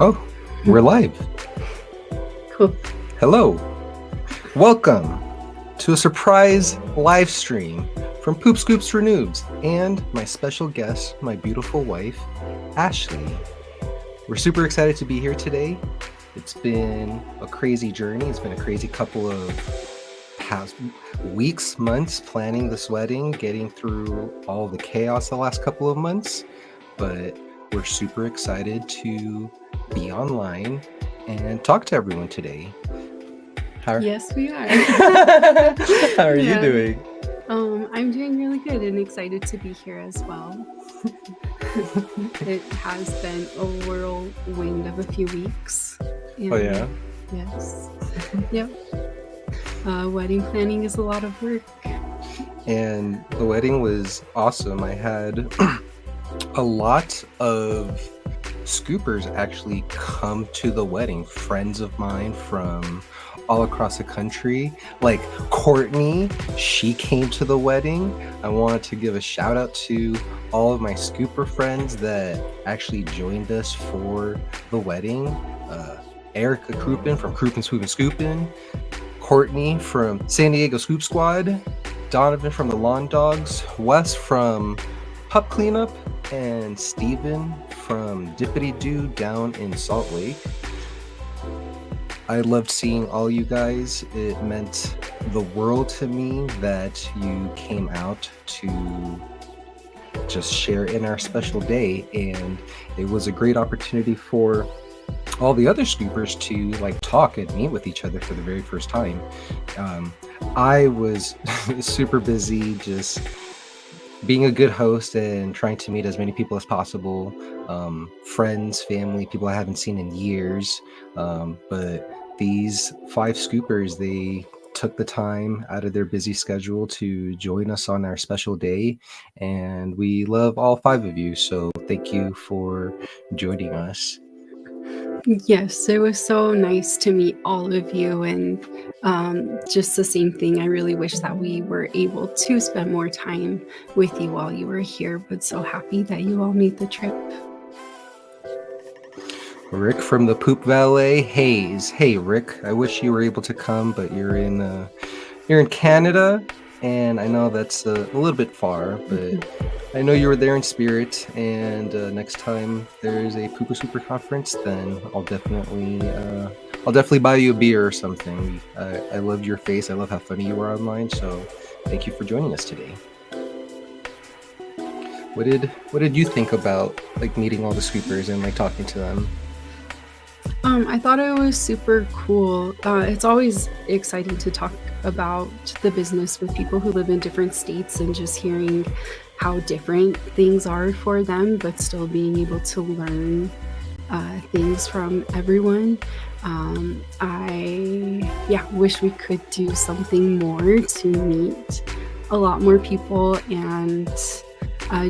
Oh, we're live. Cool. Hello. Welcome to a surprise live stream from Poop Scoops for Noobs and my special guest, my beautiful wife, Ashley. We're super excited to be here today. It's been a crazy journey. It's been a crazy couple of past weeks, months planning this wedding, getting through all the chaos the last couple of months. But we're super excited to be online and talk to everyone today. Yes, we are. How are you doing? I'm doing really good and excited to be here as well. It has been a whirlwind of a few weeks. Oh yeah? Yes. Yep. Wedding planning is a lot of work. And the wedding was awesome. I had a lot of scoopers actually come to the wedding, friends of mine from all across the country. Like Courtney, she came to the wedding. I wanted to give a shout out to all of my scooper friends that actually joined us for the wedding. Erica Crouppen from Crouppen Swoopin' Scoopin', Courtney from San Diego Scoop Squad, Donovan from the Lawn Dogs, Wes from Pup Cleanup, and Steven from Dippity Doo down in Salt Lake. I loved seeing all you guys. It meant the world to me that you came out to just share in our special day, and it was a great opportunity for all the other scoopers to like talk and meet with each other for the very first time. I was super busy just being a good host and trying to meet as many people as possible, friends, family, people I haven't seen in years. But these 5 scoopers, they took the time out of their busy schedule to join us on our special day, and we love all 5 of you. So thank you for joining us. Yes, it was so nice to meet all of you, and just the same thing. I really wish that we were able to spend more time with you while you were here, but so happy that you all made the trip. Rick from the Poop Valet, Hayes. Hey Rick, I wish you were able to come, but you're in Canada, and I know that's a little bit far, but I know you were there in spirit. And next time there's a Pooper Super conference, then I'll definitely buy you a beer or something. I loved your face. I love how funny you were online. So thank you for joining us today. What did you think about like meeting all the scoopers and like talking to them? I thought it was super cool. It's always exciting to talk about the business with people who live in different states and just hearing how different things are for them, but still being able to learn things from everyone. I wish we could do something more to meet a lot more people and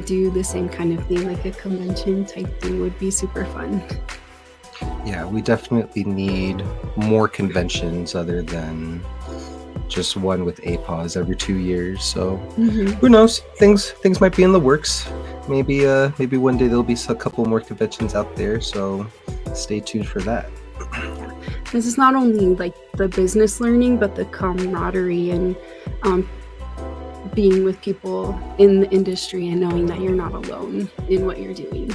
do the same kind of thing, like a convention type thing would be super fun. Yeah, we definitely need more conventions other than just one with APAWS every 2 years. So who knows? Things might be in the works. Maybe one day there'll be a couple more conventions out there. So stay tuned for that. This is not only like the business learning, but the camaraderie and being with people in the industry and knowing that you're not alone in what you're doing.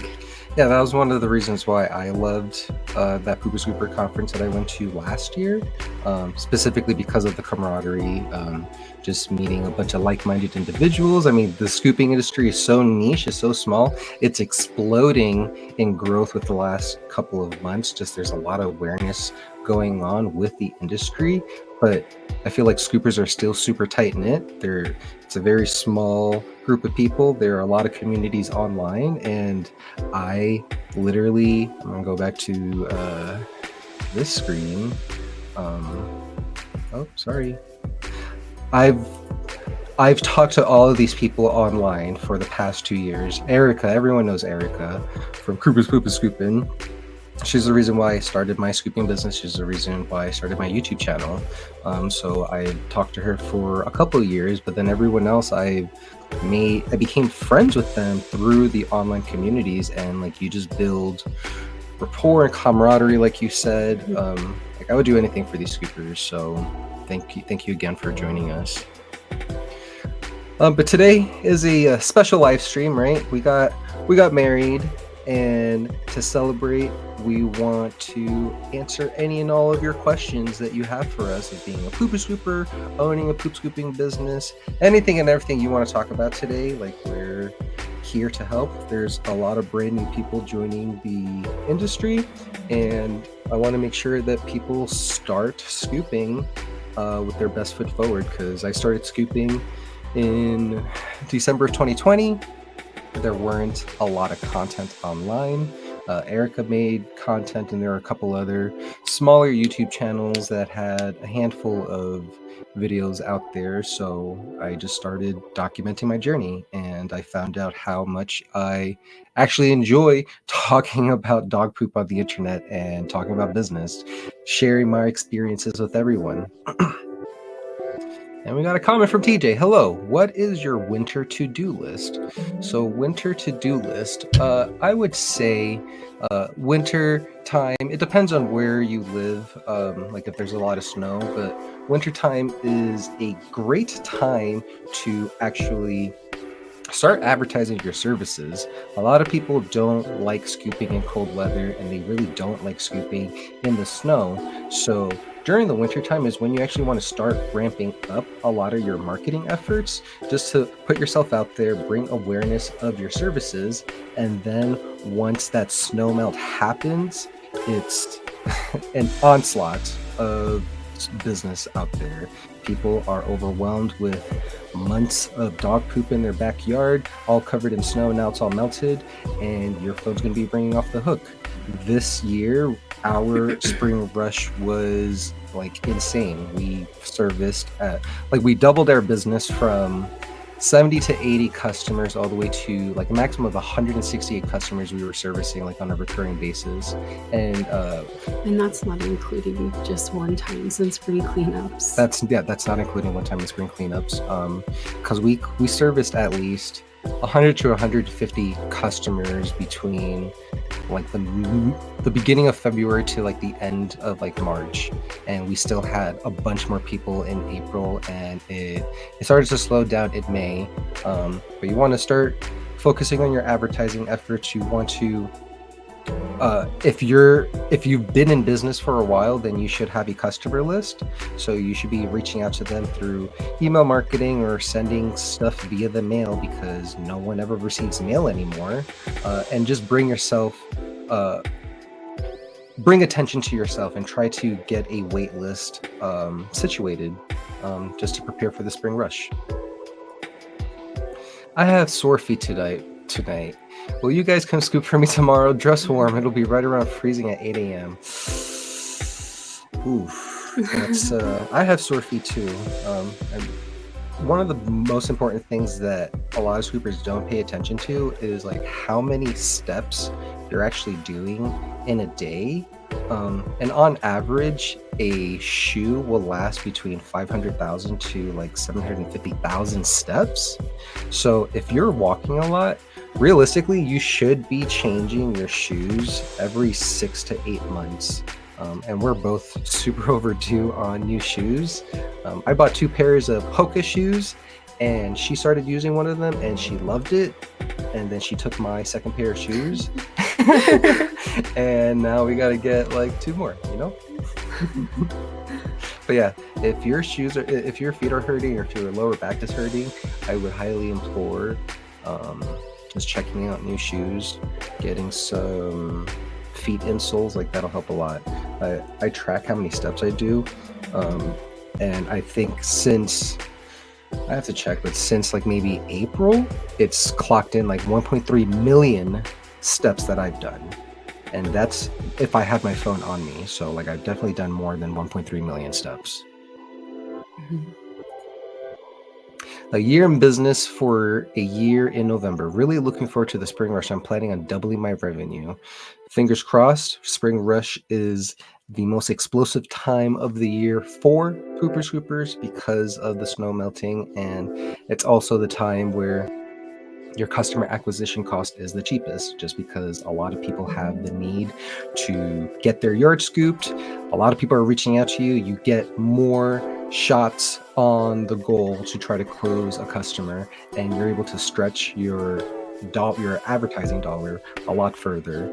Yeah, that was one of the reasons why I loved that Pooper Scooper conference that I went to last year, specifically because of the camaraderie, just meeting a bunch of like-minded individuals. I mean, the scooping industry is so niche, it's so small. It's exploding in growth with the last couple of months. Just there's a lot of awareness going on with the industry, but I feel like scoopers are still super tight-knit. It's a very small group of people. There are a lot of communities online, and I'm gonna go back to this screen. Oh, sorry. I've talked to all of these people online for the past 2 years. Erica, everyone knows Erica from Cooper's Poop Scoopin'. She's the reason why I started my scooping business. She's the reason why I started my YouTube channel. So I talked to her for a couple of years, but then everyone else I became friends with them through the online communities, and like you just build rapport and camaraderie, like you said. Mhm. Like I would do anything for these scoopers. So thank you again for joining us. But today is a special live stream, right? We got married, and to celebrate, we want to answer any and all of your questions that you have for us of being a pooper scooper, owning a poop scooping business, anything and everything you want to talk about today. Like we're here to help. There's a lot of brand new people joining the industry, and I want to make sure that people start scooping with their best foot forward, because I started scooping in December of 2020. There weren't a lot of content online. Erica made content, and there are a couple other smaller YouTube channels that had a handful of videos out there. So I just started documenting my journey, and I found out how much I actually enjoy talking about dog poop on the internet and talking about business, sharing my experiences with everyone. And we got a comment from TJ. Hello, what is your winter to-do list? So winter to-do list, I would say winter time, it depends on where you live, like if there's a lot of snow, but winter time is a great time to actually start advertising your services. A lot of people don't like scooping in cold weather, and they really don't like scooping in the snow. So during the wintertime is when you actually want to start ramping up a lot of your marketing efforts, just to put yourself out there, bring awareness of your services. And then once that snow melt happens, it's an onslaught of business out there. People are overwhelmed with months of dog poop in their backyard, all covered in snow. Now it's all melted, and your phone's going to be ringing off the hook. This year, our spring rush was like insane. We serviced at, like, we doubled our business from 70 to 80 customers all the way to like a maximum of 168 customers we were servicing, like on a recurring basis. And that's not including just one-times and spring cleanups. that's not including one-time and spring cleanups. Because we serviced at least 100 to 150 customers between like the beginning of February to like the end of like March, and we still had a bunch more people in April, and it started to slow down in May. But you want to start focusing on your advertising efforts. You want to if you've been in business for a while, then you should have a customer list. So you should be reaching out to them through email marketing or sending stuff via the mail, because no one ever receives mail anymore. And just bring attention to yourself, and try to get a wait list situated, just to prepare for the spring rush. I have sore feet tonight. Will you guys come scoop for me tomorrow? Dress warm. It'll be right around freezing at 8 a.m. Oof. That's I have sore feet too. And one of the most important things that a lot of scoopers don't pay attention to is like how many steps you're actually doing in a day. And on average, a shoe will last between 500,000 to like 750,000 steps. So if you're walking a lot, realistically, you should be changing your shoes every 6 to 8 months. And we're both super overdue on new shoes. I bought 2 pairs of Hoka shoes, and she started using one of them and she loved it. And then she took my second pair of shoes. And now we got to get like 2 more, you know? But yeah, if your feet are hurting, or if your lower back is hurting, I would highly implore just checking out new shoes, getting some feet insoles. Like that'll help a lot. I track how many steps I do, and I think since, I have to check, but since like maybe April, it's clocked in like 1.3 million steps that I've done. And that's if I had my phone on me. So like I've definitely done more than 1.3 million steps. Mhm. A year in business for a year in November. Really looking forward to the spring rush. I'm planning on doubling my revenue. Fingers crossed. Spring rush is the most explosive time of the year for pooper scoopers because of the snow melting, and it's also the time where your customer acquisition cost is the cheapest, just because a lot of people have the need to get their yard scooped. A lot of people are reaching out to you. You get more shots on the goal to try to close a customer, and you're able to stretch your advertising dollar a lot further.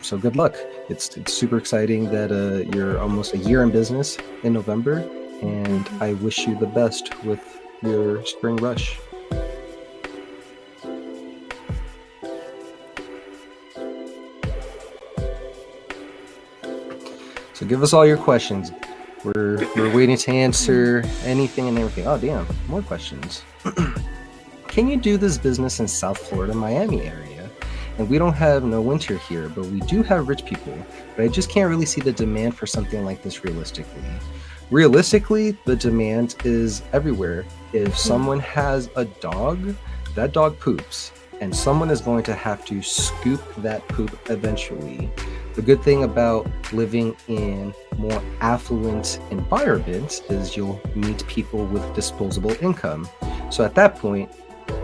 So good luck. It's super exciting that you're almost a year in business in November, and Mhm. I wish you the best with your spring rush. So give us all your questions. We're waiting to answer anything and everything. Oh damn, more questions. Can you do this business in South Florida, Miami area? And we don't have no winter here, but we do have rich people. But I just can't really see the demand for something like this realistically. Realistically, the demand is everywhere. If someone has a dog, that dog poops, and someone is going to have to scoop that poop eventually. The good thing about living in more affluent environments is you'll meet people with disposable income. So at that point,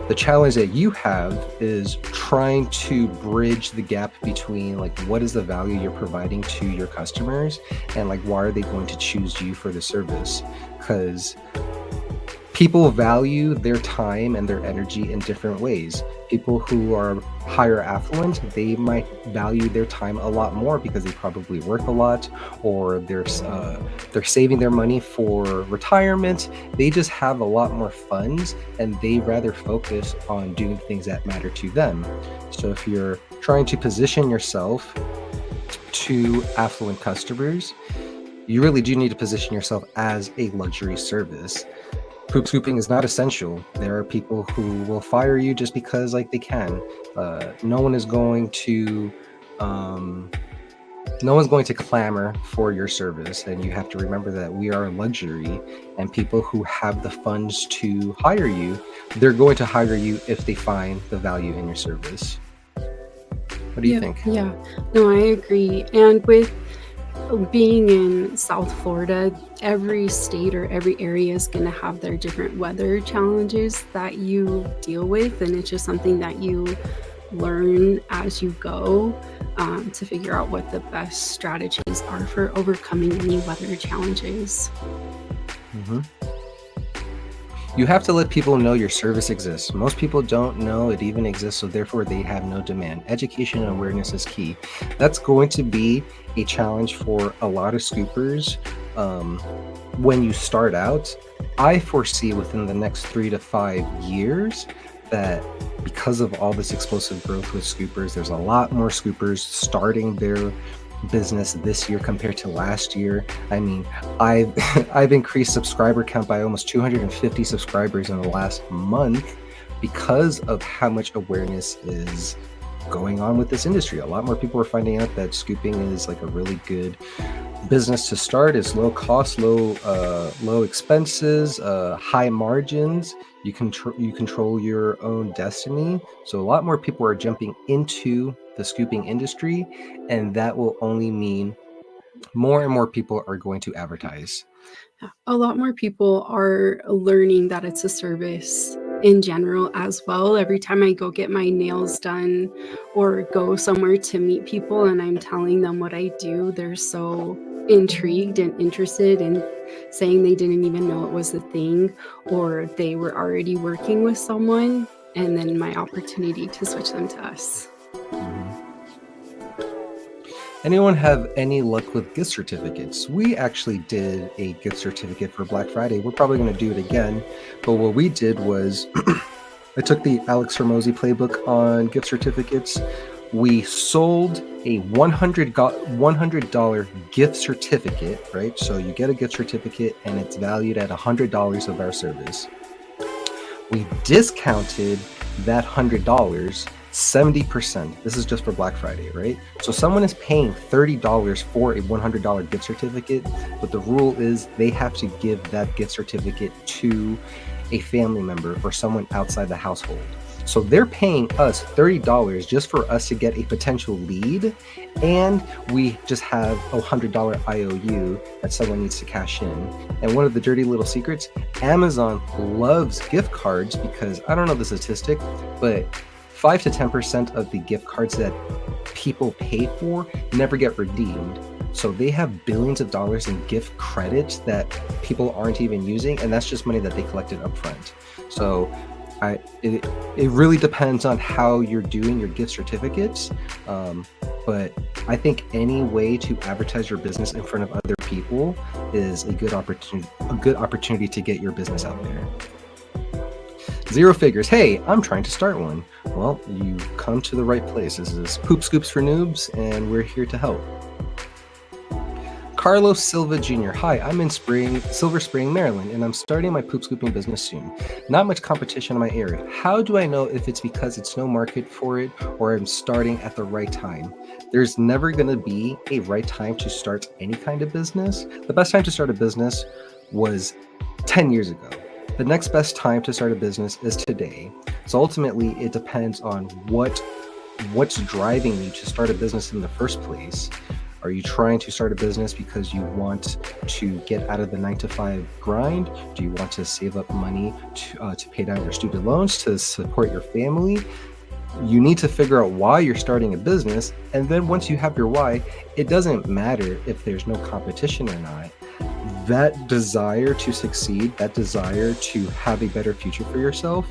the challenge that you have is trying to bridge the gap between like what is the value you're providing to your customers and like why are they going to choose you for the service, because people value their time and their energy in different ways. People who are higher affluent, they might value their time a lot more because they probably work a lot, or they're saving their money for retirement. They just have a lot more funds, and they rather focus on doing things that matter to them. So if you're trying to position yourself to affluent customers, you really do need to position yourself as a luxury service. Poop scooping is not essential. There are people who will fire you just because like they can. No one is going to um, no one's going to clamor for your service, and you have to remember that we are a luxury, and people who have the funds to hire you, they're going to hire you if they find the value in your service. What do you Yeah, think? yeah. No, I agree. And with being in South Florida, every state or every area is going to have their different weather challenges that you deal with. And it's just something that you learn as you go, to figure out what the best strategies are for overcoming any weather challenges. Mhm. You have to let people know your service exists. Most people don't know it even exists, so therefore they have no demand. Education and awareness is key. That's going to be a challenge for a lot of scoopers um, when you start out. I foresee within the next 3 to 5 years that because of all this explosive growth with scoopers, there's a lot more scoopers starting their business this year compared to last year. I mean, I've I've increased subscriber count by almost 250 subscribers in the last month because of how much awareness is going on with this industry. A lot more people are finding out that scooping is like a really good business to start. It's low cost, low expenses, high margins. You control your own destiny. So a lot more people are jumping into the scooping industry, and that will only mean more and more people are going to advertise. A lot more people are learning that it's a service in general as well. Every time I go get my nails done or go somewhere to meet people and I'm telling them what I do, they're so intrigued and interested and saying they didn't even know it was a thing, or they were already working with someone, and then my opportunity to switch them to us. Mhm. Anyone have any luck with gift certificates? We actually did a gift certificate for Black Friday. We're probably going to do it again. But what we did was I took the Alex Hormozy playbook on gift certificates. We sold a $100 gift certificate, right? So you get a gift certificate and it's valued at $100 of our service. We discounted that $100 70%. This is just for Black Friday, right? So someone is paying $30 for a $100 gift certificate, but the rule is they have to give that gift certificate to a family member or someone outside the household. So they're paying us $30 just for us to get a potential lead, and we just have a $100 IOU that someone needs to cash in. And one of the dirty little secrets, Amazon loves gift cards because, I don't know the statistic, but 5 to 10% of the gift cards that people pay for never get redeemed. So they have billions of dollars in gift credit that people aren't even using, and that's just money that they collected up front. So it really depends on how you're doing your gift certificates. But I think any way to advertise your business in front of other people is a good opportunity to get your business out there. Zero figures. Hey, I'm trying to start one. Well, you've come to the right place. This is Poop Scoops for Noobs, and we're here to help. Carlos Silva Jr. Hi, I'm in Silver Spring, Maryland, and I'm starting my poop scooping business soon. Not much competition in my area. How do I know if it's because it's no market for it or I'm starting at the right time? There's never going to be a right time to start any kind of business. The best time to start a business was 10 years ago. The next best time to start a business is today. So ultimately, it depends on what's driving you to start a business in the first place. Are you trying to start a business because you want to get out of the 9-to-5 grind? Do you want to save up money to pay down your student loans, to support your family? You need to figure out why you're starting a business. And then once you have your why, it doesn't matter if there's no competition or not. That desire to succeed, that desire to have a better future for yourself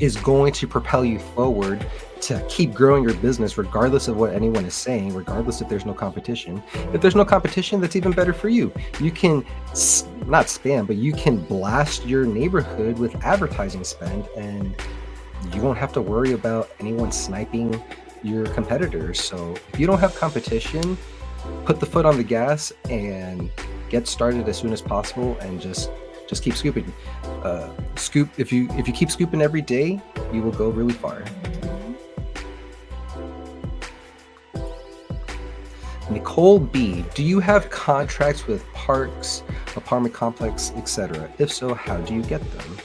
is going to propel you forward to keep growing your business regardless of what anyone is saying, regardless if there's no competition. If there's no competition, that's even better for you. You can not spam, but you can blast your neighborhood with advertising spend, and you won't have to worry about anyone sniping your competitors. So if you don't have competition, put the foot on the gas and get started as soon as possible, and just keep scooping. If you keep scooping every day, you will go really far. Nicole B, do you have contracts with parks, apartment complex, etc.? If so, how do you get them?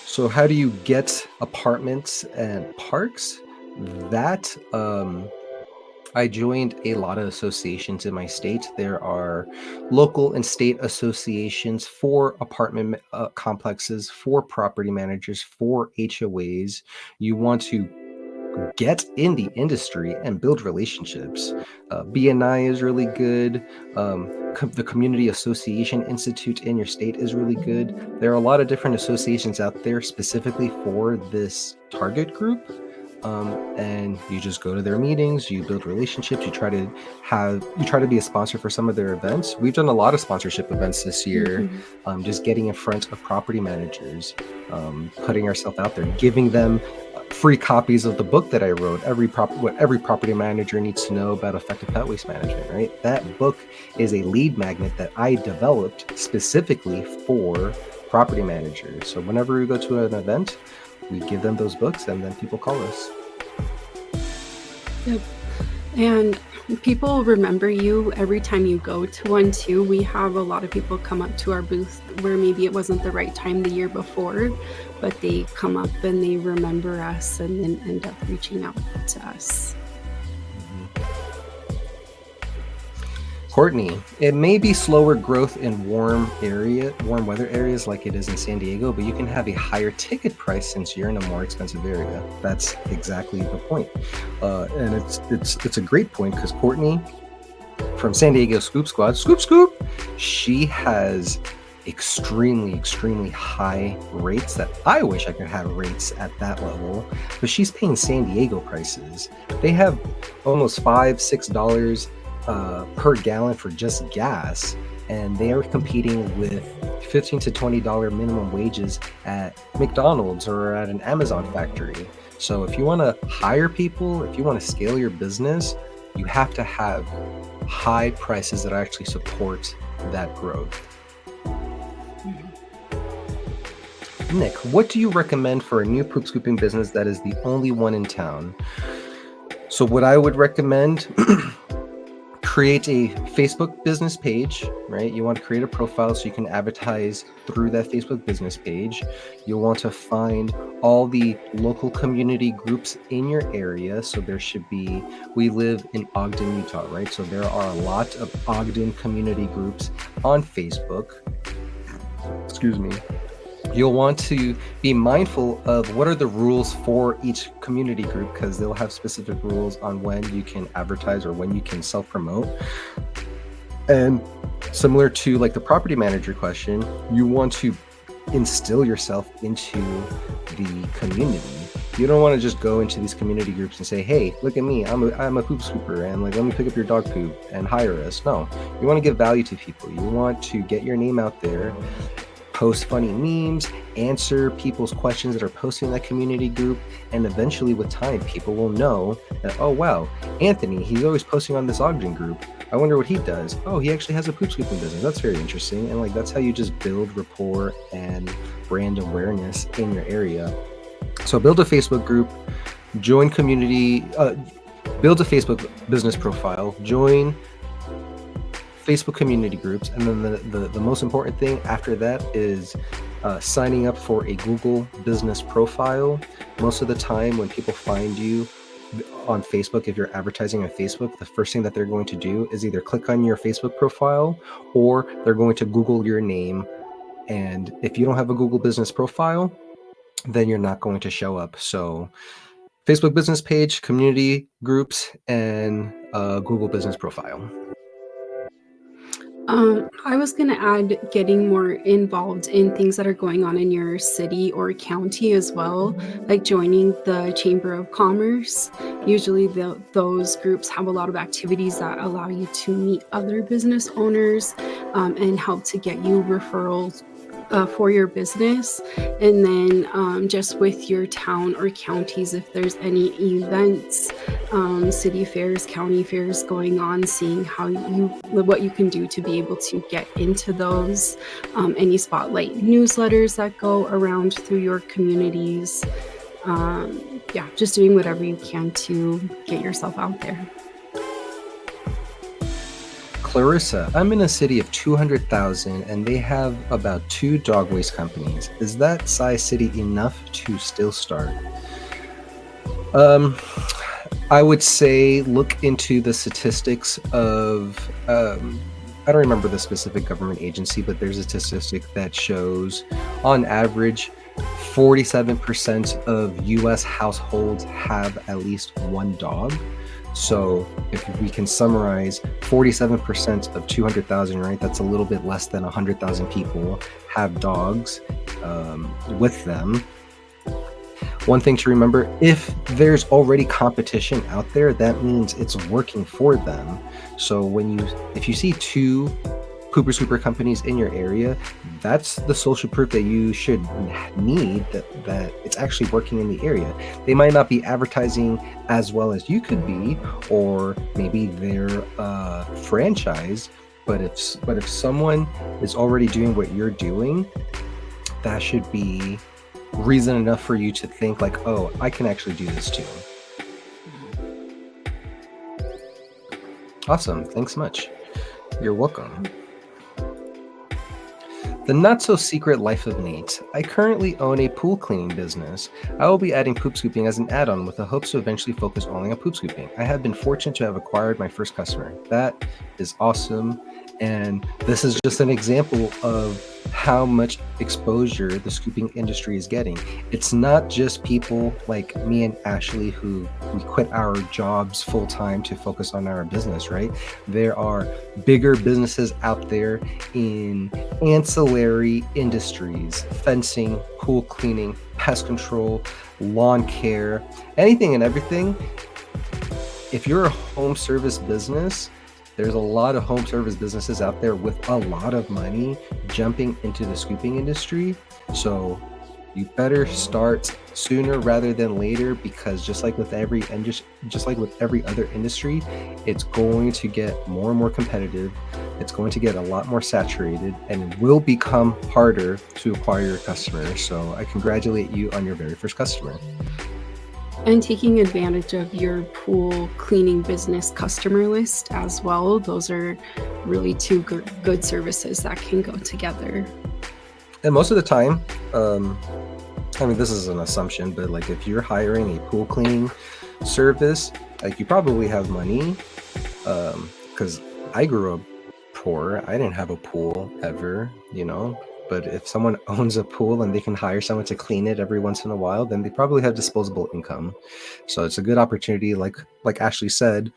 So how do you get apartments and parks? That I joined a lot of associations in my state. There are local and state associations for apartment complexes, for property managers, for HOAs. You want to get in the industry and build relationships. BNI is really good. The Community Association Institute in your state is really good. There are a lot of different associations out there specifically for this target group. And you just go to their meetings, you build relationships, you try to be a sponsor for some of their events. We've done a lot of sponsorship events this year, just getting in front of property managers, putting ourselves out there, giving them free copies of the book that I wrote, what every property manager needs to know about effective pet waste management, right? That book is a lead magnet that I developed specifically for property managers. So whenever we go to an event, we give them those books, and then people call us. Yep. And people remember you every time you go to one too. We have a lot of people come up to our booth where maybe it wasn't the right time the year before, but they come up and they remember us and then end up reaching out to us. Courtney, it may be slower growth in warm weather areas like it is in San Diego, but you can have a higher ticket price since you're in a more expensive area. That's exactly the point. And it's a great point, because Courtney from San Diego Scoop Squad, Scoop, she has extremely high rates that I wish I could have rates at that level, but she's paying San Diego prices. They have almost $5-6 per gallon for just gas, and they are competing with $15 to $20 minimum wages at McDonald's or at an Amazon factory. So if you want to hire people, if you want to scale your business, you have to have high prices that actually support that growth. Nick, what do you recommend for a new poop scooping business that is the only one in town? So what I would recommend, create a Facebook business page, right? You want to create a profile so you can advertise through that Facebook business page. You'll want to find all the local community groups in your area. So there should be, we live in Ogden, Utah, right? So there are a lot of Ogden community groups on Facebook. Excuse me. You'll want to be mindful of what are the rules for each community group, because they'll have specific rules on when you can advertise or when you can self-promote. And similar to like the property manager question, you want to instill yourself into the community. You don't want to just go into these community groups and say, hey, look at me, I'm a poop scooper, and like, let me pick up your dog poop and hire us. No, you want to give value to people. You want to get your name out there, post funny memes, answer people's questions that are posting in that community group, and eventually with time, people will know that, oh wow, Anthony, he's always posting on this Ogden group. I wonder what he does. Oh, he actually has a poop scooping business. That's very interesting. And like, that's how you just build rapport and brand awareness in your area. So build a Facebook group, join community, build a Facebook business profile, join Facebook community groups, and then the most important thing after that is signing up for a Google business profile. Most of the time when people find you on Facebook, if you're advertising on Facebook, the first thing that they're going to do is either click on your Facebook profile or they're going to Google your name. And if you don't have a Google business profile, then you're not going to show up. So Facebook business page, community groups, and Google business profile. I was going to add getting more involved in things that are going on in your city or county as well, like joining the Chamber of Commerce. Usually those groups have a lot of activities that allow you to meet other business owners and help to get you referrals for your business. And then just with your town or counties, if there's any events, city fairs, county fairs going on, seeing what you can do to be able to get into those, any spotlight newsletters that go around through your communities. Just doing whatever you can to get yourself out there. Clarissa, I'm in a city of 200,000 and they have about 2 dog waste companies. Is that size city enough to still start? I would say look into the statistics of, I don't remember the specific government agency, but there's a statistic that shows on average 47% of US households have at least one dog. So if we can summarize 47% of 200,000, right? That's a little bit less than 100,000 people have dogs with them. One thing to remember, if there's already competition out there, that means it's working for them. So if you see 2 pooper scooper companies in your area, that's the social proof that you should need that it's actually working in the area. They might not be advertising as well as you could be, or maybe they're franchised, but if someone is already doing what you're doing, that should be reason enough for you to think like, oh, I can actually do this too. Awesome, thanks much. You're welcome. The not-so-secret life of Nate. I currently own a pool cleaning business. I will be adding poop scooping as an add-on with the hopes to eventually focus only on poop scooping. I have been fortunate to have acquired my first customer. That is awesome. And this is just an example of how much exposure the scooping industry is getting. It's not just people like me and Ashley who we quit our jobs full-time to focus on our business, right? There are bigger businesses out there in ancillary industries, fencing, pool cleaning, pest control, lawn care, anything and everything. If you're a home service business, there's a lot of home service businesses out there with a lot of money jumping into the scooping industry. So you better start sooner rather than later, because just like with every other industry, it's going to get more and more competitive. It's going to get a lot more saturated, and it will become harder to acquire your customers. So I congratulate you on your very first customer. And taking advantage of your pool cleaning business customer list as well. Those are really two good services that can go together. And most of the time, I mean, this is an assumption, but like if you're hiring a pool cleaning service, like you probably have money. Because I grew up poor, I didn't have a pool ever, you know. But if someone owns a pool and they can hire someone to clean it every once in a while, then they probably have disposable income. So it's a good opportunity, like Ashley said,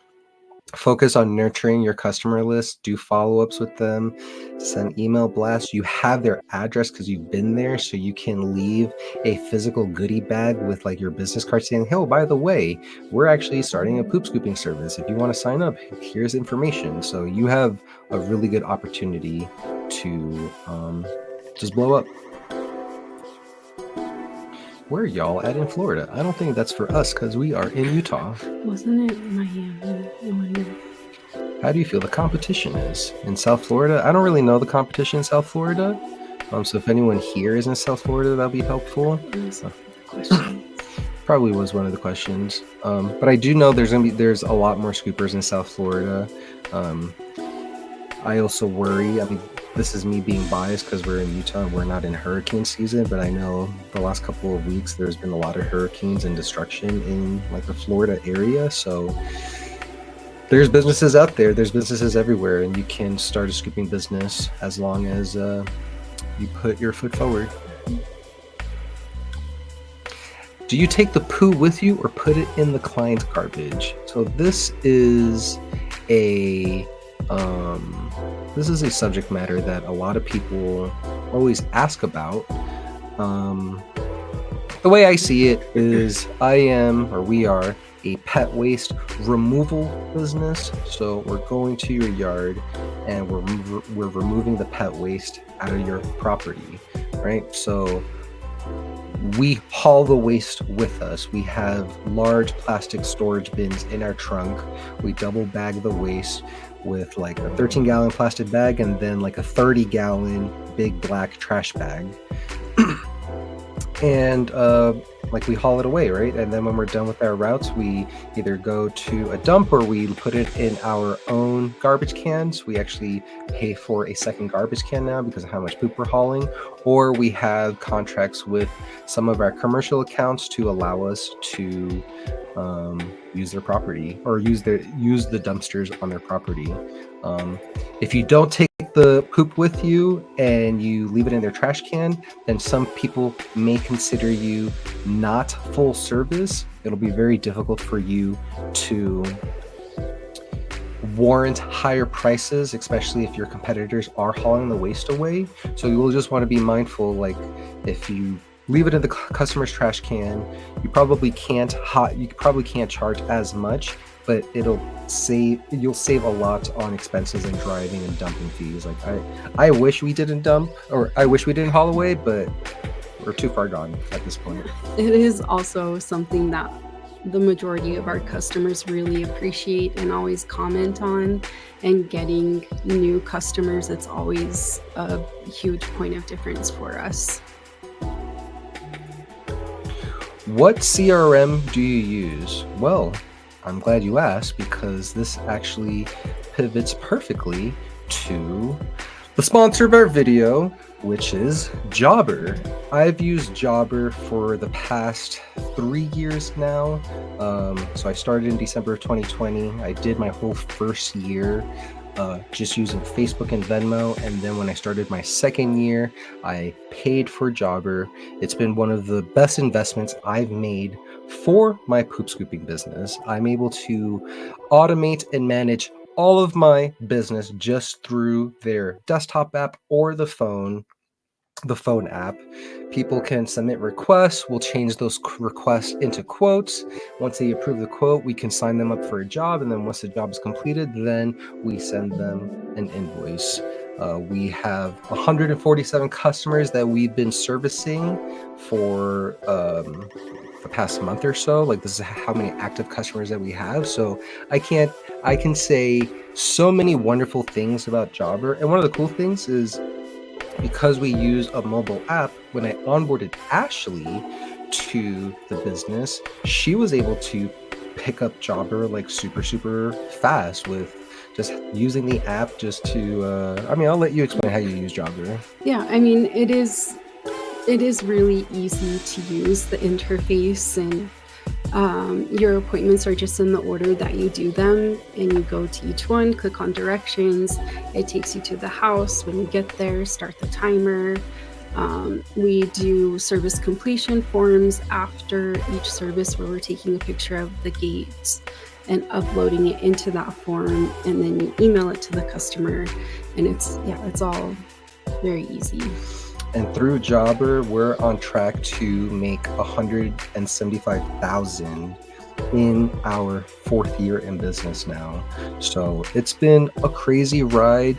focus on nurturing your customer list, do follow-ups with them, send email blasts. You have their address because you've been there, so you can leave a physical goodie bag with like your business card saying, hey, by the way, we're actually starting a poop scooping service. If you want to sign up, here's information. So you have a really good opportunity to just blow up. Where are y'all at in Florida? I don't think that's for us because we are in Utah. Wasn't it Miami? I wonder. How do you feel the competition is in South Florida? I don't really know the competition in South Florida. So if anyone here is in South Florida, that'll be helpful. Probably was one of the questions. But I do know there's a lot more scoopers in South Florida. I also worry, I mean, this is me being biased because we're in Utah and we're not in hurricane season, but I know the last couple of weeks there's been a lot of hurricanes and destruction in like the Florida area. So there's businesses out there, there's businesses everywhere, and you can start a scooping business as long as you put your foot forward. Do you take the poo with you or put it in the client's garbage? So this is a subject matter that a lot of people always ask about. The way I see it is we are a pet waste removal business. So we're going to your yard and we're removing the pet waste out of your property, right? So we haul the waste with us. We have large plastic storage bins in our trunk. We double bag the waste with like a 13-gallon plastic bag and then like a 30-gallon big black trash bag. And like we haul it away, right? And then when we're done with our routes, we either go to a dump or we put it in our own garbage cans. We actually pay for a second garbage can now because of how much poop we're hauling. Or we have contracts with some of our commercial accounts to allow us to use their property or use the dumpsters on their property. If you don't take the poop with you and you leave it in their trash can, then some people may consider you not full service. It'll be very difficult for you to warrant higher prices, especially if your competitors are hauling the waste away. So you will just want to be mindful, like if you leave it in the customer's trash can, you probably can't charge as much, but you'll save a lot on expenses and driving and dumping fees. Like I wish we didn't dump, or I wish we didn't haul away, but we're too far gone at this point. It is also something that the majority of our customers really appreciate and always comment on, and getting new customers, it's always a huge point of difference for us. What CRM do you use? Well, I'm glad you asked, because this actually pivots perfectly to the sponsor of our video, which is Jobber. I've used Jobber for the past 3 years now. So I started in December of 2020. I did my whole first year just using Facebook and Venmo. And then when I started my second year, I paid for Jobber. It's been one of the best investments I've made for my poop scooping business. I'm able to automate and manage all of my business just through their desktop app or the phone app. People can submit requests. We'll change those requests into quotes. Once they approve the quote, we can sign them up for a job. And then once the job is completed, then we send them an invoice. We have 147 customers that we've been servicing for the past month or so. Like, this is how many active customers that we have. So I can say so many wonderful things about Jobber. And one of the cool things is, because we use a mobile app, when I onboarded Ashley, to the business, she was able to pick up Jobber like super fast with just using the app just to I'll let you explain how you use Jobber. Yeah, I mean, it is really easy to use the interface, and your appointments are just in the order that you do them, and you go to each one, click on directions. It takes you to the house. When you get there, start the timer. We do service completion forms after each service where we're taking a picture of the gate and uploading it into that form, and then you email it to the customer, and it's all very easy. And through Jobber, we're on track to make 175,000 in our 4th year in business now. So it's been a crazy ride.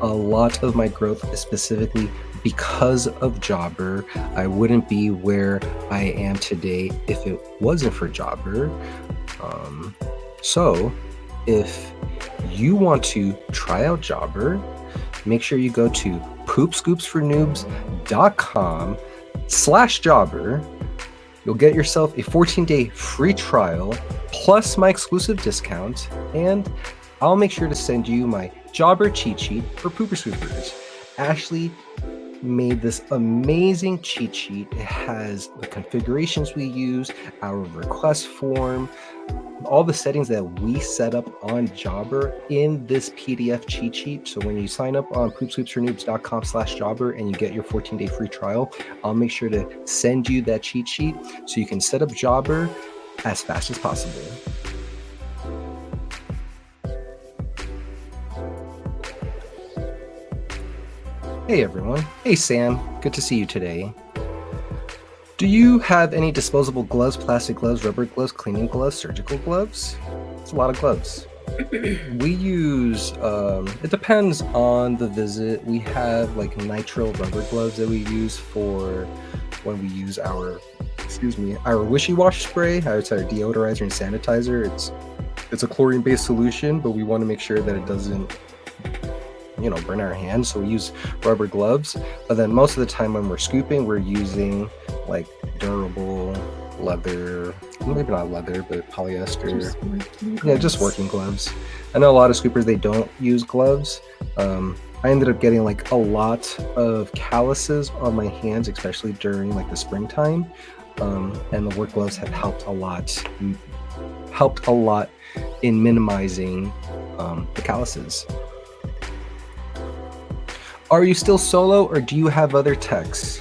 A lot of my growth is specifically because of Jobber. I wouldn't be where I am today if it wasn't for Jobber. So if you want to try out Jobber, make sure you go to poopscoopsfornoobs.com/Jobber. You'll get yourself a 14-day free trial plus my exclusive discount, and I'll make sure to send you my Jobber cheat sheet for Pooper Scoopers. Ashley made this amazing cheat sheet. It has the configurations we use, our request form, all the settings that we set up on Jobber in this PDF cheat sheet. So when you sign up on poopscoopsfornoobs.com/Jobber and you get your 14-day free trial, I'll make sure to send you that cheat sheet so you can set up Jobber as fast as possible. Hey everyone. Hey Sam. Good to see you today. Do you have any disposable gloves, plastic gloves, rubber gloves, cleaning gloves, surgical gloves? It's a lot of gloves. We use, it depends on the visit. We have like nitrile rubber gloves that we use for when we use our wishy-wash spray. It's our deodorizer and sanitizer. It's a chlorine-based solution, but we want to make sure that it doesn't burn our hands, so we use rubber gloves. But then most of the time when we're scooping, we're using like durable leather, maybe not leather, but polyester. Just working gloves. I know a lot of scoopers, they don't use gloves. I ended up getting like a lot of calluses on my hands, especially during like the springtime, and the work gloves have helped a lot in minimizing the calluses. Are you still solo, or do you have other techs?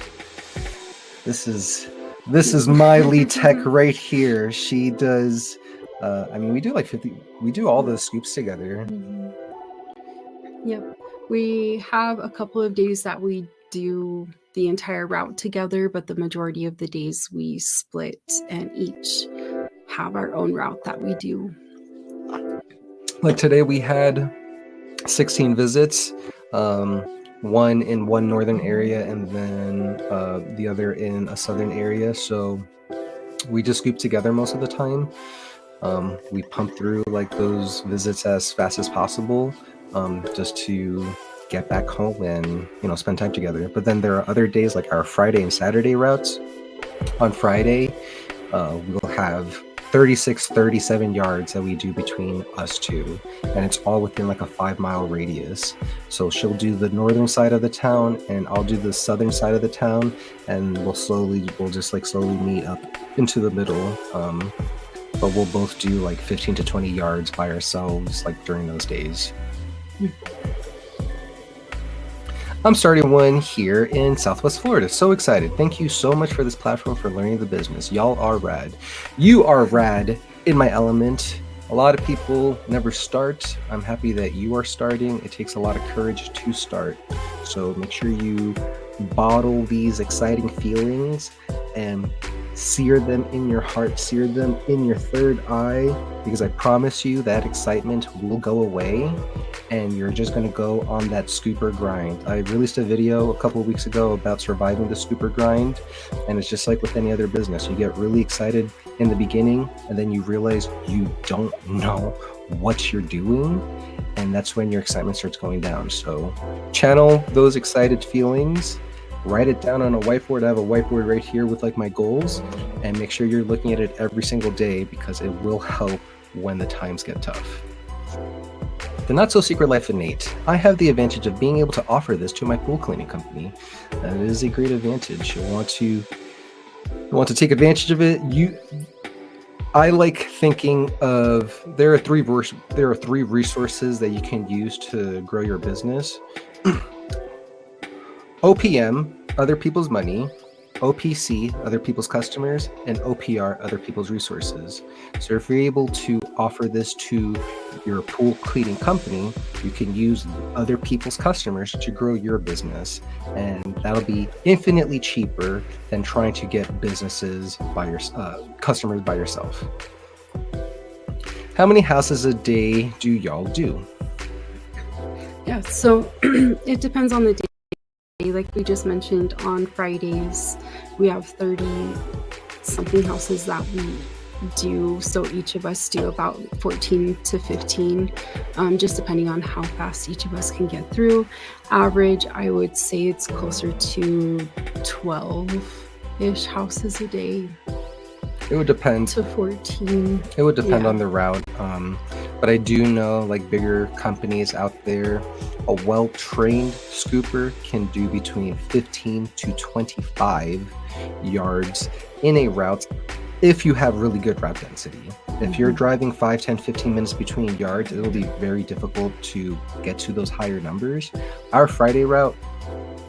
This is my lead tech right here. She does. We do like 50. We do all the scoops together. Mm-hmm. Yep. We have a couple of days that we do the entire route together, but the majority of the days we split and each have our own route that we do. Like today, we had 16 visits. One in one northern area and then the other in a southern area. So we just scoop together most of the time. We pump through like those visits as fast as possible, just to get back home and spend time together. But then there are other days like our Friday and Saturday routes. On Friday, we'll have 37 yards that we do between us two, and it's all within like a 5-mile radius. So she'll do the northern side of the town and I'll do the southern side of the town, and we'll just slowly meet up into the middle. But we'll both do like 15 to 20 yards by ourselves like during those days. I'm starting one here in Southwest Florida. So excited. Thank you so much for this platform for learning the business. Y'all are rad. You are rad in my element. A lot of people never start. I'm happy that you are starting. It takes a lot of courage to start. So make sure you bottle these exciting feelings and sear them in your heart, sear them in your third eye, because I promise you that excitement will go away and you're just going to go on that scooper grind. I released a video a couple of weeks ago about surviving the scooper grind, and it's just like with any other business. You get really excited in the beginning and then you realize you don't know what you're doing, and that's when your excitement starts going down. So channel those excited feelings Write it down on a whiteboard. I have a whiteboard right here with like my goals, and make sure you're looking at it every single day because it will help when the times get tough. The Not So Secret Life of Nate. I have the advantage of being able to offer this to my pool cleaning company. That is a great advantage. You'll want to take advantage of it. I like thinking of there are three resources that you can use to grow your business. OPM, other people's money, OPC, other people's customers, and OPR, other people's resources. So if you're able to offer this to your pool cleaning company, you can use other people's customers to grow your business, and that'll be infinitely cheaper than trying to get businesses by your customers by yourself. How many houses a day do y'all do? Yeah, so it depends on the day. Like we just mentioned, on Fridays, we have 30 something houses that we do. So each of us do about 14 to 15, just depending on how fast each of us can get through. Average, I would say it's closer to 12-ish houses a day. It would depend. To 14. It would depend Yeah. on the route. But I do know like bigger companies out there, a well-trained scooper can do between 15 to 25 yards in a route if you have really good route density. If you're driving 5, 10, 15 minutes between yards, it'll be very difficult to get to those higher numbers. Our Friday route,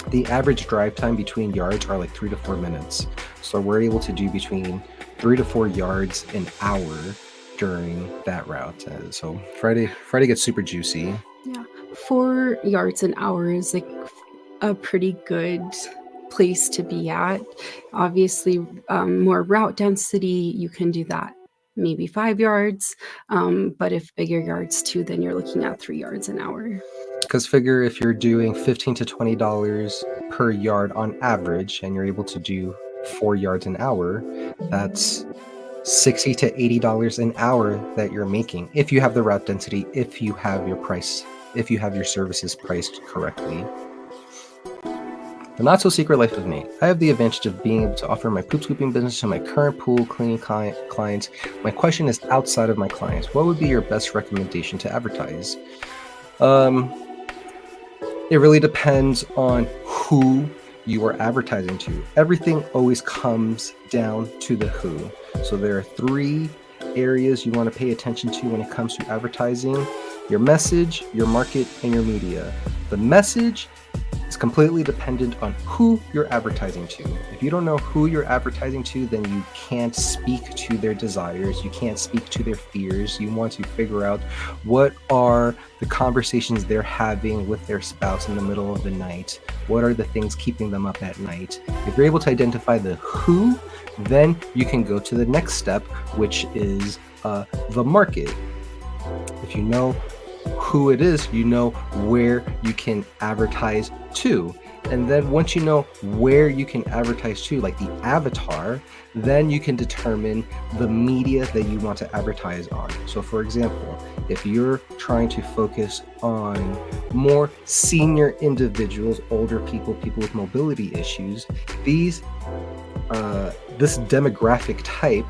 the average drive time between yards are like 3 to 4 minutes. So we're able to do between 3 to 4 yards an hour during that route. So Friday gets super juicy. Yeah, 4 yards an hour is like a pretty good place to be at. Obviously, more route density, you can do that maybe 5 yards. But if bigger yards too, then you're looking at 3 yards an hour. Because figure if you're doing $15 to $20 per yard on average, and you're able to do 4 yards an hour, that's $60 to $80 an hour that you're making if you have the route density, if you have your services priced correctly. The Not So Secret Life of Nate. I have the advantage of being able to offer my poop scooping business to my current pool cleaning clients. My question is outside of my clients. What would be your best recommendation to advertise? It really depends on who you are advertising to. Everything always comes down to the who. So there are 3 areas you want to pay attention to when it comes to advertising: your message, your market, and your media. The message is completely dependent on who you're advertising to. If you don't know who you're advertising to, then you can't speak to their desires, you can't speak to their fears. You want to figure out what are the conversations they're having with their spouse in the middle of the night. What are the things keeping them up at night? If you're able to identify the who, then you can go to the next step, which is the market. If you know who it is, you know where you can advertise to. And then once you know where you can advertise to, like the avatar, then you can determine the media that you want to advertise on. So for example, if you're trying to focus on more senior individuals, older people, people with mobility issues, this demographic type,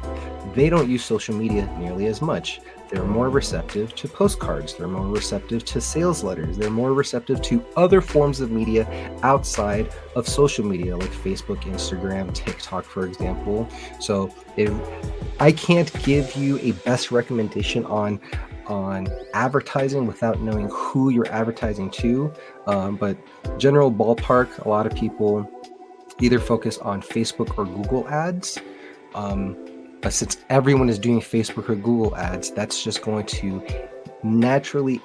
they don't use social media nearly as much. They're more receptive to postcards. They're more receptive to sales letters. They're more receptive to other forms of media outside of social media, like Facebook, Instagram, TikTok, for example. So I can't give you a best recommendation on advertising without knowing who you're advertising to. But general ballpark, a lot of people either focus on Facebook or Google ads. But since everyone is doing Facebook or Google ads, that's just going to naturally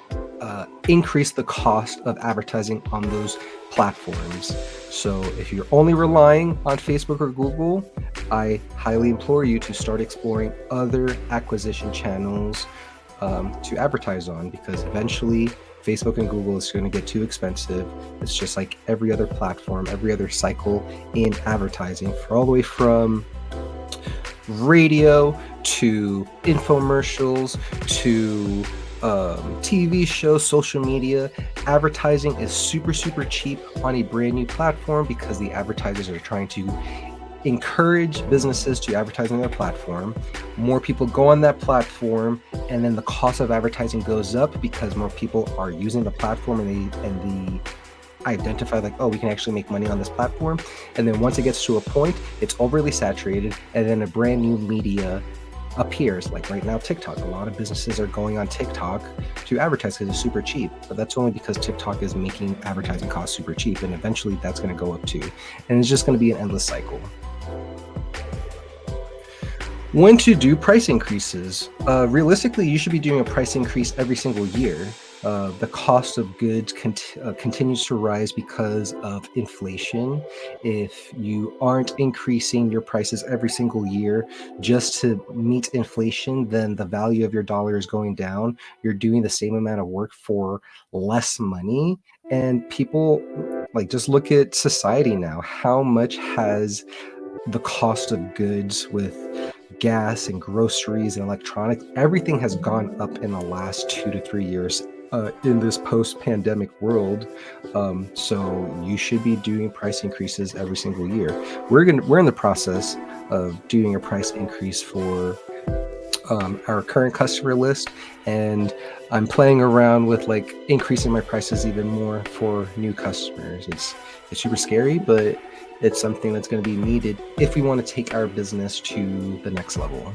increase the cost of advertising on those platforms. So if you're only relying on Facebook or Google, I highly implore you to start exploring other acquisition channels to advertise on, because eventually Facebook and Google is going to get too expensive. It's just like every other platform, every other cycle in advertising, for all the way from radio to infomercials to TV shows, social media. Advertising is super, super cheap on a brand new platform because the advertisers are trying to encourage businesses to advertise on their platform. More people go on that platform, and then the cost of advertising goes up because more people are using the platform, and the identify like, oh, we can actually make money on this platform. And then once it gets to a point, it's overly saturated, and then a brand new media appears. Like right now, TikTok. A lot of businesses are going on TikTok to advertise because it's super cheap, but that's only because TikTok is making advertising costs super cheap, and eventually that's going to go up too, and it's just going to be an endless cycle. When to do price increases? Realistically, you should be doing a price increase every single year. The cost of goods continues to rise because of inflation. If you aren't increasing your prices every single year just to meet inflation, then the value of your dollar is going down. You're doing the same amount of work for less money. And people, like, just look at society now. How much has the cost of goods with gas and groceries and electronics, everything has gone up in the last 2 to 3 years in this post-pandemic world. So you should be doing price increases every single year. We're in the process of doing a price increase for our current customer list, and I'm playing around with like increasing my prices even more for new customers. It's super scary, but it's something that's going to be needed if we want to take our business to the next level.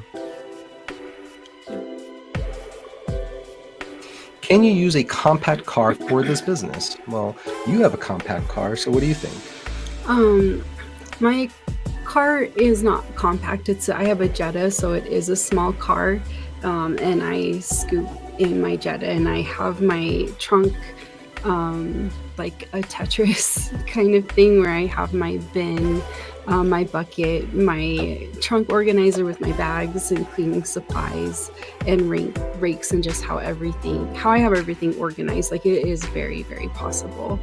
Can you use a compact car for this business? Well, you have a compact car, so what do you think? My car is not compact. I have a Jetta, so it is a small car, and I scoop in my Jetta, and I have my trunk like a Tetris kind of thing where I have my bin, my bucket, my trunk organizer with my bags and cleaning supplies and rakes, and just how I have everything organized. Like, it is very, very possible.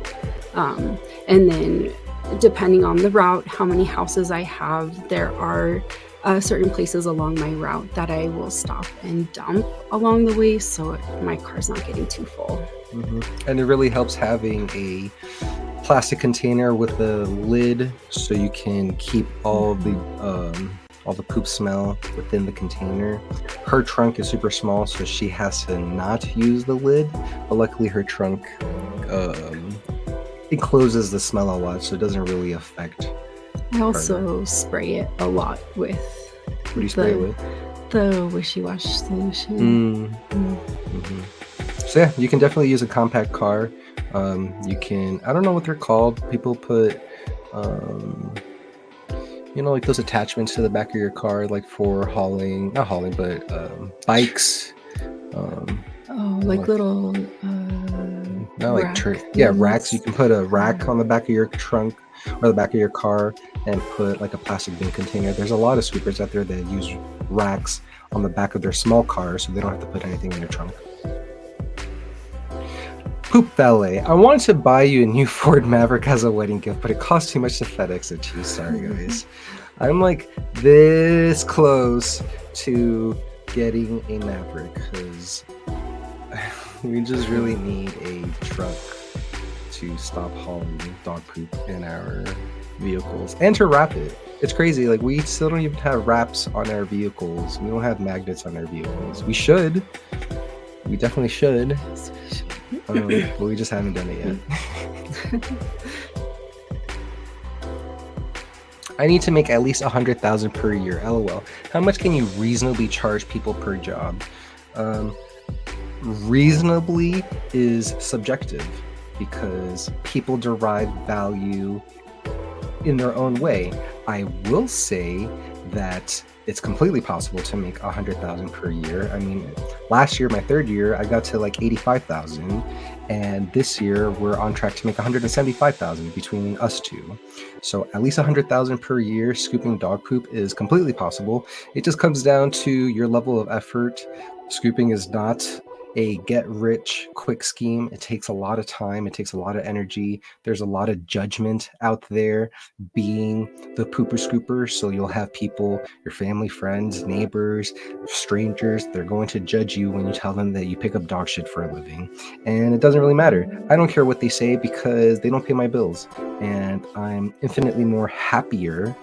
And then depending on the route, how many houses I have, there are certain places along my route that I will stop and dump along the way, so my car's not getting too full. And it really helps having a plastic container with a lid, so you can keep all the poop smell within the container. Her trunk is super small, so she has to not use the lid, but luckily her trunk encloses the smell a lot, so it doesn't really affect. I also spray it a lot with. What do you spray it with? The wishy-wash solution. So yeah, you can definitely use a compact car. You can, I don't know what they're called. People put, like those attachments to the back of your car, like for hauling, not hauling, but bikes. Like little racks. You can put a rack on the back of your trunk or the back of your car and put like a plastic bin container. There's a lot of sweepers out there that use racks on the back of their small cars, so they don't have to put anything in their trunk. Poop Valet. I wanted to buy you a new Ford Maverick as a wedding gift, but it costs too much to FedEx it to you. Sorry, guys. I'm like this close to getting a Maverick because we just really need a truck to stop hauling dog poop in our vehicles and to wrap it. It's crazy. Like, we still don't even have wraps on our vehicles. We don't have magnets on our vehicles. We should. We definitely should. But we just haven't done it yet. I need to make at least 100,000 per year. LOL. How much can you reasonably charge people per job? Reasonably is subjective because people derive value in their own way. I will say that it's completely possible to make 100,000 per year. I mean, last year, my third year, I got to like 85,000, and this year we're on track to make 175,000 between us two. So at least 100,000 per year scooping dog poop is completely possible. It just comes down to your level of effort. Scooping is not a get rich quick scheme. It takes a lot of time, it takes a lot of energy. There's a lot of judgment out there being the pooper scooper. So you'll have people, your family, friends, neighbors, strangers, they're going to judge you when you tell them that you pick up dog shit for a living. And it doesn't really matter. I don't care what they say because they don't pay my bills. And I'm infinitely more happier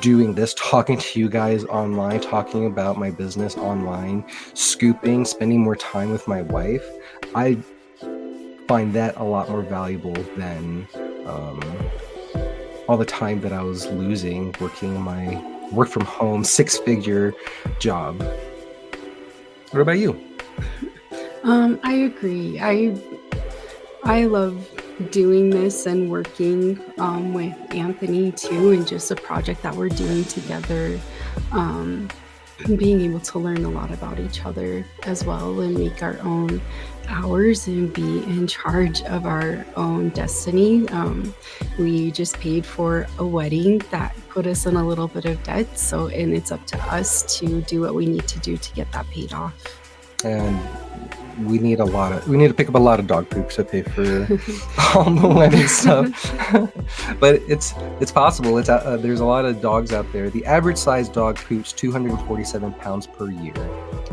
doing this, talking to you guys online, talking about my business online, scooping, spending more time with my wife. I find that a lot more valuable than all the time that I was losing working my work from home 6-figure job. What about you? I agree. I love doing this and working with Anthony too, and just a project that we're doing together. Being able to learn a lot about each other as well and make our own hours and be in charge of our own destiny. We just paid for a wedding that put us in a little bit of debt. And it's up to us to do what we need to do to get that paid off. And we need to pick up a lot of dog poop to pay for all the wedding stuff. But it's possible. There's a lot of dogs out there. The average size dog poops 247 pounds per year.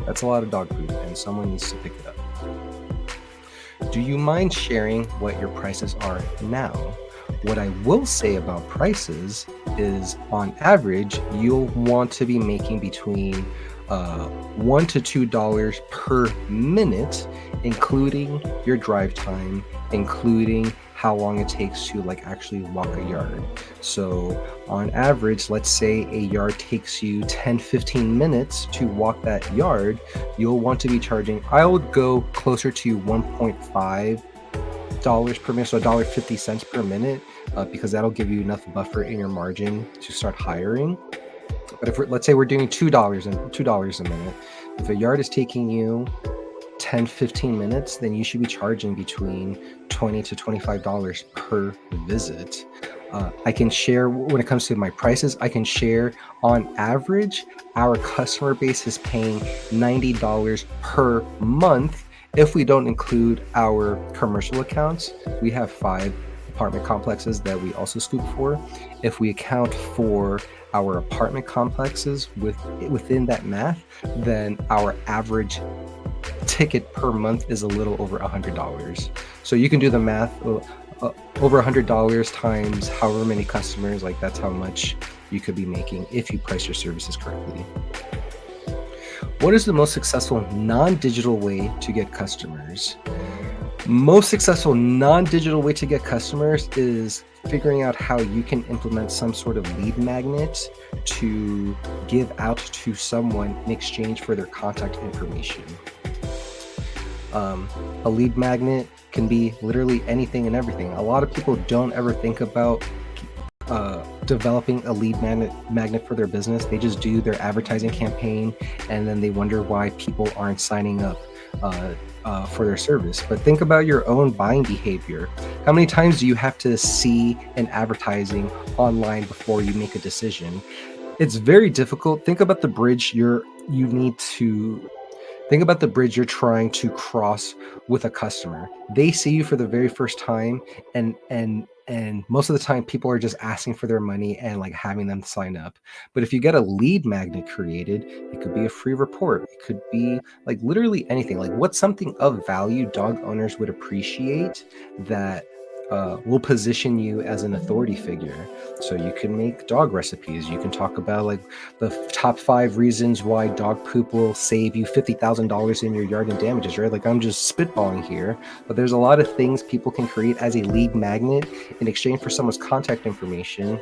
That's a lot of dog poop, and someone needs to pick it up. Do you mind sharing what your prices are now? What I will say about prices is, on average, you'll want to be making between $1 to $2 per minute, including your drive time, including how long it takes to actually walk a yard. So on average, let's say a yard takes you 10-15 minutes to walk that yard, you'll want to be charging, I would go closer to $1.5 per minute, so $1.50 per minute, because that'll give you enough buffer in your margin to start hiring. But let's say we're doing $2 a minute, if a yard is taking you 10-15 minutes, then you should be charging between $20 to $25 per visit. I can share, when it comes to my prices, I can share, on average, our customer base is paying $90 per month. If we don't include our commercial accounts, we have 5 apartment complexes that we also scoop for. If we account for our apartment complexes within that math, then our average ticket per month is a little over $100. So you can do the math, over $100 times however many customers, that's how much you could be making if you price your services correctly. What is the most successful non-digital way to get customers? Most successful non-digital way to get customers is figuring out how you can implement some sort of lead magnet to give out to someone in exchange for their contact information. A lead magnet can be literally anything and everything. A lot of people don't ever think about developing a lead magnet for their business. They just do their advertising campaign, and then they wonder why people aren't signing up for their service. But think about your own buying behavior. How many times do you have to see an advertising online before you make a decision? It's very difficult. Think about the bridge you're trying to cross with a customer. They see you for the very first time, and most of the time people are just asking for their money and having them sign up. But if you get a lead magnet created, it could be a free report, it could be literally anything. What's something of value dog owners would appreciate that will position you as an authority figure. So you can make dog recipes. You can talk about the top 5 reasons why dog poop will save you $50,000 in your yard in damages, right? I'm just spitballing here, but there's a lot of things people can create as a lead magnet in exchange for someone's contact information.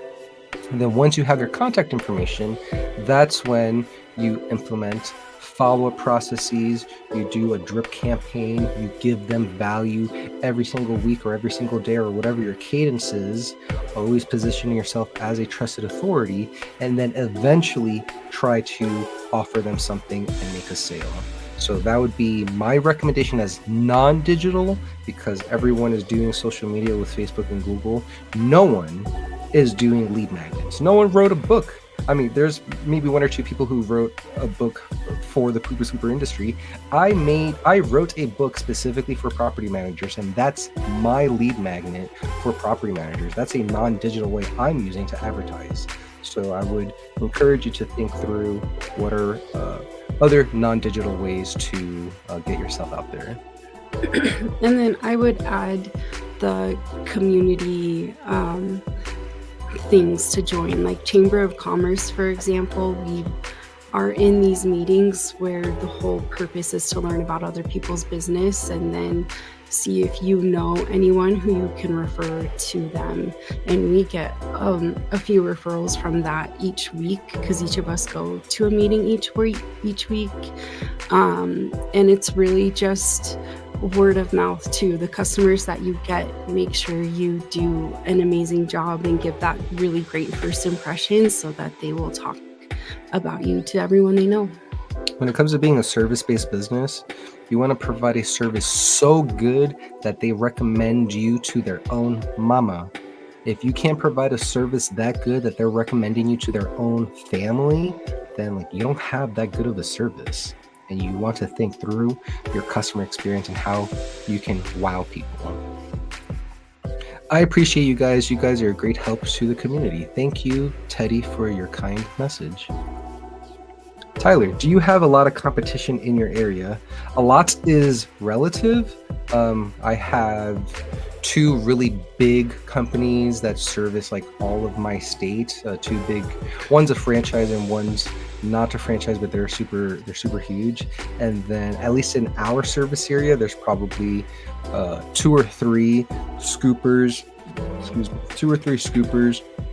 And then once you have their contact information, that's when you implement follow-up processes, you do a drip campaign, you give them value every single week or every single day or whatever your cadence is, always positioning yourself as a trusted authority, and then eventually try to offer them something and make a sale. So that would be my recommendation as non-digital, because everyone is doing social media with Facebook and Google. No one is doing lead magnets. No one wrote a book I mean, there's maybe one or two people who wrote a book for the Poop Scooper industry. I wrote a book specifically for property managers, and that's my lead magnet for property managers. That's a non-digital way I'm using to advertise. So I would encourage you to think through what are other non-digital ways to get yourself out there. And then I would add the community things to join, like Chamber of Commerce, for example. We are in these meetings where the whole purpose is to learn about other people's business and then see if you know anyone who you can refer to them. And we get a few referrals from that each week because each of us go to a meeting each week. And it's really just word of mouth too. The customers that you get, make sure you do an amazing job and give that really great first impression so that they will talk about you to everyone they know. When it comes to being a service-based business, you want to provide a service so good that they recommend you to their own mama. If you can't provide a service that good that they're recommending you to their own family, then like you don't have that good of a service. And you want to think through your customer experience and how you can wow people. I appreciate you guys. You guys are a great help to the community. Thank you, Teddy, for your kind message. Tyler, do you have a lot of competition in your area? A lot is relative. I have two really big companies that service like all of my state. Two big, one's a franchise and one's not a franchise, but they're super huge. And then at least in our service area, there's probably two or three scoopers,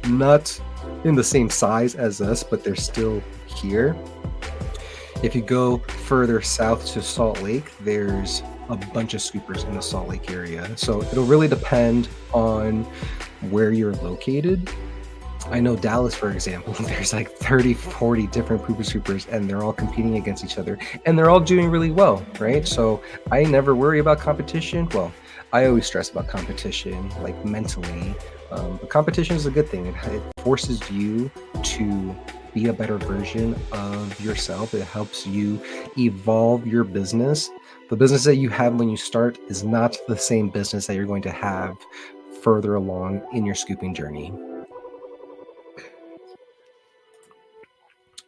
not in the same size as us, but they're still here. If you go further south to Salt Lake, there's a bunch of scoopers in the Salt Lake area. So it'll really depend on where you're located. I know Dallas, for example, there's like 30, 40 different pooper scoopers and they're all competing against each other and they're all doing really well, right? So I never worry about competition. Well, I always stress about competition, like mentally. But competition is a good thing. It forces you to be a better version of yourself. It helps you evolve your business. The business that you have when you start is not the same business that you're going to have further along in your scooping journey.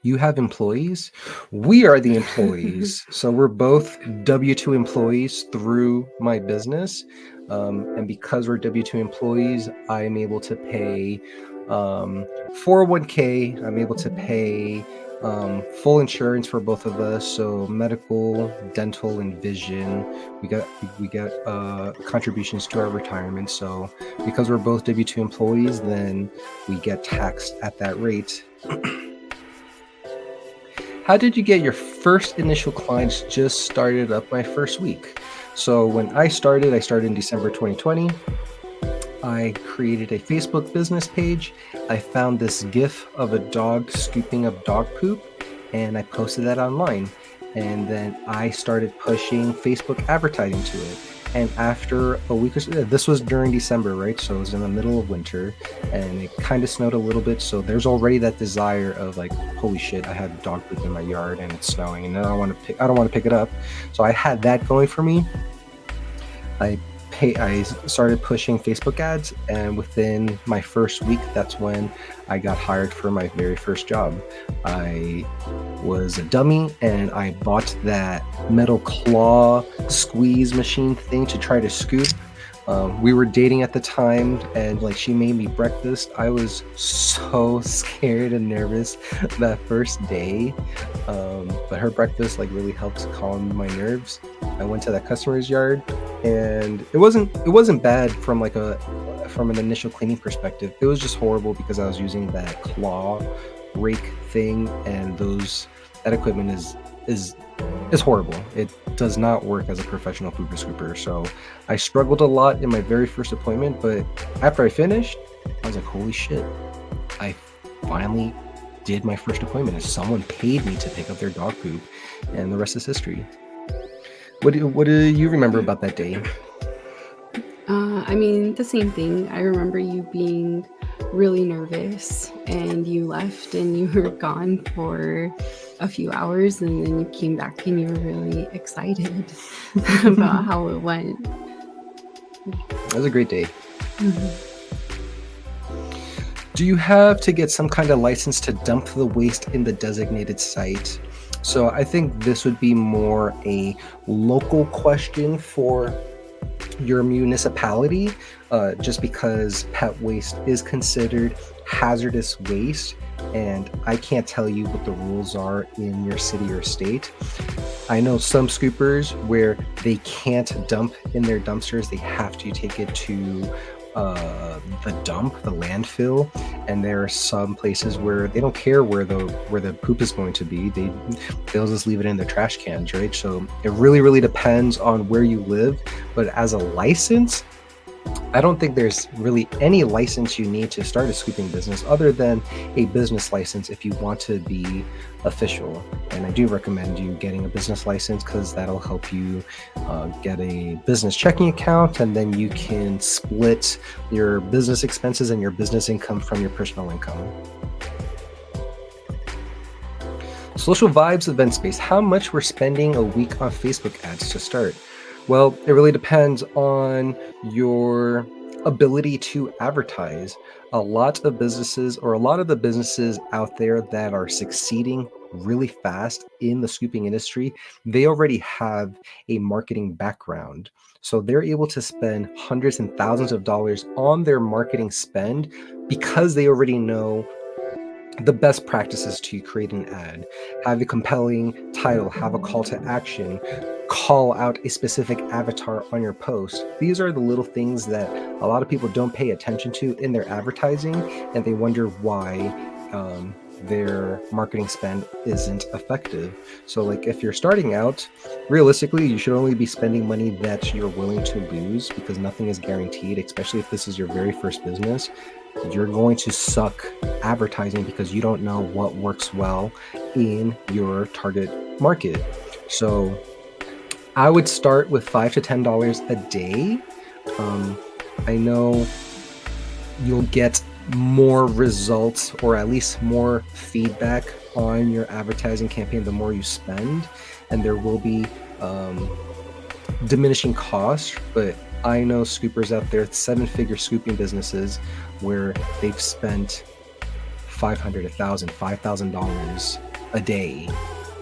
You have employees. We are the employees. So we're both W-2 employees through my business. And because we're W-2 employees, I'm able to pay 401k. I'm able to pay full insurance for both of us. So medical, dental, and vision. We got contributions to our retirement. So because we're both W-2 employees, then we get taxed at that rate. How did you get your first initial clients? Just started up my first week. So when I started in December 2020. I created a Facebook business page. I found this GIF of a dog scooping up dog poop and I posted that online. And then I started pushing Facebook advertising to it. And after a week or so, this was during December, right? So it was in the middle of winter and it kind of snowed a little bit. So there's already that desire of like, holy shit, I had dog poop in my yard and it's snowing and I don't want to pick it up. So I had that going for me. I started pushing Facebook ads, and within my first week, that's when I got hired for my very first job. I was a dummy and I bought that metal claw squeeze machine thing to try to scoop. We were dating at the time and like she made me breakfast. I was so scared and nervous that first day. But her breakfast like really helped calm my nerves. I went to that customer's yard and it wasn't bad from an initial cleaning perspective. It was just horrible because I was using that claw rake thing and that equipment is horrible. It does not work as a professional pooper scooper. So I struggled a lot in my very first appointment, but after I finished, I was like, holy shit, I finally did my first appointment and someone paid me to pick up their dog poop, and the rest is history. What do you remember about that day? I mean, the same thing. I remember you being really nervous and you left and you were gone for a few hours and then you came back and you were really excited about how it went. That was a great day. Mhm. Do you have to get some kind of license to dump the waste in the designated site? So I think this would be more a local question for your municipality, just because pet waste is considered hazardous waste. And I can't tell you what the rules are in your city or state. I know some scoopers where they can't dump in their dumpsters, they have to take it to the dump, the landfill, and there are some places where they don't care where the poop is going to be. They'll just leave it in their trash cans, right? So it really depends on where you live. But as a license, I don't think there's really any license you need to start a scooping business other than a business license if you want to be official. And I do recommend you getting a business license because that'll help you get a business checking account, and then you can split your business expenses and your business income from your personal income. Social Vibes event space. How much we're spending a week on Facebook ads to start? Well, it really depends on your ability to advertise. A lot of businesses, or a lot of the businesses out there that are succeeding really fast in the scooping industry, they already have a marketing background. So they're able to spend hundreds and thousands of dollars on their marketing spend because they already know the best practices to create an ad. Have a compelling title, have a call to action, call out a specific avatar on your post. These are the little things that a lot of people don't pay attention to in their advertising, and they wonder why their marketing spend isn't effective. So like if you're starting out, realistically, you should only be spending money that you're willing to lose, because nothing is guaranteed, especially if this is your very first business. You're going to suck advertising because you don't know what works well in your target market. So I would start with $5 to $10 a day. I know you'll get more results, or at least more feedback on your advertising campaign the more you spend, and there will be diminishing costs. But I know scoopers out there, 7-figure scooping businesses, where they've spent $500, $1,000, $5,000 a day,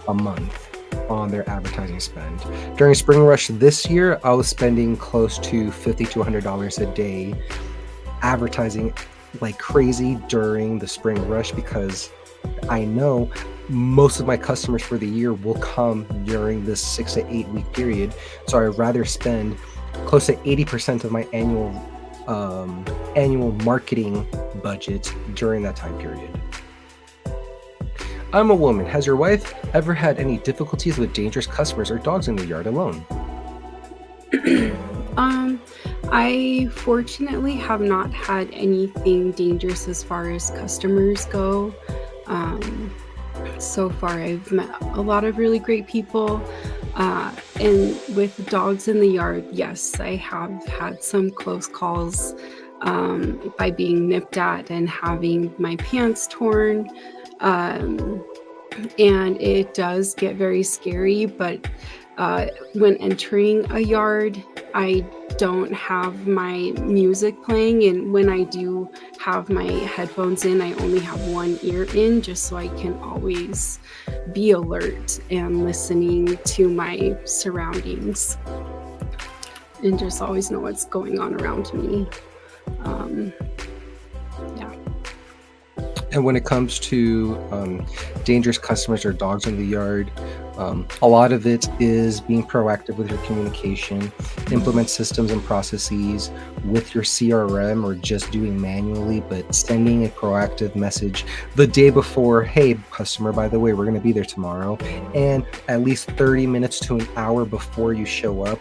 a month on their advertising spend. During Spring Rush this year, I was spending close to $50 to $100 a day advertising like crazy during the Spring Rush, because I know most of my customers for the year will come during this 6 to 8 week period. So I'd rather spend close to 80% of my annual marketing budget during that time period. I'm a woman. Has your wife ever had any difficulties with dangerous customers or dogs in the yard alone? I fortunately have not had anything dangerous as far as customers go. So far, I've met a lot of really great people. And with dogs in the yard, yes, I have had some close calls by being nipped at and having my pants torn. And it does get very scary, but when entering a yard, I don't have my music playing, and when I do have my headphones in, I only have one ear in, just so I can always be alert and listening to my surroundings and just always know what's going on around me. Yeah. And when it comes to dangerous customers or dogs in the yard, a lot of it is being proactive with your communication. Implement systems and processes with your CRM, or just doing manually, but sending a proactive message the day before. Hey, customer, by the way, we're going to be there tomorrow. And at least 30 minutes to an hour before you show up.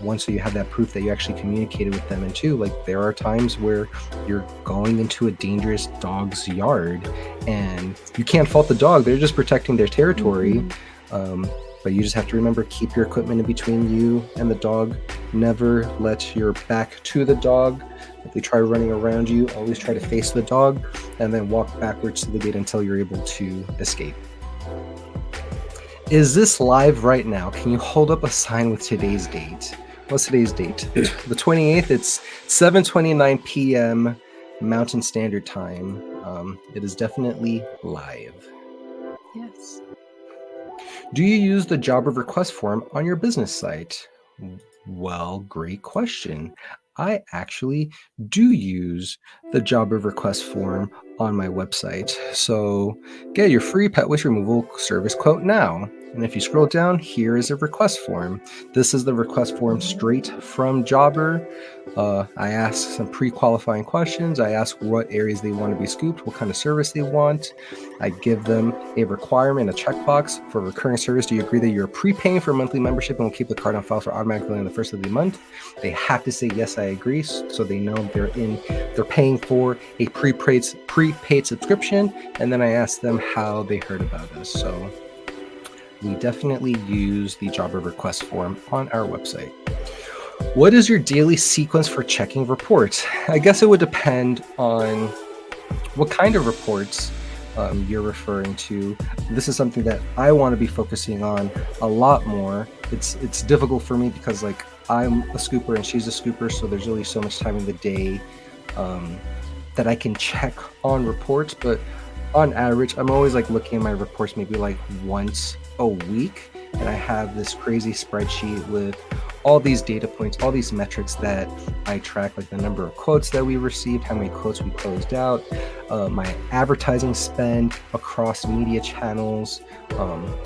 One, so you have that proof that you actually communicated with them. And two, like, there are times where you're going into a dangerous dog's yard and you can't fault the dog. They're just protecting their territory. But you just have to remember, keep your equipment in between you and the dog. Never let your back to the dog. If they try running around you, always try to face the dog and then walk backwards to the gate until you're able to escape. Is this live right now? Can you hold up a sign with today's date? What's today's date? The 28th. It's 7:29 p.m. Mountain Standard Time. It is definitely live. Yes. Do you use the job of request form on your business site? Well, great question. I actually do use the job of request form on my website. So get your free pet waste removal service quote now. And if you scroll down, here is a request form. This is the request form straight from Jobber. I ask some pre-qualifying questions. I ask what areas they want to be scooped, what kind of service they want. I give them a requirement, a checkbox for recurring service. Do you agree that you're prepaying for a monthly membership and will keep the card on file for automatic billing on the first of the month? They have to say, yes, I agree. So they know they're paying for a prepaid subscription. And then I ask them how they heard about us. So we definitely use the Jobber request form on our website. What is your daily sequence for checking reports? I guess it would depend on what kind of reports you're referring to. This is something that I want to be focusing on a lot more. It's difficult for me because like I'm a scooper and she's a scooper, so there's only so much time in the day that I can check on reports. But on average, I'm always like looking at my reports maybe like once a week, and I have this crazy spreadsheet with all these data points, all these metrics that I track, like the number of quotes that we received, how many quotes we closed out, my advertising spend across media channels.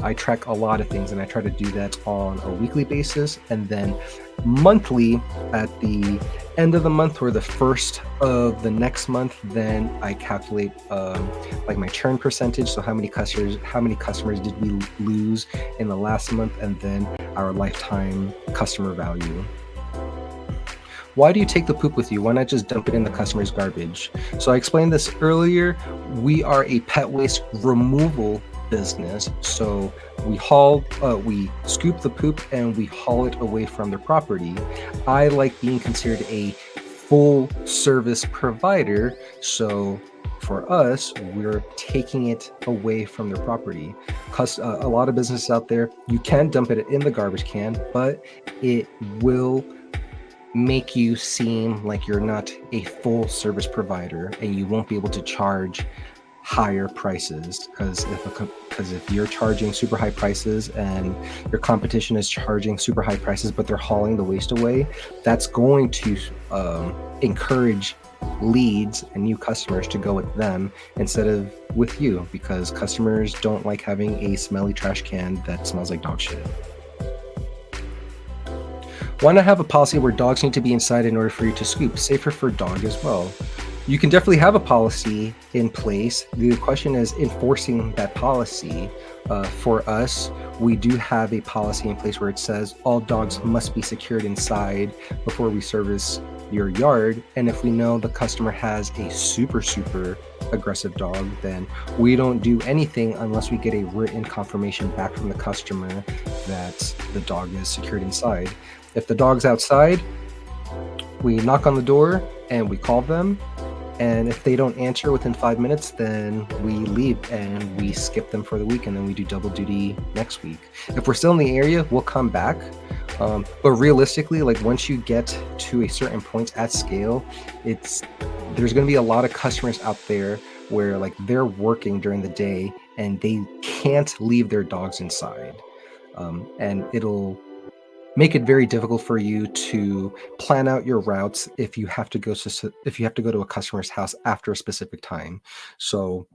I track a lot of things, and I try to do that on a weekly basis. And then monthly, at the end of the month or the first of the next month, then I calculate like my churn percentage. So how many customers did we lose in the last month, and then our lifetime customer value. Why do you take the poop with you? Why not just dump it in the customer's garbage? So I explained this earlier. We are a pet waste removal business. So we scoop the poop and we haul it away from their property. I like being considered a full service provider. So for us, we're taking it away from their property. A lot of businesses out there, you can dump it in the garbage can, but it will make you seem like you're not a full service provider, and you won't be able to charge higher prices, because if you're charging super high prices and your competition is charging super high prices but they're hauling the waste away, that's going to encourage leads and new customers to go with them instead of with you, because customers don't like having a smelly trash can that smells like dog shit. Why not have a policy where dogs need to be inside in order for you to scoop? Safer for dog as well. You can definitely have a policy in place. The question is enforcing that policy. For us, we do have a policy in place where it says all dogs must be secured inside before we service your yard. And if we know the customer has a super aggressive dog, then we don't do anything unless we get a written confirmation back from the customer that the dog is secured inside. If the dog's outside, we knock on the door and we call them. And if they don't answer within 5 minutes, then we leave and we skip them for the week, and then we do double duty next week. If we're still in the area, we'll come back. But realistically, like once you get to a certain point at scale, there's going to be a lot of customers out there where like they're working during the day and they can't leave their dogs inside. And it'll make it very difficult for you to plan out your routes if you have to go to a customer's house after a specific time. So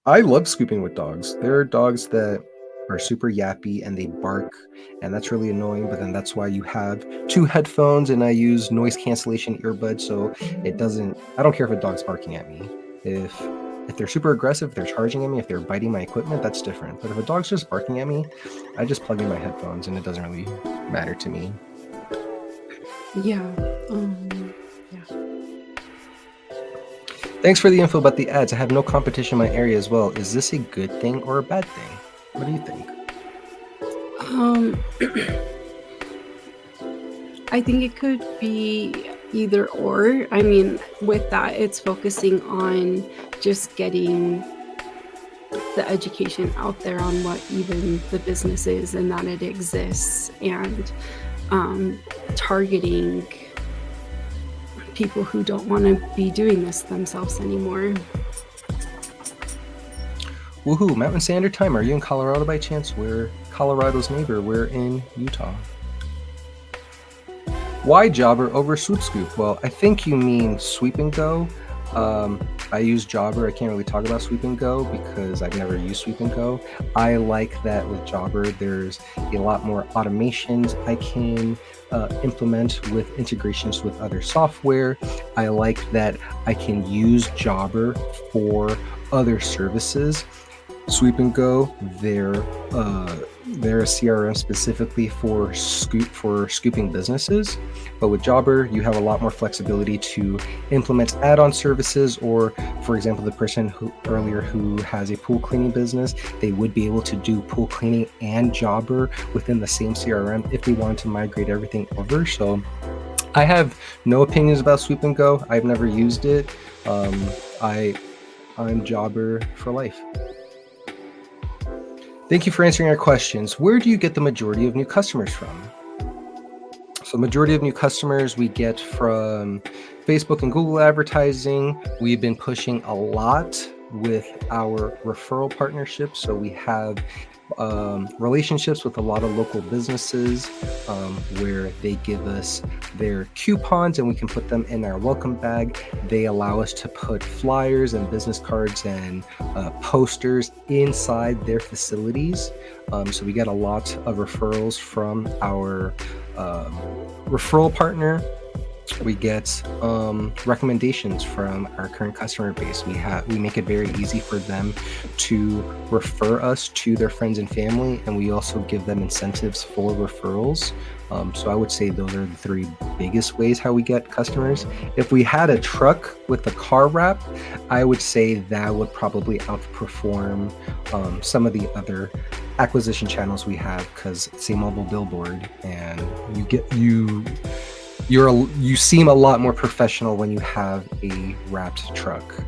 I love scooping with dogs. There are dogs that are super yappy and they bark, and that's really annoying. But then that's why you have 2 headphones, and I use noise cancellation earbuds, so I don't care if a dog's barking at me. If they're super aggressive, if they're charging at me, if they're biting my equipment, that's different. But if a dog's just barking at me, I just plug in my headphones and it doesn't really matter to me. Yeah. Yeah. Thanks for the info about the ads. I have no competition in my area as well. Is this a good thing or a bad thing? What do you think? I think it could be either or. I mean, with that, it's focusing on just getting the education out there on what even the business is and that it exists, and um, targeting people who don't want to be doing this themselves anymore. Woohoo, Mountain Standard Time. Are you in Colorado by chance? We're Colorado's neighbor. We're in Utah. Why Jobber over Swoop Scoop? Well, I think you mean Sweep and Go. I use Jobber. I can't really talk about Sweep and Go because I've never used Sweep and Go. I like that with Jobber, there's a lot more automations I can implement with integrations with other software. I like that I can use Jobber for other services. Sweep and Go, they're a CRM specifically for scooping businesses, but with Jobber, you have a lot more flexibility to implement add-on services. Or, for example, the person who has a pool cleaning business, they would be able to do pool cleaning and Jobber within the same CRM if they wanted to migrate everything over. So, I have no opinions about Sweep and Go. I've never used it. I'm Jobber for life. Thank you for answering our questions. Where do you get the majority of new customers from? So majority of new customers we get from Facebook and Google advertising. We've been pushing a lot with our referral partnerships. So we have relationships with a lot of local businesses where they give us their coupons and we can put them in our welcome bag. They allow us to put flyers and business cards and posters inside their facilities. So we get a lot of referrals from our referral partner. We get recommendations from our current customer base. We make it very easy for them to refer us to their friends and family, and we also give them incentives for referrals. So I would say those are the three biggest ways how we get customers. If we had a truck with a car wrap, I would say that would probably outperform some of the other acquisition channels we have, because it's a mobile billboard and you seem a lot more professional when you have a wrapped truck.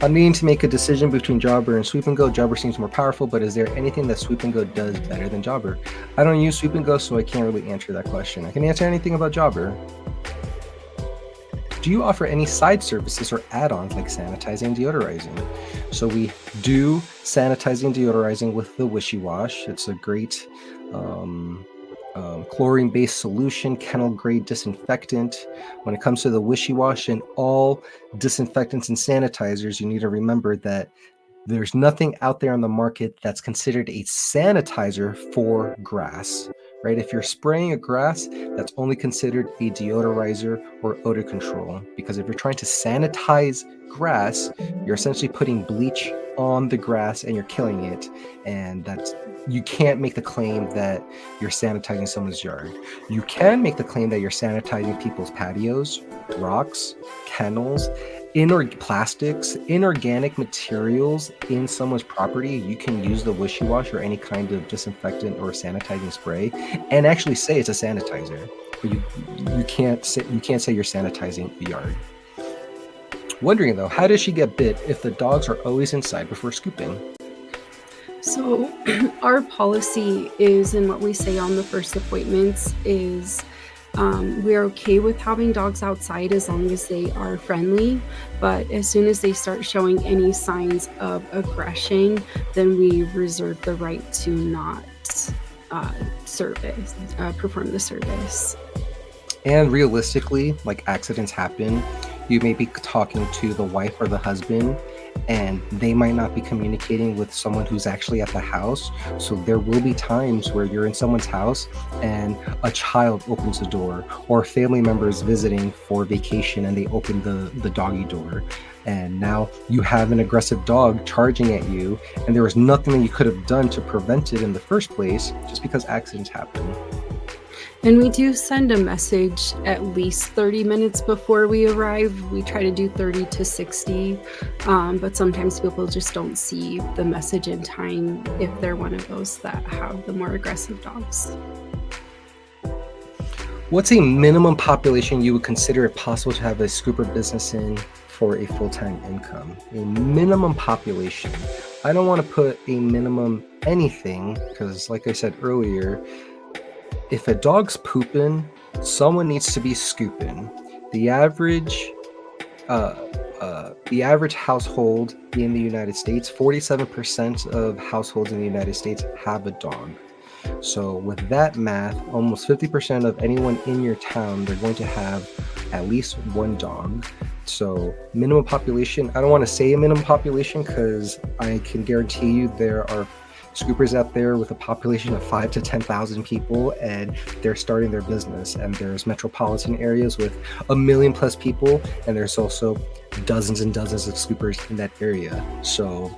I'm needing to make a decision between Jobber and Sweep and Go. Jobber seems more powerful, but is there anything that Sweep and Go does better than Jobber? I don't use Sweep and Go, so I can't really answer that question. I can answer anything about Jobber. Do you offer any side services or add-ons like sanitizing and deodorizing? So we do sanitizing and deodorizing with the Wishy Wash. It's a great chlorine-based solution, kennel-grade disinfectant. When it comes to the Wishy Wash and all disinfectants and sanitizers, you need to remember that there's nothing out there on the market that's considered a sanitizer for grass, right? If you're spraying a grass, that's only considered a deodorizer or odor control. Because if you're trying to sanitize grass, you're essentially putting bleach on the grass and you're killing it. And you can't make the claim that you're sanitizing someone's yard. You can make the claim that you're sanitizing people's patios, rocks, kennels, plastics, inorganic materials in someone's property. You can use the Wishy Wash or any kind of disinfectant or sanitizing spray and actually say it's a sanitizer, but you can't say you're sanitizing a yard. Wondering though, how does she get bit if the dogs are always inside before scooping? So our policy is, and what we say on the first appointments is, we're okay with having dogs outside as long as they are friendly, but as soon as they start showing any signs of aggression, then we reserve the right to not perform the service. And realistically, like, accidents happen. You may be talking to the wife or the husband, and they might not be communicating with someone who's actually at the house. So there will be times where you're in someone's house and a child opens the door, or family members visiting for vacation and they open the doggy door. And now you have an aggressive dog charging at you, and there was nothing that you could have done to prevent it in the first place, just because accidents happen. And we do send a message at least 30 minutes before we arrive. We try to do 30 to 60, but sometimes people just don't see the message in time if they're one of those that have the more aggressive dogs. What's a minimum population you would consider it possible to have a scooper business in for a full-time income? A minimum population. I don't want to put a minimum anything because, like I said earlier, if a dog's pooping, someone needs to be scooping. The average, the average household in the United States, 47% of households in the United States have a dog. So with that math, almost 50% of anyone in your town, they're going to have at least one dog. So minimum population, I don't want to say a minimum population because I can guarantee you there are scoopers out there with a population of 5 to 10,000 people and they're starting their business. And there's metropolitan areas with 1 million plus people, and there's also dozens and dozens of scoopers in that area. So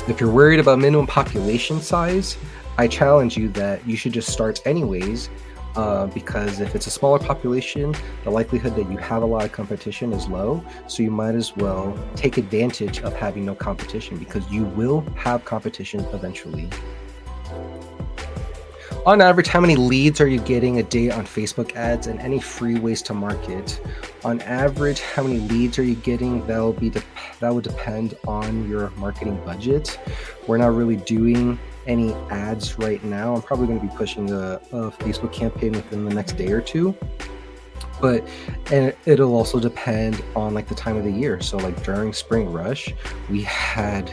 if you're worried about minimum population size, I challenge you that you should just start anyways, because if it's a smaller population, the likelihood that you have a lot of competition is low. So you might as well take advantage of having no competition, because you will have competition eventually. On average, how many leads are you getting a day on Facebook ads and any free ways to market? On average, how many leads are you getting? That would depend on your marketing budget. We're not really doing any ads right now. I'm probably going to be pushing a Facebook campaign within the next day or two. And it'll also depend on like the time of the year. So like during spring rush, we had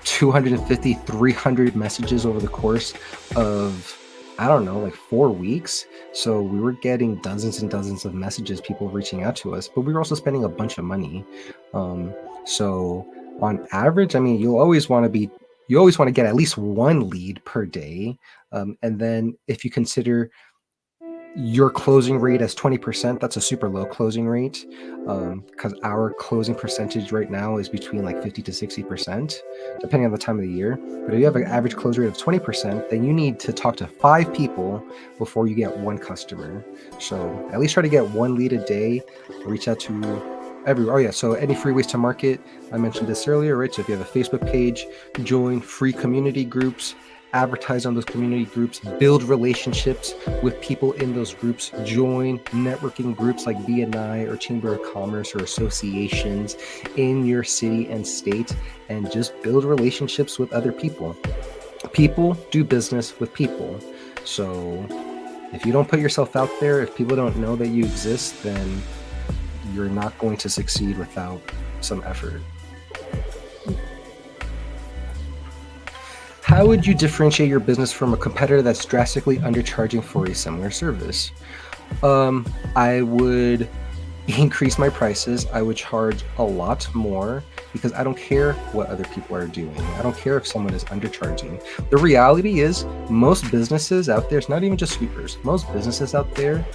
250, 300 messages over the course of, I don't know, like 4 weeks. So we were getting dozens and dozens of messages, people reaching out to us, but we were also spending a bunch of money. So on average, I mean, you always want to get at least one lead per day. And then if you consider your closing rate as 20%, that's a super low closing rate, because our closing percentage right now is between like 50 to 60%, depending on the time of the year. But if you have an average close rate of 20%, then you need to talk to 5 people before you get one customer. So at least try to get one lead a day, reach out to everywhere. Oh yeah, so any free ways to market, I mentioned this earlier, right? So if you have a Facebook page, join free community groups, advertise on those community groups, build relationships with people in those groups, join networking groups like BNI or Chamber of Commerce or associations in your city and state, and just build relationships with other people. People do business with people. So if you don't put yourself out there, if people don't know that you exist, then you're not going to succeed without some effort. How would you differentiate your business from a competitor that's drastically undercharging for a similar service? I would increase my prices. I would charge a lot more because I don't care what other people are doing. I don't care if someone is undercharging. The reality is most businesses out there, it's not even just sweepers, most businesses out there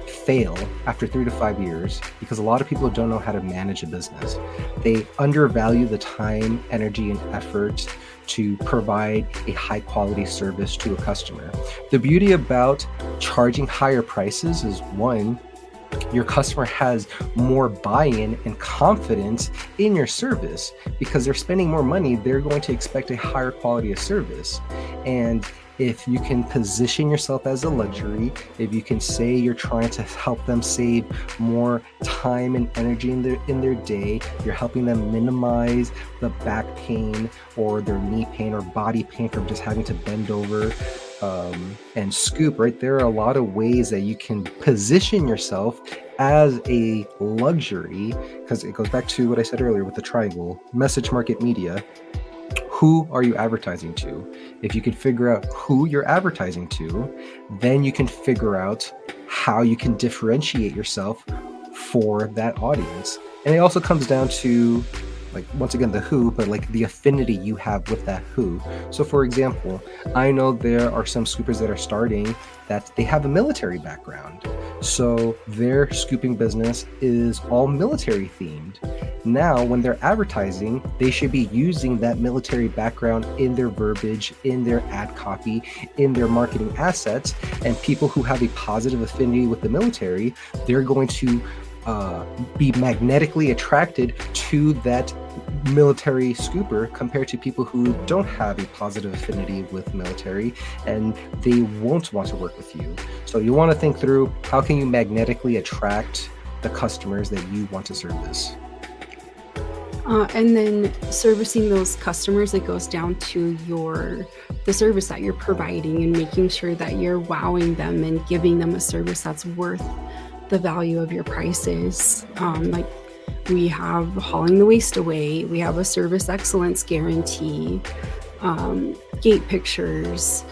fail after 3 to 5 years because a lot of people don't know how to manage a business. They undervalue the time, energy, and effort to provide a high quality service to a customer. The beauty about charging higher prices is, one, your customer has more buy-in and confidence in your service because they're spending more money. They're going to expect a higher quality of service. And if you can position yourself as a luxury, if you can say you're trying to help them save more time and energy in their day, you're helping them minimize the back pain or their knee pain or body pain from just having to bend over and scoop, right? There are a lot of ways that you can position yourself as a luxury, because it goes back to what I said earlier with the triangle: message, market, media. Who are you advertising to? If you can figure out who you're advertising to, then you can figure out how you can differentiate yourself for that audience. And it also comes down to, like, once again, the who, but like the affinity you have with that who. So for example, I know there are some scoopers that are starting that they have a military background. So their scooping business is all military themed. Now, when they're advertising, they should be using that military background in their verbiage, in their ad copy, in their marketing assets. And people who have a positive affinity with the military, they're going to be magnetically attracted to that military scooper compared to people who don't have a positive affinity with military, and they won't want to work with you. So you want to think through, how can you magnetically attract the customers that you want to service? And then servicing those customers, it goes down to the service that you're providing and making sure that you're wowing them and giving them a service that's worth the value of your prices. Like we have hauling the waste away, we have a service excellence guarantee, gate pictures,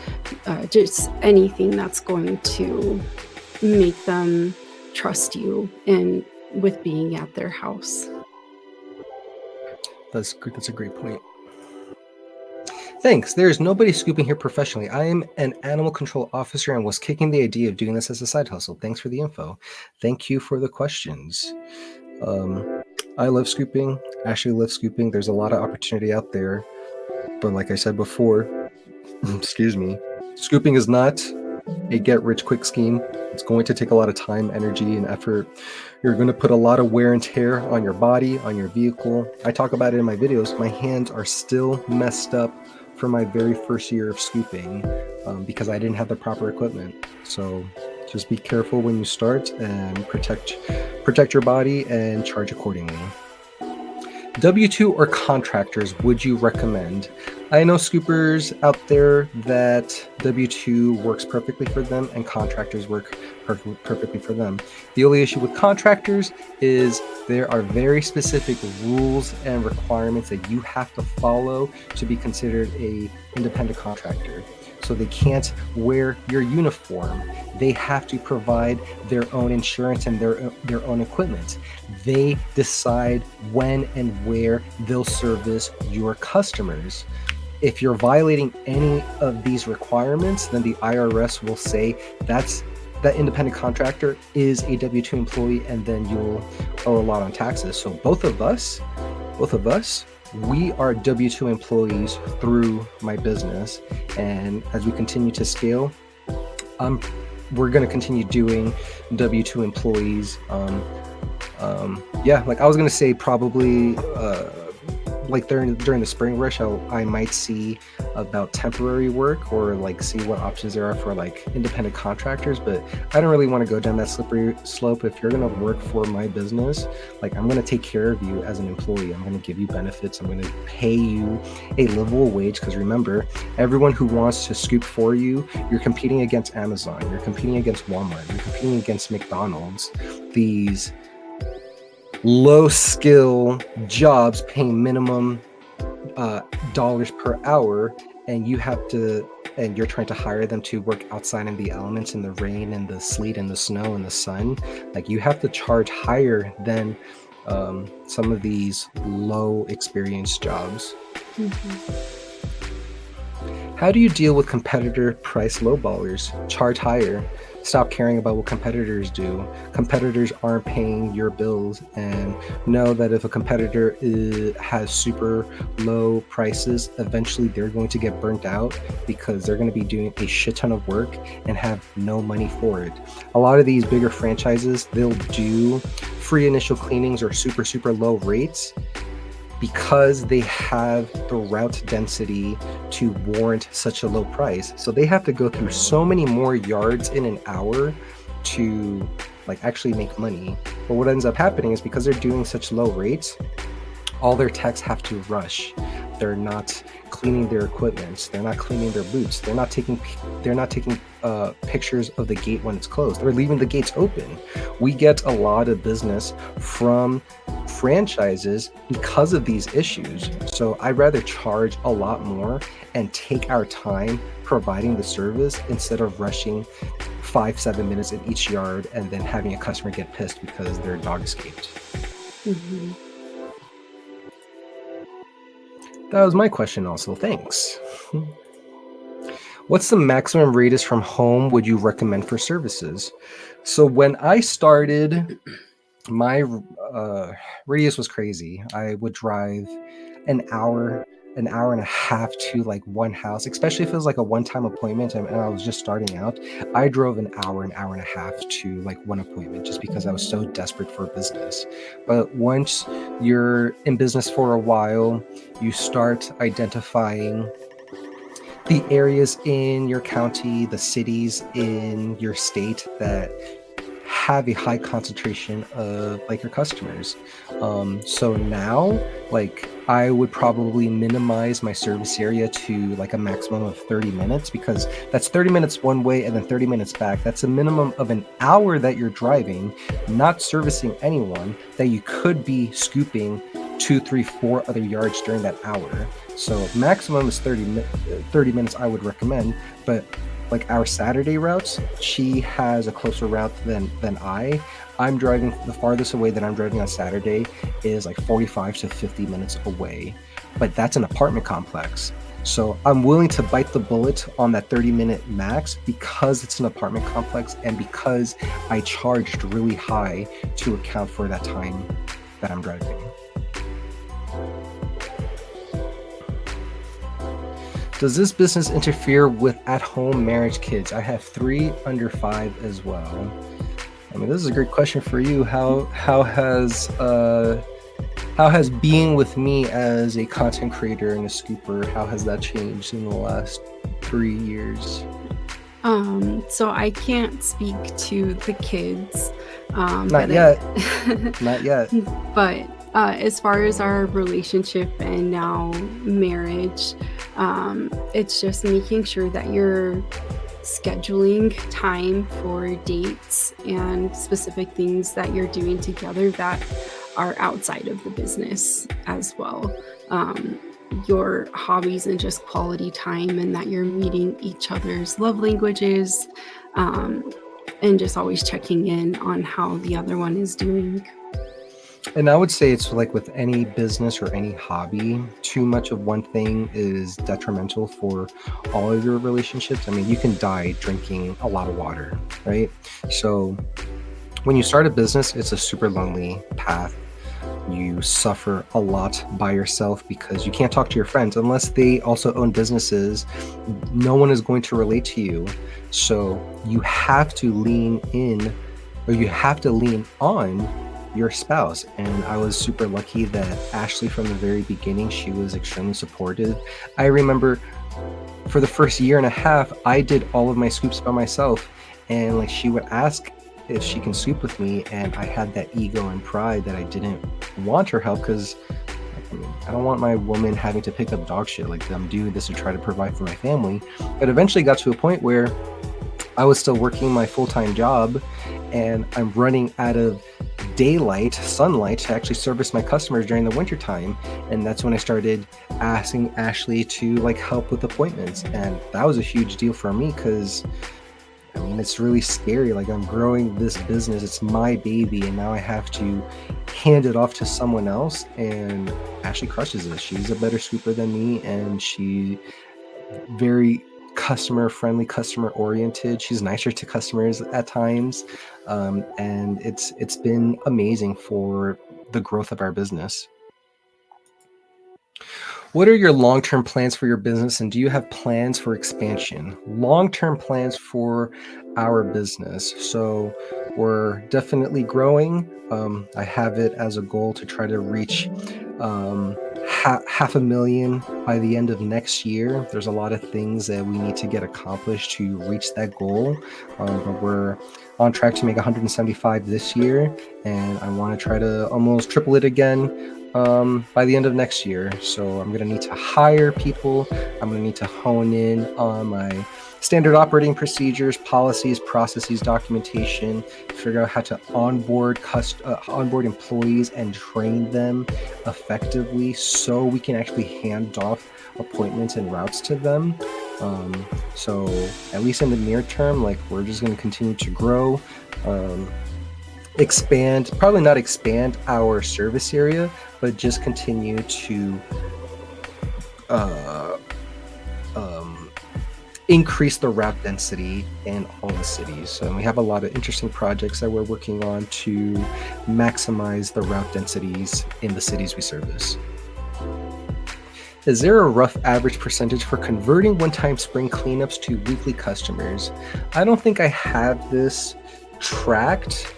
just anything that's going to make them trust you and with being at their house. That's a great point. Thanks. There's nobody scooping here professionally. I am an animal control officer and was kicking the idea of doing this as a side hustle. Thanks for the info. Thank you for the questions. I love scooping. Ashley loves scooping. There's a lot of opportunity out there. But like I said before, excuse me, scooping is not a get-rich-quick scheme. It's going to take a lot of time, energy, and effort. You're going to put a lot of wear and tear on your body, on your vehicle. I talk about it in my videos. My hands are still messed up from my very first year of scooping because I didn't have the proper equipment. So just be careful when you start and protect your body and charge accordingly. W-2 or contractors would you recommend? I know scoopers out there that W-2 works perfectly for them and contractors work perfectly for them. The only issue with contractors is there are very specific rules and requirements that you have to follow to be considered an independent contractor. So they can't wear your uniform. They have to provide their own insurance and their own equipment. They decide when and where they'll service your customers. If you're violating any of these requirements, then the IRS will say that independent contractor is a W-2 employee, and then you'll owe a lot on taxes. So both of us, we are W-2 employees through my business. And as we continue to scale, we're going to continue doing W-2 employees. Like I was going to say probably like during the spring rush, I might see about temporary work or like see what options there are for like independent contractors, but I don't really want to go down that slippery slope. If you're going to work for my business, like I'm going to take care of you as an employee. I'm going to give you benefits. I'm going to pay you a livable wage, because remember, everyone who wants to scoop for you, you're competing against Amazon, you're competing against Walmart, you're competing against McDonald's. These low skill jobs paying minimum dollars per hour, and you're trying to hire them to work outside in the elements, in the rain and the sleet and the snow and the sun. Like you have to charge higher than some of these low experience jobs. Mm-hmm. How do you deal with competitor price lowballers? Charge higher. Stop caring about what competitors do. Competitors aren't paying your bills, and know that if a competitor has super low prices, eventually they're going to get burnt out because they're going to be doing a shit ton of work and have no money for it. A lot of these bigger franchises, they'll do free initial cleanings or super low rates because they have the route density to warrant such a low price. So they have to go through so many more yards in an hour to like actually make money. But what ends up happening is, because they're doing such low rates, all their techs have to rush. They're not cleaning their equipment. They're not cleaning their boots. They're not taking pictures of the gate when it's closed. They're leaving the gates open. We get a lot of business from franchises because of these issues. So I'd rather charge a lot more and take our time providing the service instead of rushing 5-7 minutes in each yard and then having a customer get pissed because their dog escaped. Mm-hmm. That was my question also. Thanks. What's the maximum radius from home would you recommend for services? So when I started, my radius was crazy. I would drive an hour and a half to like one house, especially if it was like a one-time appointment and I was just starting out. I drove an hour and a half to like one appointment just because I was so desperate for business. But once you're in business for a while, you start identifying the areas in your county, the cities in your state that have a high concentration of like your customers. So now, like, I would probably minimize my service area to like a maximum of 30 minutes, because that's 30 minutes one way and then 30 minutes back. That's a minimum of an hour that you're driving, not servicing anyone, that you could be scooping 2, 3, 4 other yards during that hour. So maximum is 30 minutes I would recommend. But like our Saturday routes, she has a closer route than I'm driving, the farthest away that I'm driving on Saturday is like 45 to 50 minutes away, but that's an apartment complex. So I'm willing to bite the bullet on that 30-minute max because it's an apartment complex and because I charged really high to account for that time that I'm driving. Does this business interfere with at-home marriage kids? I have 3 under 5 as well. I mean, this is a great question for you. How has being with me as a content creator and a scooper, how has that changed in the last 3 years? So I can't speak to the kids. Not yet. Not yet. But as far as our relationship and now marriage, it's just making sure that you're scheduling time for dates and specific things that you're doing together that are outside of the business as well. Your hobbies and just quality time, and that you're meeting each other's love languages, and just always checking in on how the other one is doing. And I would say it's like with any business or any hobby, too much of one thing is detrimental for all of your relationships. I mean, you can die drinking a lot of water, right? So when you start a business, it's a super lonely path. You suffer a lot by yourself because you can't talk to your friends unless they also own businesses. No one is going to relate to you. So you have to lean in, or you have to lean on your spouse. And I was super lucky that Ashley, from the very beginning, she was extremely supportive. I remember for the first year and a half, I did all of my scoops by myself, and like she would ask if she can scoop with me, and I had that ego and pride that I didn't want her help, because I don't want my woman having to pick up dog shit. Like, I'm doing this to try to provide for my family. But eventually got to a point where I was still working my full-time job, and I'm running out of sunlight to actually service my customers during the winter time. And that's when I started asking Ashley to like help with appointments. And that was a huge deal for me, because I mean, it's really scary. Like, I'm growing this business, it's my baby, and now I have to hand it off to someone else. And Ashley crushes it. She's a better scooper than me, and she very customer friendly, customer oriented. She's nicer to customers at times, and it's been amazing for the growth of our business. What are your long-term plans for your business, and do you have plans for expansion? Long-term plans for our business. So we're definitely growing. I have it as a goal to try to reach 500,000 by the end of next year. There's a lot of things that we need to get accomplished to reach that goal, but we're on track to make 175 this year, and I want to try to almost triple it again by the end of next year. So I'm going to need to hire people. I'm going to need to hone in on my standard operating procedures, policies, processes, documentation, figure out how to onboard employees and train them effectively so we can actually hand off appointments and routes to them. So at least in the near term, like, we're just going to continue to grow, probably not expand our service area, but just continue to increase the route density in all the cities. So we have a lot of interesting projects that we're working on to maximize the route densities in the cities we service. Is there a rough average percentage for converting one-time spring cleanups to weekly customers? I don't think I have this tracked.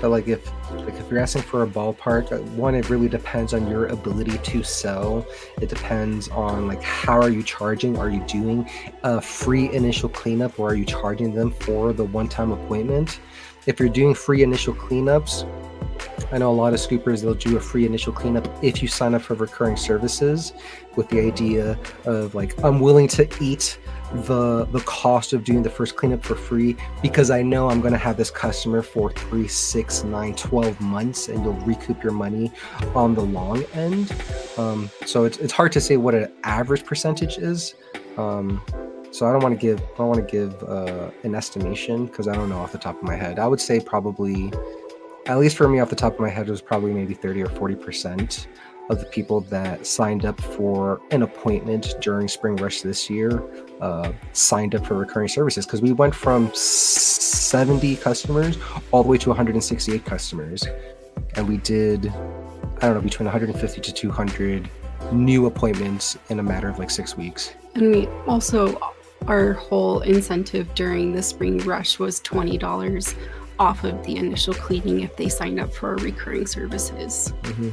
But if you're asking for a ballpark, one, it really depends on your ability to sell. It depends on like how are you charging? Are you doing a free initial cleanup, or are you charging them for the one-time appointment? If you're doing free initial cleanups, I know a lot of scoopers, they'll do a free initial cleanup if you sign up for recurring services, with the idea of like, I'm willing to eat the cost of doing the first cleanup for free because I know I'm going to have this customer for 3, 6, 9, 12 months, and you'll recoup your money on the long end. So it's hard to say what an average percentage is. So I don't want to give an estimation because I don't know off the top of my head. I would say probably, at least for me off the top of my head, it was probably maybe 30 or 40% of the people that signed up for an appointment during Spring Rush this year signed up for recurring services, because we went from 70 customers all the way to 168 customers. And we did, I don't know, between 150 to 200 new appointments in a matter of like 6 weeks. And we also, our whole incentive during the Spring Rush was $20 off of the initial cleaning if they signed up for recurring services. Mm-hmm.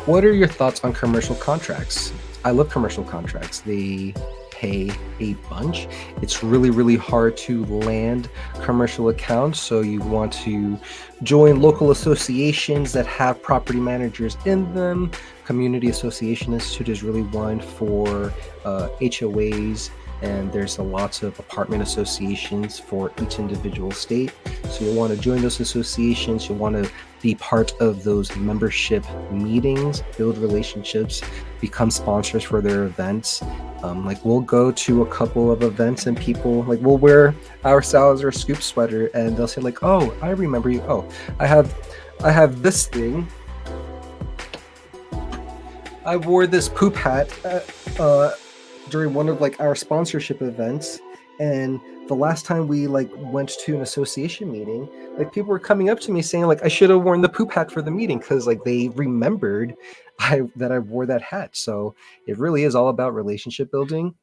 What are your thoughts on commercial contracts? I love commercial contracts. They pay a bunch. It's really, really hard to land commercial accounts. So you want to join local associations that have property managers in them. Community Association Institute is really one for HOAs. And there's lots of apartment associations for each individual state. So you'll want to join those associations. You'll want to be part of those membership meetings, build relationships, become sponsors for their events. Like we'll go to a couple of events and people, like we'll wear our Salazar Scoop sweater and they'll say like, oh, I remember you. Oh, I have this thing. I wore this poop hat during one of like our sponsorship events, and the last time we like went to an association meeting, like people were coming up to me saying like I should have worn the poop hat for the meeting, because like they remembered that I wore that hat. So it really is all about relationship building.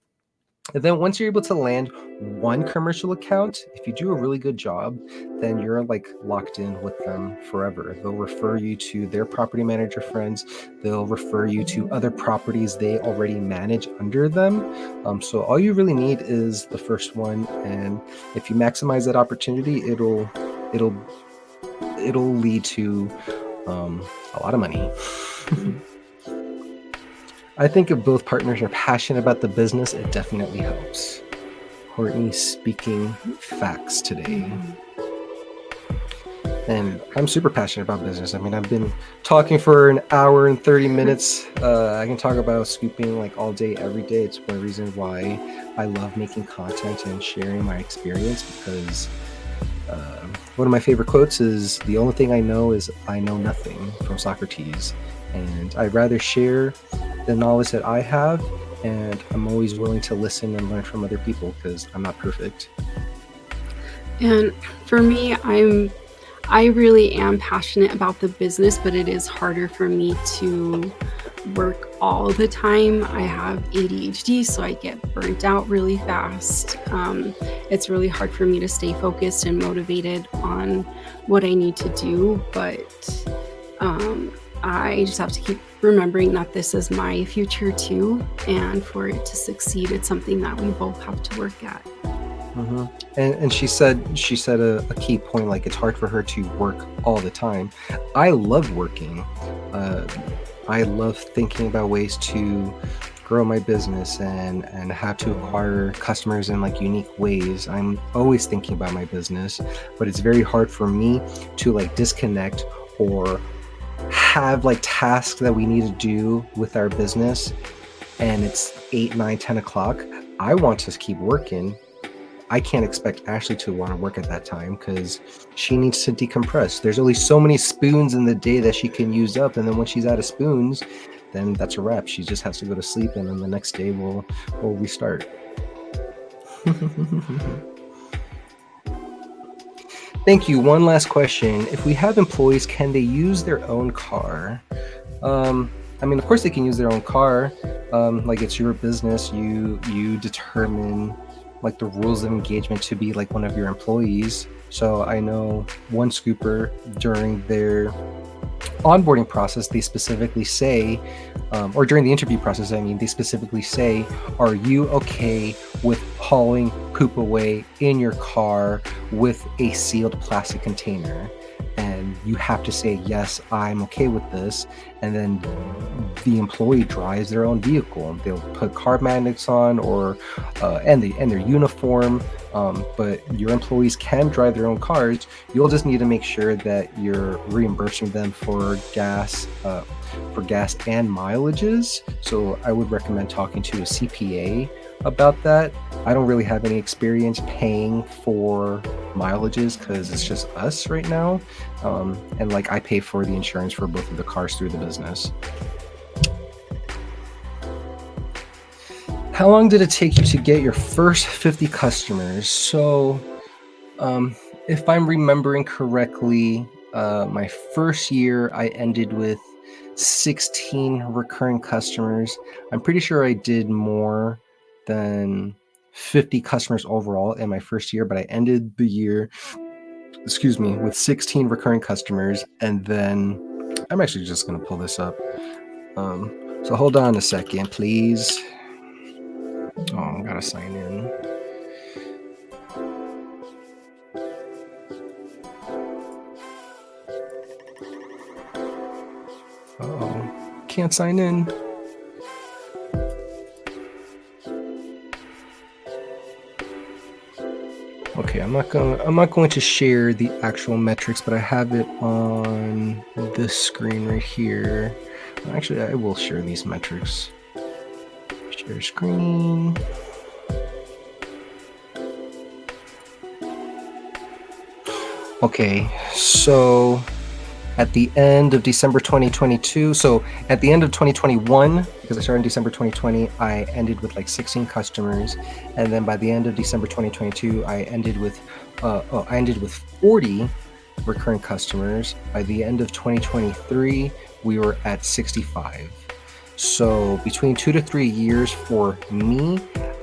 And then once you're able to land one commercial account, if you do a really good job, then you're like locked in with them forever. They'll refer you to their property manager friends. They'll refer you to other properties they already manage under them. So all you really need is the first one. And if you maximize that opportunity, it'll lead to a lot of money. I think if both partners are passionate about the business, it definitely helps. Courtney speaking facts today. And I'm super passionate about business. I mean, I've been talking for an hour and 30 minutes. I can talk about scooping like all day, every day. It's one reason why I love making content and sharing my experience, because one of my favorite quotes is, the only thing I know is I know nothing, from Socrates. And I'd rather share the knowledge that I have, and I'm always willing to listen and learn from other people because I'm not perfect. And for me, I really am passionate about the business, but it is harder for me to work all the time. I have ADHD, so I get burnt out really fast. It's really hard for me to stay focused and motivated on what I need to do, but I just have to keep remembering that this is my future too, and for it to succeed, it's something that we both have to work at. Mm-hmm. And she said a key point, like it's hard for her to work all the time. I love working. I love thinking about ways to grow my business and how to acquire customers in like unique ways. I'm always thinking about my business, but it's very hard for me to like disconnect or have like tasks that we need to do with our business, and it's 8, 9, 10 o'clock. I want to keep working. I can't expect Ashley to want to work at that time because she needs to decompress. There's only so many spoons in the day that she can use up, and then when she's out of spoons, then that's a wrap. She just has to go to sleep, and then the next day we'll restart. Thank you. One last question. If we have employees, can they use their own car? I mean, of course they can use their own car. Like it's your business. You determine like the rules of engagement to be like one of your employees. So I know one scooper during their onboarding process, they specifically say, or during the interview process, I mean, they specifically say, are you okay with hauling poop away in your car with a sealed plastic container? And you have to say, yes, I'm okay with this. And then the employee drives their own vehicle. They'll put car magnets on, or and their uniform. But your employees can drive their own cars. You'll just need to make sure that you're reimbursing them for gas and mileages. So I would recommend talking to a CPA about that. I don't really have any experience paying for mileages because it's just us right now. And like I pay for the insurance for both of the cars through the business. How long did it take you to get your first 50 customers? So, if I'm remembering correctly, my first year I ended with 16 recurring customers. I'm pretty sure I did more than 50 customers overall in my first year, but I ended the year, excuse me, with 16 recurring customers. And then I'm actually just going to pull this up. So hold on a second, please. Oh, I gotta sign in. Oh, can't sign in. Okay, I'm not going to share the actual metrics, but I have it on this screen right here. Actually, I will share these metrics. Share screen. Okay, so at the end of December 2022, so at the end of 2021, because I started in December 2020, I ended with like 16 customers, and then by the end of December 2022, I ended with 40 recurring customers. By the end of 2023, we were at 65. So between 2 to 3 years for me,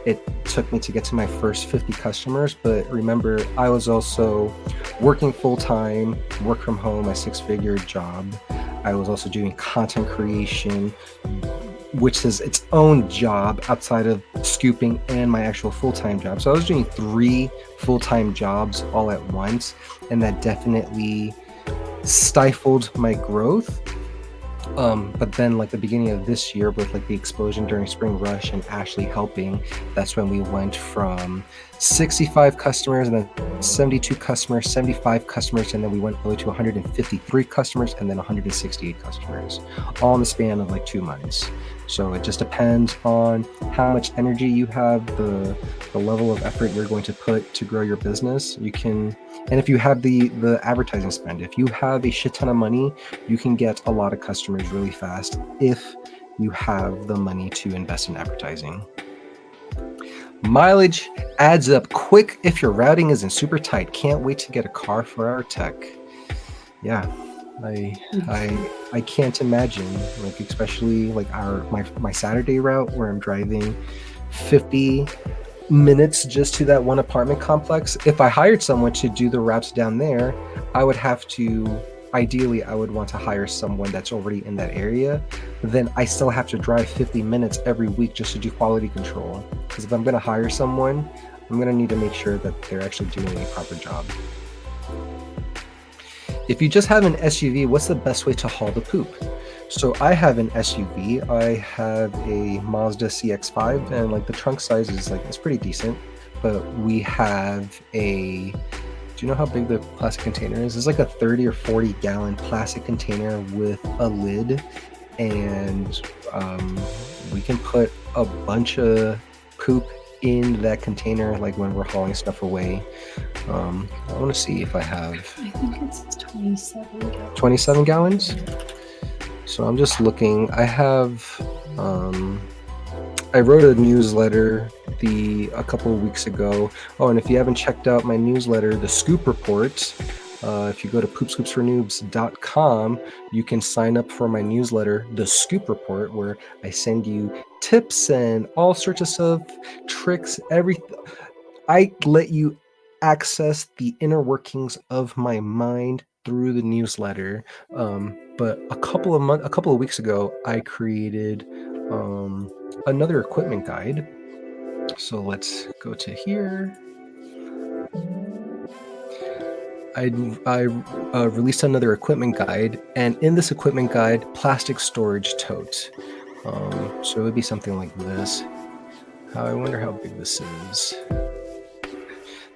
it took me to get to my first 50 customers. But remember, I was also working full-time, work from home, a 6-figure job. I was also doing content creation, which is its own job outside of scooping and my actual full-time job. So I was doing 3 full-time jobs all at once, and that definitely stifled my growth. But then like the beginning of this year with like the explosion during Spring Rush and Ashley helping, that's when we went from 65 customers and then 72 customers, 75 customers, and then we went all the way to 153 customers and then 168 customers, all in the span of like 2 months. So it just depends on how much energy you have, the level of effort you're going to put to grow your business. You can, and if you have the advertising spend, if you have a shit ton of money, you can get a lot of customers really fast if you have the money to invest in advertising. Mileage adds up quick if your routing isn't super tight. Can't wait to get a car for our tech. Yeah, I can't imagine, like especially like my Saturday route where I'm driving 50 minutes just to that one apartment complex. If I hired someone to do the routes down there, I would have to, ideally I would want to hire someone that's already in that area. But then I still have to drive 50 minutes every week just to do quality control. Because if I'm going to hire someone, I'm going to need to make sure that they're actually doing a proper job. If you just have an SUV, what's the best way to haul the poop? So I have an SUV. I have a Mazda CX-5, and like the trunk size is like, it's pretty decent. But we have a, do you know how big the plastic container is? It's like a 30 or 40 gallon plastic container with a lid, and we can put a bunch of poop in that container, like when we're hauling stuff away. I want to see if I have, I think it's 27 gallons. 27 gallons. So I'm just looking. I have, I wrote a newsletter a couple of weeks ago. Oh, and if you haven't checked out my newsletter, the Scoop Report, if you go to poopscoopsfornoobs.com, you can sign up for my newsletter, the Scoop Report, where I send you tips and all sorts of stuff, tricks, everything. I let you access the inner workings of my mind through the newsletter. But a couple of weeks ago, I created another equipment guide. So let's go to here. I released another equipment guide, and in this equipment guide, plastic storage tote. So it would be something like this. How I wonder how big this is.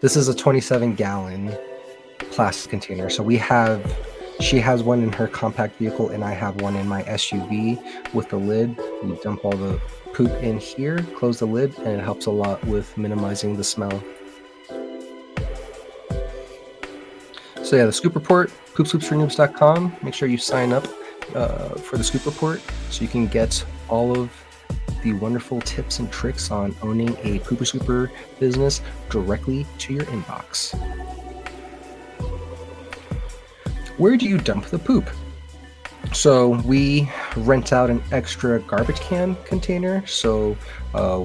This is a 27-gallon plastic container. So she has one in her compact vehicle, and I have one in my SUV with the lid. You dump all the poop in here, close the lid, and it helps a lot with minimizing the smell. So yeah, the scoop report, poopscoopsfornoobs.com. Make sure you sign up for the scoop report so you can get all of the wonderful tips and tricks on owning a pooper scooper business directly to your inbox. Where do you dump the poop? So we rent out an extra garbage can container, so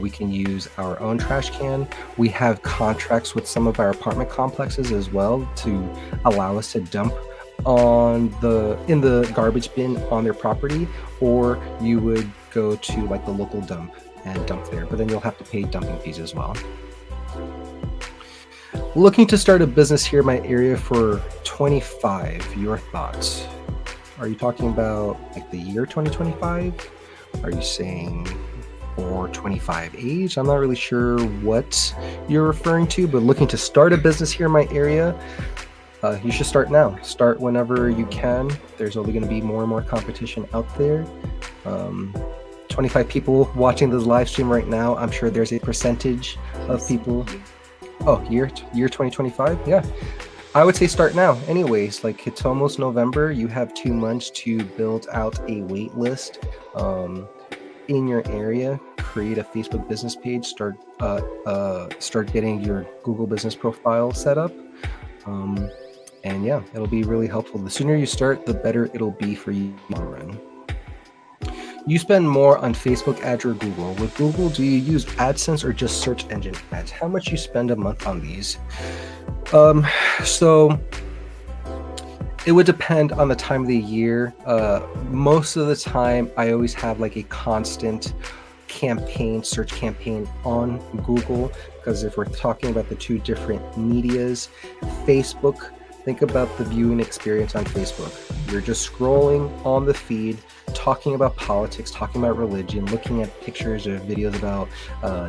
we can use our own trash can. We have contracts with some of our apartment complexes as well to allow us to dump in the garbage bin on their property, or you would go to like the local dump and dump there, but then you'll have to pay dumping fees as well. Looking to start a business here in my area for 25. Your thoughts? Are you talking about like the year 2025? Are you saying for 25 age? I'm not really sure what you're referring to, but looking to start a business here in my area, you should start now. Start whenever you can. There's only going to be more and more competition out there. 25 people watching this live stream right now. I'm sure there's a percentage of people. Oh, year 2025? Yeah. I would say start now. Anyways, like it's almost November. You have 2 months to build out a wait list in your area. Create a Facebook business page. Start getting your Google business profile set up. And yeah, it'll be really helpful. The sooner you start, the better it'll be for you in the long run. You spend more on Facebook ads or Google. With Google, do you use AdSense or just search engine ads? How much you spend a month on these? So it would depend on the time of the year. Most of the time, I always have like a constant search campaign on Google, because if we're talking about the two different medias, Facebook, think about the viewing experience on Facebook. You're just scrolling on the feed, talking about politics, talking about religion, looking at pictures or videos about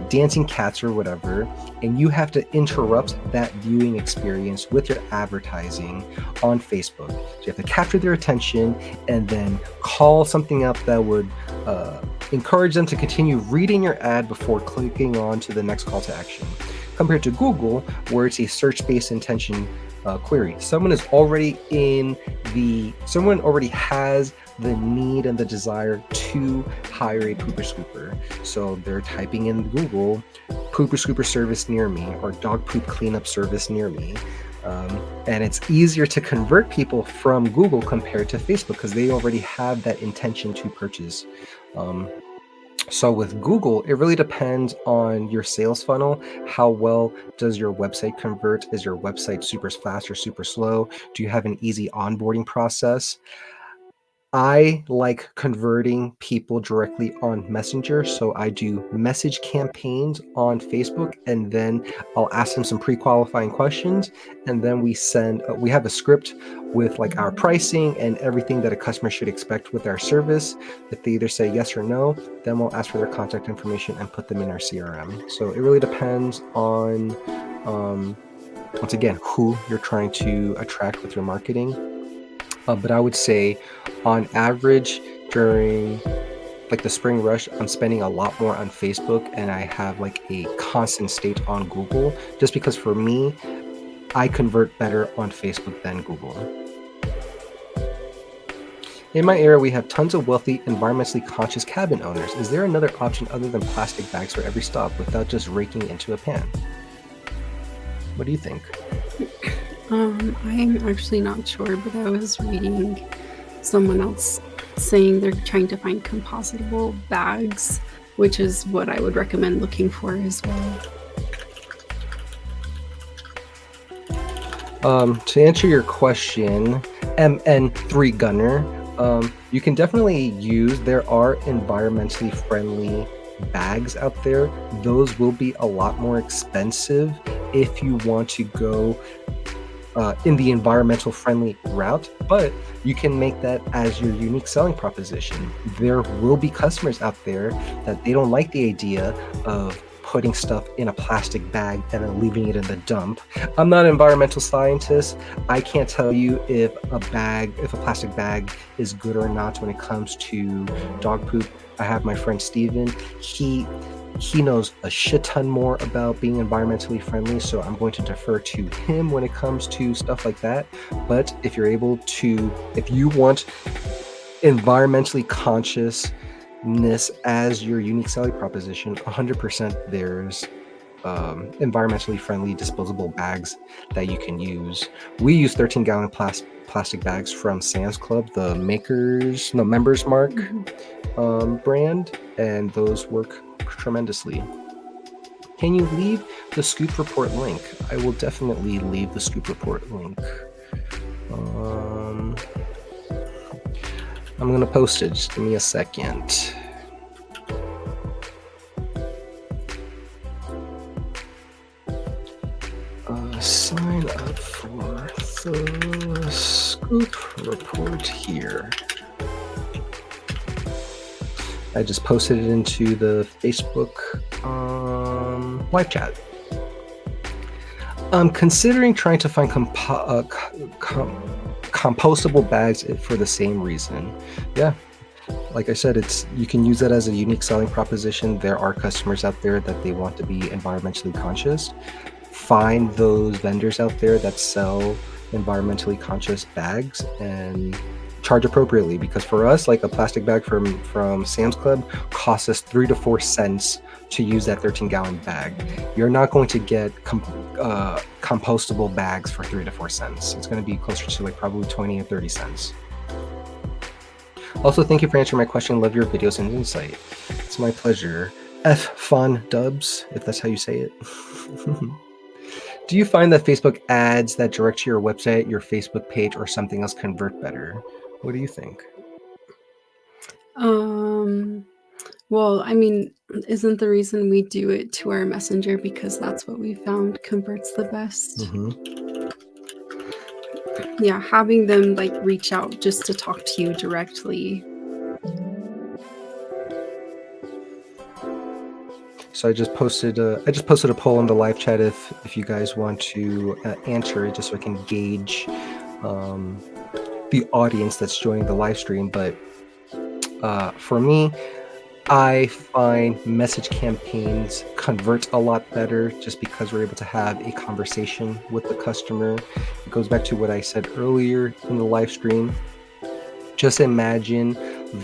dancing cats or whatever, and you have to interrupt that viewing experience with your advertising on Facebook. So you have to capture their attention and then call something up that would encourage them to continue reading your ad before clicking on to the next call to action. Compared to Google, where it's a search-based intention query. Someone already has the need and the desire to hire a pooper scooper. So they're typing in Google, pooper scooper service near me, or dog poop cleanup service near me. And it's easier to convert people from Google compared to Facebook because they already have that intention to purchase. So with Google, it really depends on your sales funnel. How well does your website convert? Is your website super fast or super slow? Do you have an easy onboarding process? I like converting people directly on Messenger, so I do message campaigns on Facebook, and then I'll ask them some pre-qualifying questions, and then we have a script with like our pricing and everything that a customer should expect with our service. If they either say yes or no, then we'll ask for their contact information and put them in our CRM. So it really depends on, once again, who you're trying to attract with your marketing. But I would say on average during like the spring rush, I'm spending a lot more on Facebook, and I have like a constant state on Google, just because for me, I convert better on Facebook than Google. In my area, we have tons of wealthy, environmentally conscious cabin owners. Is there another option other than plastic bags for every stop without just raking into a pan? What do you think? I'm actually not sure, but I was reading someone else saying they're trying to find compostable bags, which is what I would recommend looking for as well. To answer your question, MN3 Gunner, you can definitely use, there are environmentally friendly bags out there. Those will be a lot more expensive if you want to go in the environmental friendly route, but you can make that as your unique selling proposition. There will be customers out there that they don't like the idea of putting stuff in a plastic bag and then leaving it in the dump. I'm not an environmental scientist. I can't tell you if a plastic bag is good or not when it comes to dog poop. I have my friend Steven. He knows a shit ton more about being environmentally friendly, so I'm going to defer to him when it comes to stuff like that. But if you want environmentally consciousness as your unique selling proposition, 100% there's environmentally friendly disposable bags that you can use. We use 13-gallon plastic bags from Sam's Club, the Members Mark brand, and those work tremendously. Can you leave the Scoop Report link? I will definitely leave the Scoop Report link. I'm gonna post it. Just give me a second. Sign up for the Scoop Report here. I just posted it into the Facebook live chat. I'm considering trying to find compostable bags for the same reason. Yeah, like I said, you can use that as a unique selling proposition. There are customers out there that they want to be environmentally conscious. Find those vendors out there that sell environmentally conscious bags and charge appropriately, because for us, like a plastic bag from Sam's Club costs us 3 to 4 cents to use that 13-gallon bag. You're not going to get compostable bags for 3 to 4 cents. It's going to be closer to like probably 20 or 30 cents. Also, thank you for answering my question. Love your videos and insight. It's my pleasure. F Fon Dubs, if that's how you say it. Do you find that Facebook ads that direct to your website, your Facebook page, or something else convert better? What do you think? Well, I mean, isn't the reason we do it to our messenger because that's what we found converts the best? Yeah, having them like reach out just to talk to you directly. So I just posted a poll in the live chat if you guys want to answer it, just so I can gauge the audience that's joining the live stream. But for me, I find message campaigns convert a lot better just because we're able to have a conversation with the customer. It goes back to what I said earlier in the live stream. Just imagine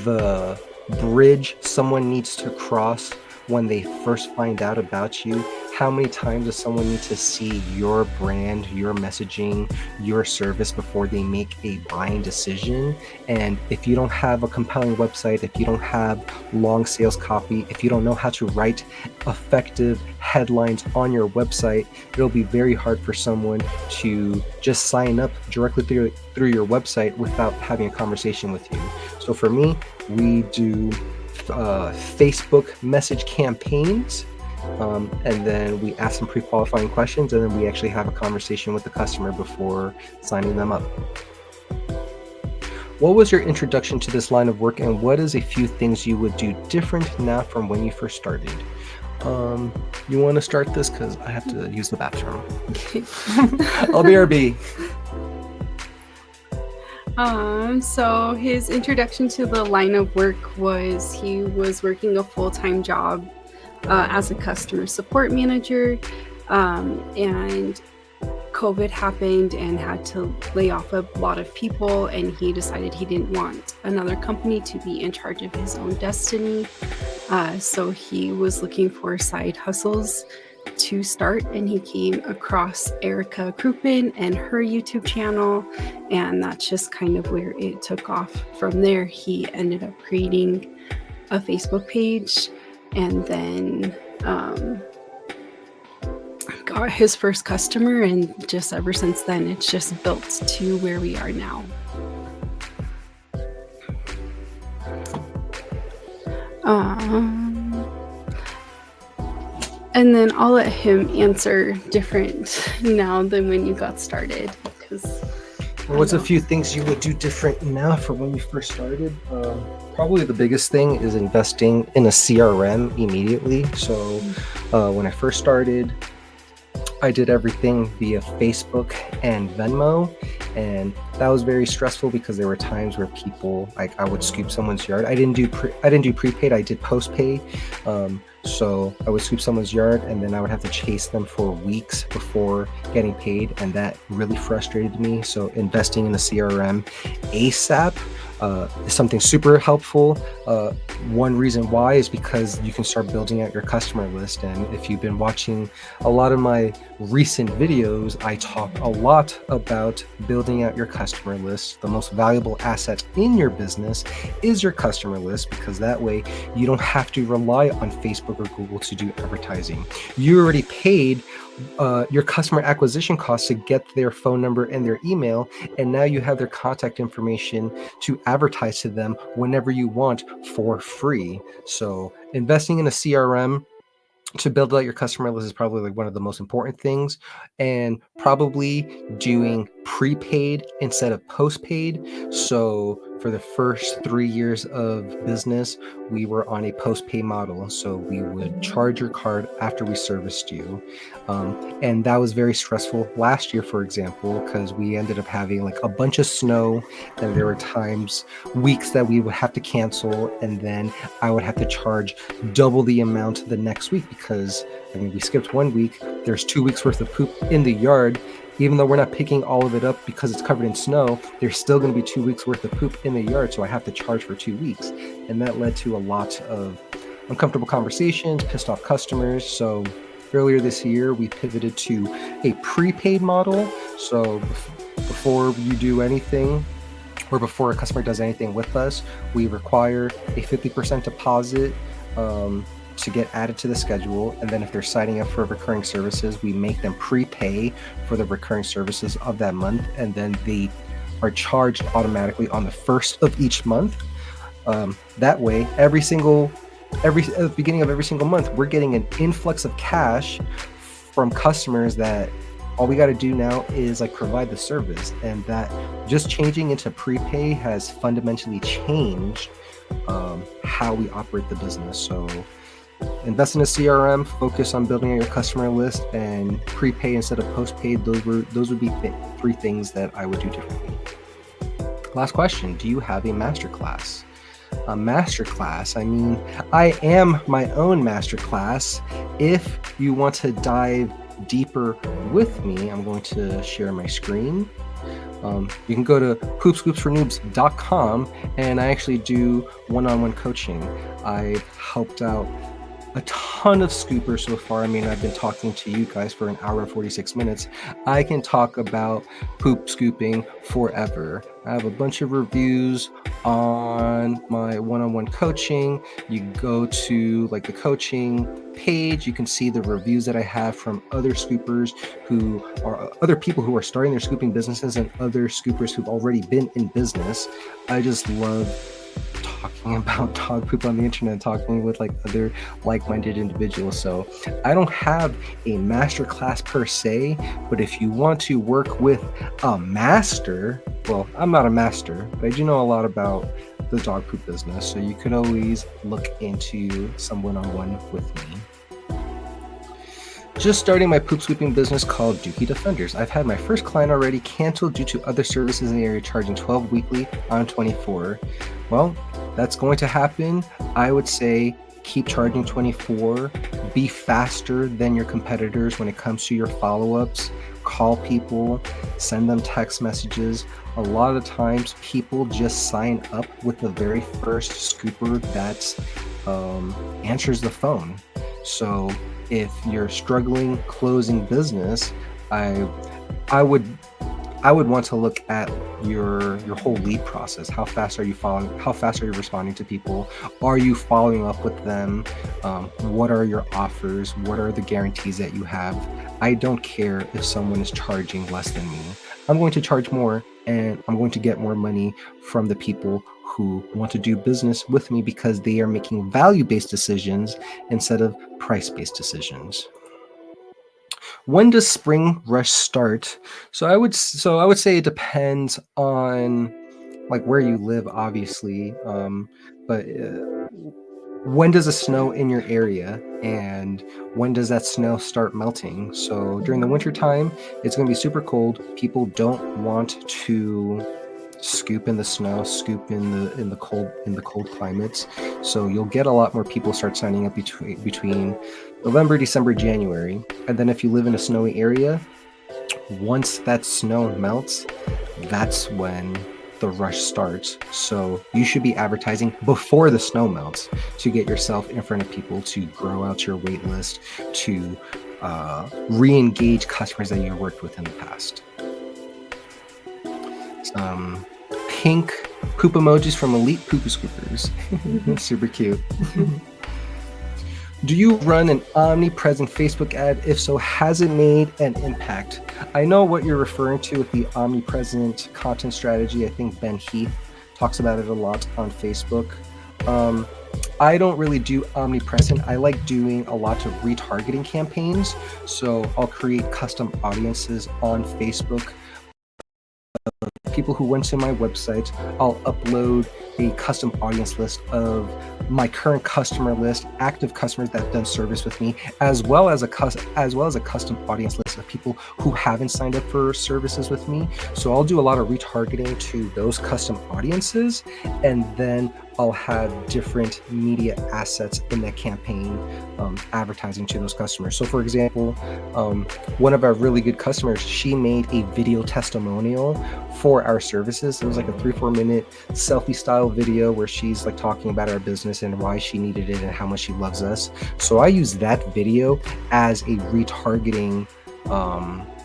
the bridge someone needs to cross when they first find out about you. How many times does someone need to see your brand, your messaging, your service before they make a buying decision? And if you don't have a compelling website, if you don't have long sales copy, if you don't know how to write effective headlines on your website, it'll be very hard for someone to just sign up directly through your website without having a conversation with you. So for me, we do Facebook message campaigns, and then we ask some pre-qualifying questions, and then we actually have a conversation with the customer before signing them up. What was your introduction to this line of work, and what is a few things you would do different now from when you first started? You want to start this because I have to use the bathroom. I'll BRB. So his introduction to the line of work was he was working a full-time job as a customer support manager, and COVID happened and had to lay off a lot of people, and he decided he didn't want another company to be in charge of his own destiny. So he was looking for side hustles to start, and he came across Erica Krupin and her YouTube channel, and that's just kind of where it took off. From there, he ended up creating a Facebook page, and then got his first customer, and just ever since then, it's just built to where we are now. Um, and then I'll let him answer different now than when you got started, because What's a few things you would do different now from when you first started? Probably the biggest thing is investing in a CRM immediately. So when I first started, I did everything via Facebook and Venmo, and that was very stressful because there were times where people, like, I would scoop someone's yard. I didn't do prepaid. I did postpaid. So I would scoop someone's yard, and then I would have to chase them for weeks before getting paid, and that really frustrated me. So investing in a CRM ASAP is something super helpful. One reason why is because you can start building out your customer list. And if you've been watching a lot of my recent videos, I talk a lot about building out your customer list. The most valuable asset in your business is your customer list, because that way you don't have to rely on Facebook or Google to do advertising. You already paid your customer acquisition costs to get their phone number and their email, and now you have their contact information to advertise to them whenever you want for free. So investing in a CRM to build out your customer list is probably like one of the most important things, and probably doing prepaid instead of postpaid. So for the first 3 years of business, we were on a postpaid model. So we would charge your card after we serviced you. And that was very stressful last year, for example, because we ended up having like a bunch of snow, and there were weeks that we would have to cancel, and then I would have to charge double the amount the next week, because we skipped 1 week. There's 2 weeks worth of poop in the yard. Even though we're not picking all of it up because it's covered in snow, there's still going to be 2 weeks worth of poop in the yard, so I have to charge for 2 weeks. And that led to a lot of uncomfortable conversations, pissed off customers. So earlier this year, we pivoted to a prepaid model. So before you do anything, or before a customer does anything with us, we require a 50% deposit to get added to the schedule. And then if they're signing up for recurring services, we make them prepay for the recurring services of that month, and then they are charged automatically on the first of each month. That way, at the beginning of every single month, we're getting an influx of cash from customers that all we got to do now is like provide the service. And that just changing into prepay has fundamentally changed how we operate the business. So invest in a CRM, focus on building out your customer list, and prepay instead of postpaid. Those would be 3 things that I would do differently. Last question: do you have a masterclass? A masterclass? I mean, I am my own masterclass. If you want to dive deeper with me, I'm going to share my screen. You can go to poopscoopsfornoobs.com, and I actually do one-on-one coaching. I've helped out a ton of scoopers so far. I mean, I've been talking to you guys for an hour and 46 minutes. I can talk about poop scooping forever. I have a bunch of reviews on my one-on-one coaching. You go to like the coaching page, you can see the reviews that I have from other scoopers other people who are starting their scooping businesses, and other scoopers who've already been in business. I just love talking about dog poop on the internet, talking with like other like-minded individuals. So I don't have a master class per se, but if you want to work with a master, well, I'm not a master, but I do know a lot about the dog poop business. So you could always look into some one-on-one with me. Just starting my poop scooping business called Dookie Defenders. I've had my first client already canceled due to other services in the area charging $12 weekly on 24. Well, that's going to happen. I would say keep charging 24. Be faster than your competitors when it comes to your follow-ups. Call people, send them text messages. A lot of times people just sign up with the very first scooper that answers the phone. So if you're struggling closing business, I would I would want to look at your whole lead process. How fast are you following? How fast are you responding to people? Are you following up with them? What are your offers? What are the guarantees that you have? I don't care if someone is charging less than me. I'm going to charge more, and I'm going to get more money from the people who want to do business with me because they are making value-based decisions instead of price-based decisions. When does spring rush start? So I would say it depends on like where you live, obviously. But when does it snow in your area, and when does that snow start melting? So during the winter time, it's going to be super cold. People don't want to scoop in the snow, scoop in the cold climates. So you'll get a lot more people start signing up between November, December, January. And then if you live in a snowy area, once that snow melts, that's when the rush starts. So you should be advertising before the snow melts to get yourself in front of people, to grow out your wait list, to re-engage customers that you worked with in the past. Some pink poop emojis from Elite Poop Scoopers. Super cute. Do you run an omnipresent Facebook ad? If so, has it made an impact? I know what you're referring to with the omnipresent content strategy. I think Ben Heath talks about it a lot on Facebook. I don't really do omnipresent. I like doing a lot of retargeting campaigns. So I'll create custom audiences on Facebook. People who went to my website, I'll upload a custom audience list of my current customer list, active customers that have done service with me, as well as a custom audience list of people who haven't signed up for services with me. So I'll do a lot of retargeting to those custom audiences, and then I'll have different media assets in that campaign advertising to those customers. So for example, one of our really good customers, she made a video testimonial for our services. It was like a 3-4 minute selfie style video where she's like talking about our business and why she needed it and how much she loves us. So I use that video as a retargeting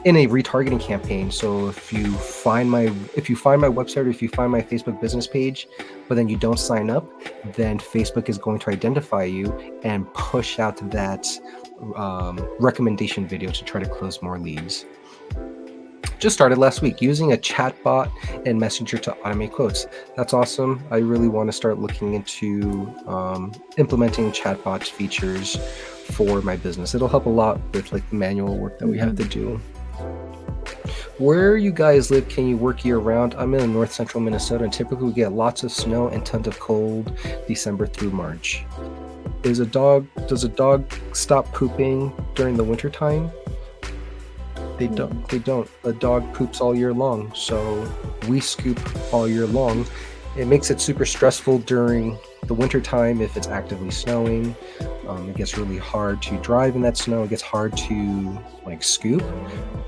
in a retargeting campaign. So if you find my website, or if you find my Facebook business page, but then you don't sign up, then Facebook is going to identify you and push out that recommendation video to try to close more leads. Just started last week using a chatbot and Messenger to automate quotes. That's awesome. I really want to start looking into implementing chatbot features for my business. It'll help a lot with like the manual work that we have to do. Where you guys live, can you work year round? I'm in north central Minnesota, and typically we get lots of snow and tons of cold December through March. Does a dog stop pooping during the winter time? They don't. A dog poops all year long, so we scoop all year long. It makes it super stressful during the winter time if it's actively snowing. It gets really hard to drive in that snow. It gets hard to like scoop,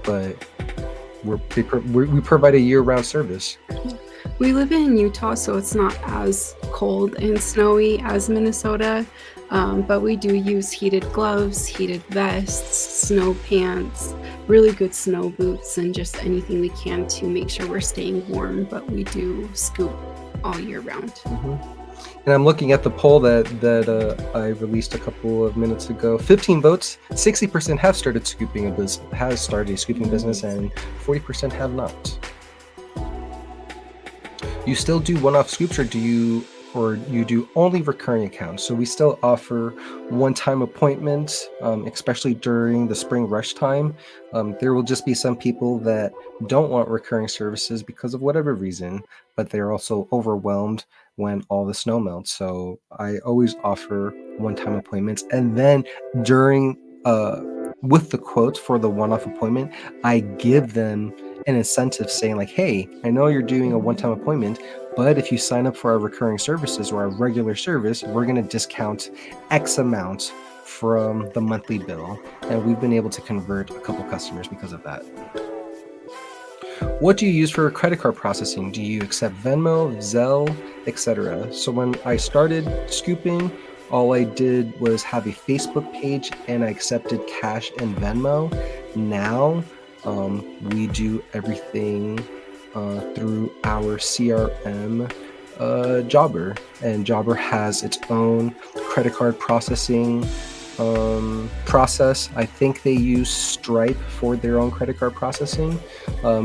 but we provide a year-round service. We live in Utah, so it's not as cold and snowy as Minnesota, but we do use heated gloves, heated vests, snow pants, really good snow boots, and just anything we can to make sure we're staying warm, but we do scoop all year round. And I'm looking at the poll that I released a couple of minutes ago. 15 votes, 60% have started scooping a scooping business, and 40% have not. You still do one-off scoops, or you do only recurring accounts? So we still offer one-time appointments, especially during the spring rush time. There will just be some people that don't want recurring services because of whatever reason, but they're also overwhelmed when all the snow melts. So I always offer one-time appointments, and then during with the quotes for the one-off appointment, I give them an incentive saying like, hey, I know you're doing a one-time appointment, but if you sign up for our recurring services or our regular service, we're going to discount X amount from the monthly bill. And we've been able to convert a couple customers because of that. What do you use for credit card processing? Do you accept Venmo, Zelle, etc.? So when I started scooping, all I did was have a Facebook page and I accepted cash and Venmo. Now We do everything through our CRM, Jobber, and Jobber has its own credit card processing process. I think they use Stripe for their own credit card processing.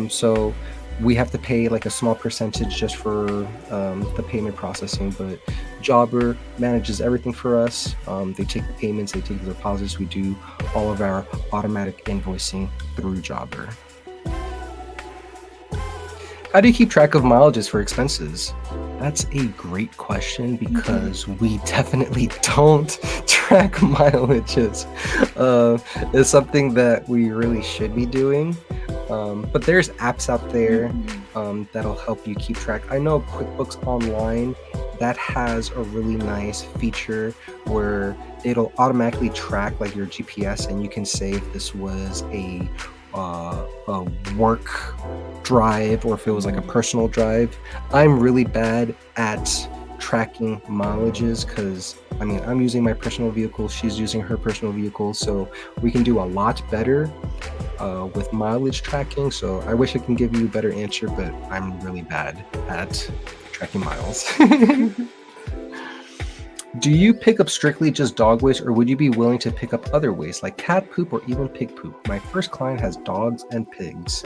So we have to pay like a small percentage just for the payment processing, but Jobber manages everything for us. They take the payments, they take the deposits. We do all of our automatic invoicing through Jobber. How do you keep track of mileages for expenses? That's a great question because we definitely don't track mileages. It's something that we really should be doing. But there's apps out there that'll help you keep track. I know QuickBooks Online that has a really nice feature where it'll automatically track like your GPS, and you can say if this was a work drive or if it was like a personal drive. I'm really bad at tracking mileages because I mean I'm using my personal vehicle, she's using her personal vehicle, so we can do a lot better with mileage tracking. So I wish I can give you a better answer, but I'm really bad at tracking miles. Do you pick up strictly just dog waste, or would you be willing to pick up other waste like cat poop or even pig poop? My first client has dogs and pigs.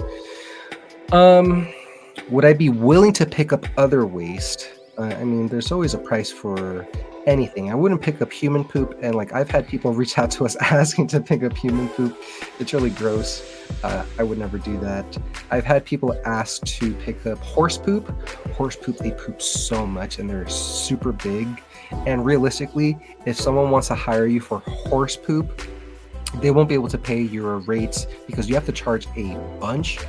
Would I be willing to pick up other waste? I mean, there's always a price for anything. I wouldn't pick up human poop, and like I've had people reach out to us asking to pick up human poop. It's really gross. I would never do that. I've had people ask to pick up horse poop. Horse poop, they poop so much and they're super big. And realistically, if someone wants to hire you for horse poop, they won't be able to pay your rates because you have to charge a bunch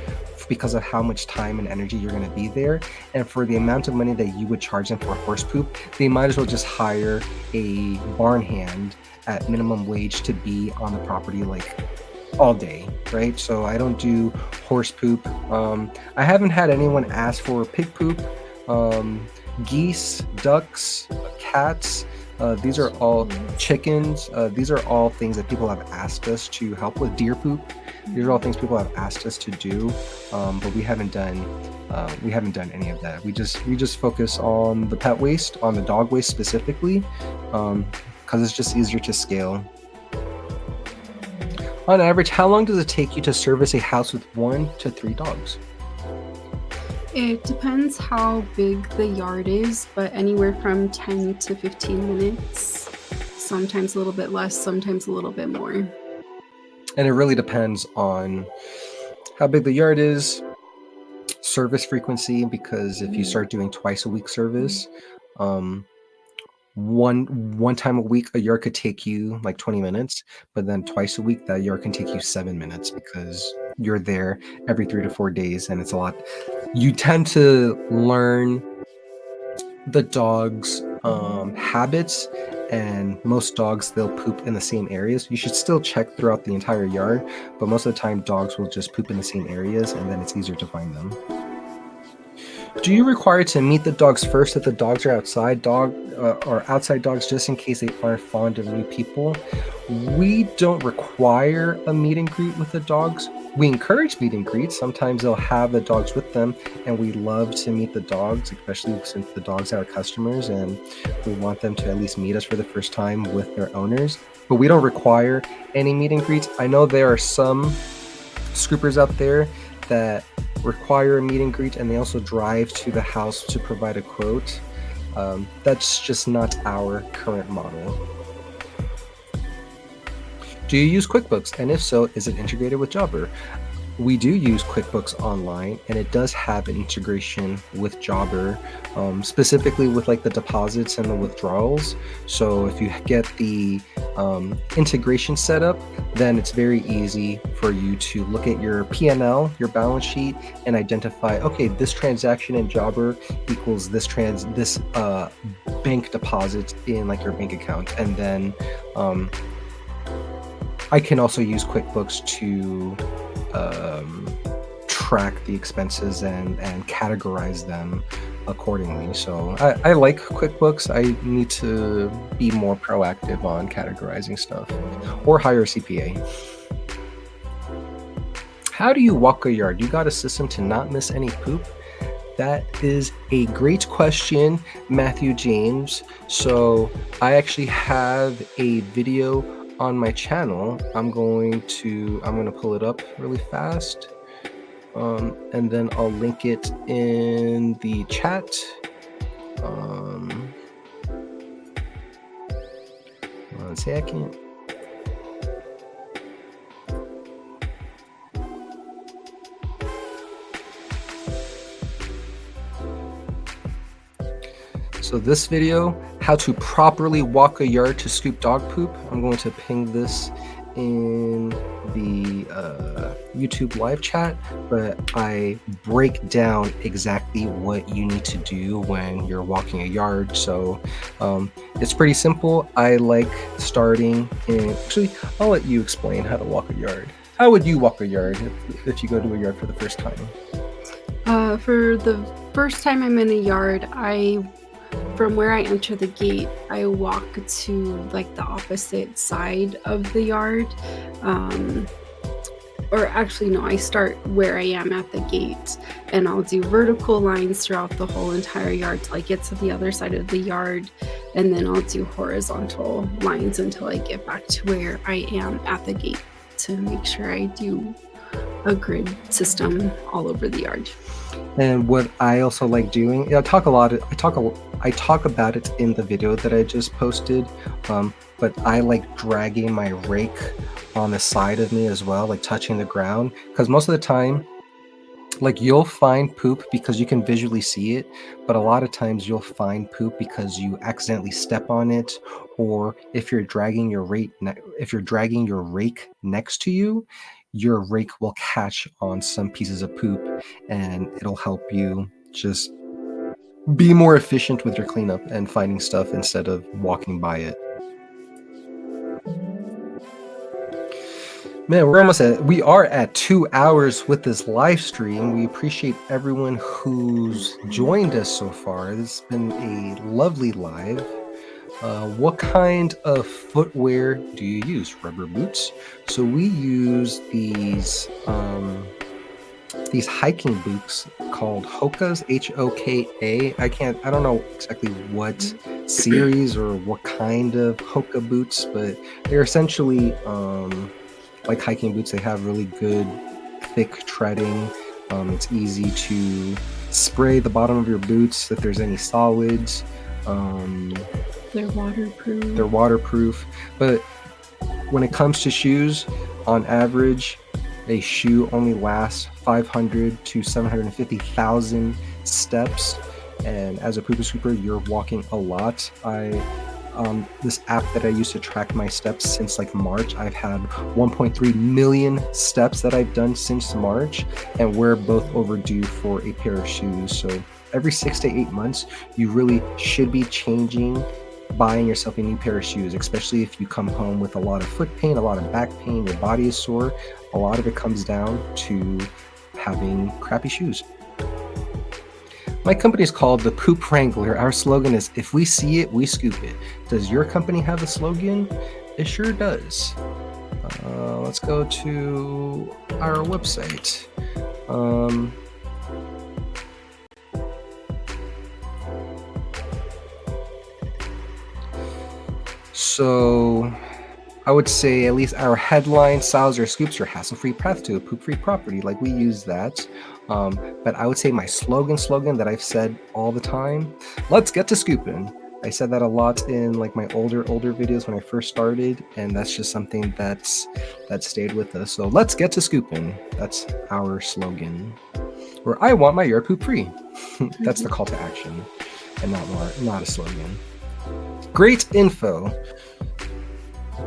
because of how much time and energy you're going to be there. And for the amount of money that you would charge them for horse poop, they might as well just hire a barn hand at minimum wage to be on the property like all day, right? So I don't do horse poop. I haven't had anyone ask for pig poop. Geese, ducks, cats, these are all chickens. These are all things that people have asked us to help with. Deer poop. These are all things people have asked us to do, but we haven't done any of that. We just focus on the pet waste, on the dog waste specifically, because it's just easier to scale. On average, how long does it take you to service a house with 1 to 3 dogs? It depends how big the yard is, but anywhere from 10 to 15 minutes. Sometimes a little bit less, sometimes a little bit more. And it really depends on how big the yard is, service frequency, because if you start doing twice a week service, one time a week a yard could take you like 20 minutes, but then twice a week that yard can take you 7 minutes because you're there every 3 to 4 days, and it's a lot. You tend to learn the dog's habits, and most dogs, they'll poop in the same areas. You should still check throughout the entire yard, but most of the time dogs will just poop in the same areas, and then it's easier to find them. Do you require to meet the dogs first if the dogs are outside or outside dogs, just in case they aren't fond of new people? We don't require a meet and greet with the dogs. We encourage meet and greets. Sometimes they'll have the dogs with them, and we love to meet the dogs, especially since the dogs are our customers, and we want them to at least meet us for the first time with their owners. But we don't require any meet and greets. I know there are some scoopers out there that require a meet and greet, and they also drive to the house to provide a quote. That's just not our current model. Do you use QuickBooks? And if so, is it integrated with Jobber? We do use QuickBooks Online, and it does have an integration with Jobber, specifically with like the deposits and the withdrawals. So if you get the integration set up, then it's very easy for you to look at your P&L, your balance sheet, and identify, okay, this transaction in Jobber equals this bank deposit in like your bank account. And then I can also use QuickBooks to track the expenses and categorize them accordingly. So I like QuickBooks. I need to be more proactive on categorizing stuff or hire a CPA. How do you walk a yard? You got a system to not miss any poop? That is a great question, Matthew James. So I actually have a video on my channel. I'm going to pull it up really fast. And then I'll link it in the chat. 1 second. So this video, how to properly walk a yard to scoop dog poop, I'm going to ping this in the YouTube live chat, but I break down exactly what you need to do when you're walking a yard. So it's pretty simple. I like starting in, actually, I'll let you explain how to walk a yard. How would you walk a yard if you go to a yard for the first time? For the first time I'm in a yard, from where I enter the gate, I walk to like the opposite side of the yard. Or actually, no, I start where I am at the gate, and I'll do vertical lines throughout the whole entire yard till I get to the other side of the yard, and then I'll do horizontal lines until I get back to where I am at the gate to make sure I do a grid system all over the yard. And what I also like doing, I talk about it in the video that I just posted, but I like dragging my rake on the side of me as well, like touching the ground, because most of the time, like, you'll find poop because you can visually see it, but a lot of times you'll find poop because you accidentally step on it, or if you're dragging your rake next to you, your rake will catch on some pieces of poop, and it'll help you just be more efficient with your cleanup and finding stuff instead of walking by it. Man, we are at 2 hours with this live stream. We appreciate everyone who's joined us so far. This has been a lovely live. What kind of footwear do you use? Rubber boots. So we use these hiking boots called Hokas, Hoka. I don't know exactly what series or what kind of Hoka boots, but they're essentially like hiking boots. They have really good thick treading. It's easy to spray the bottom of your boots if there's any solids. They're waterproof. They're waterproof. But when it comes to shoes, on average, a shoe only lasts 500 to 750,000 steps. And as a Poop Scooper, you're walking a lot. This app that I use to track my steps since like March, I've had 1.3 million steps that I've done since March, and we're both overdue for a pair of shoes. So every 6 to 8 months, you really should be buying yourself a new pair of shoes, especially if you come home with a lot of foot pain, a lot of back pain, your body is sore. A lot of it comes down to having crappy shoes. My company is called the Poop Wrangler. Our slogan is, if we see it, we scoop it. Does your company have a slogan? It sure does. Let's go to our website. So I would say at least our headline, Styles Your Scoops, your hassle-free path to a poop-free property. Like, we use that. But I would say my slogan that I've said all the time, let's get to scooping. I said that a lot in like my older videos when I first started, and that's just something that stayed with us. So let's get to scooping. That's our slogan. Or I want my yard poop free. That's the call to action, and not a slogan. Great info.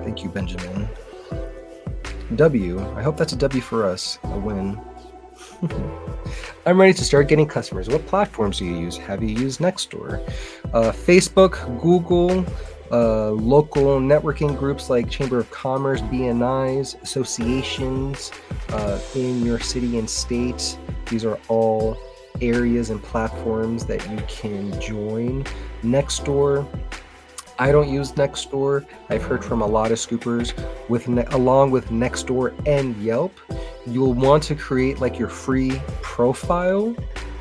Thank you, Benjamin. W. I hope that's a W for us. A win. I'm ready to start getting customers. What platforms do you use? Have you used Nextdoor? Facebook, Google, local networking groups like Chamber of Commerce, BNIs, associations in your city and state. These are all areas and platforms that you can join. Nextdoor I don't use Nextdoor. I've heard from a lot of scoopers along with Nextdoor and Yelp, you'll want to create like your free profile,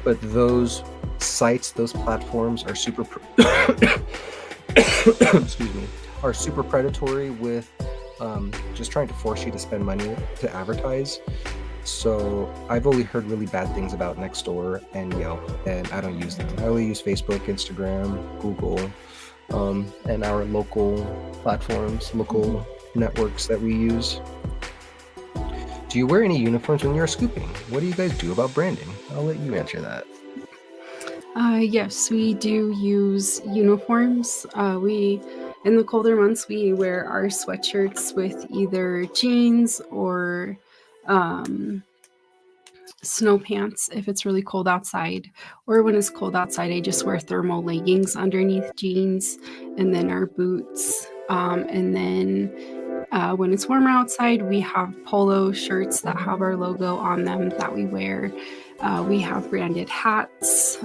but those sites, those platforms are excuse me, are super predatory with just trying to force you to spend money to advertise. So I've only heard really bad things about Nextdoor and Yelp, and I don't use them. I only use Facebook, Instagram, Google, and our local platforms, local networks that we use. Do you wear any uniforms when you're scooping? What do you guys do about branding? I'll let you answer that. Yes, we do use uniforms. We in the colder months we wear our sweatshirts with either jeans or um, snow pants if it's really cold outside, or when it's cold outside, I just wear thermal leggings underneath jeans, and then our boots. And then when it's warmer outside, we have polo shirts that have our logo on them that we wear. We have branded hats,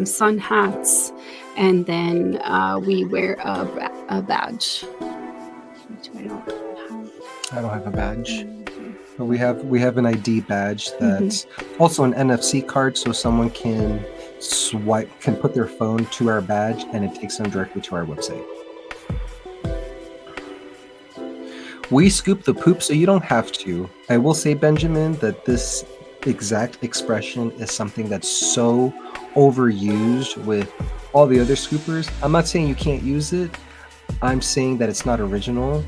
sun hats, and then we wear a badge, which I don't have. I don't have a badge. Okay. But we have an ID badge Mhm. that's also an NFC card, so someone can put their phone to our badge, and it takes them directly to our website. We scoop the poop so you don't have to. I will say, Benjamin, that this exact expression is something that's so overused with all the other scoopers. I'm not saying you can't use it. I'm saying that it's not original.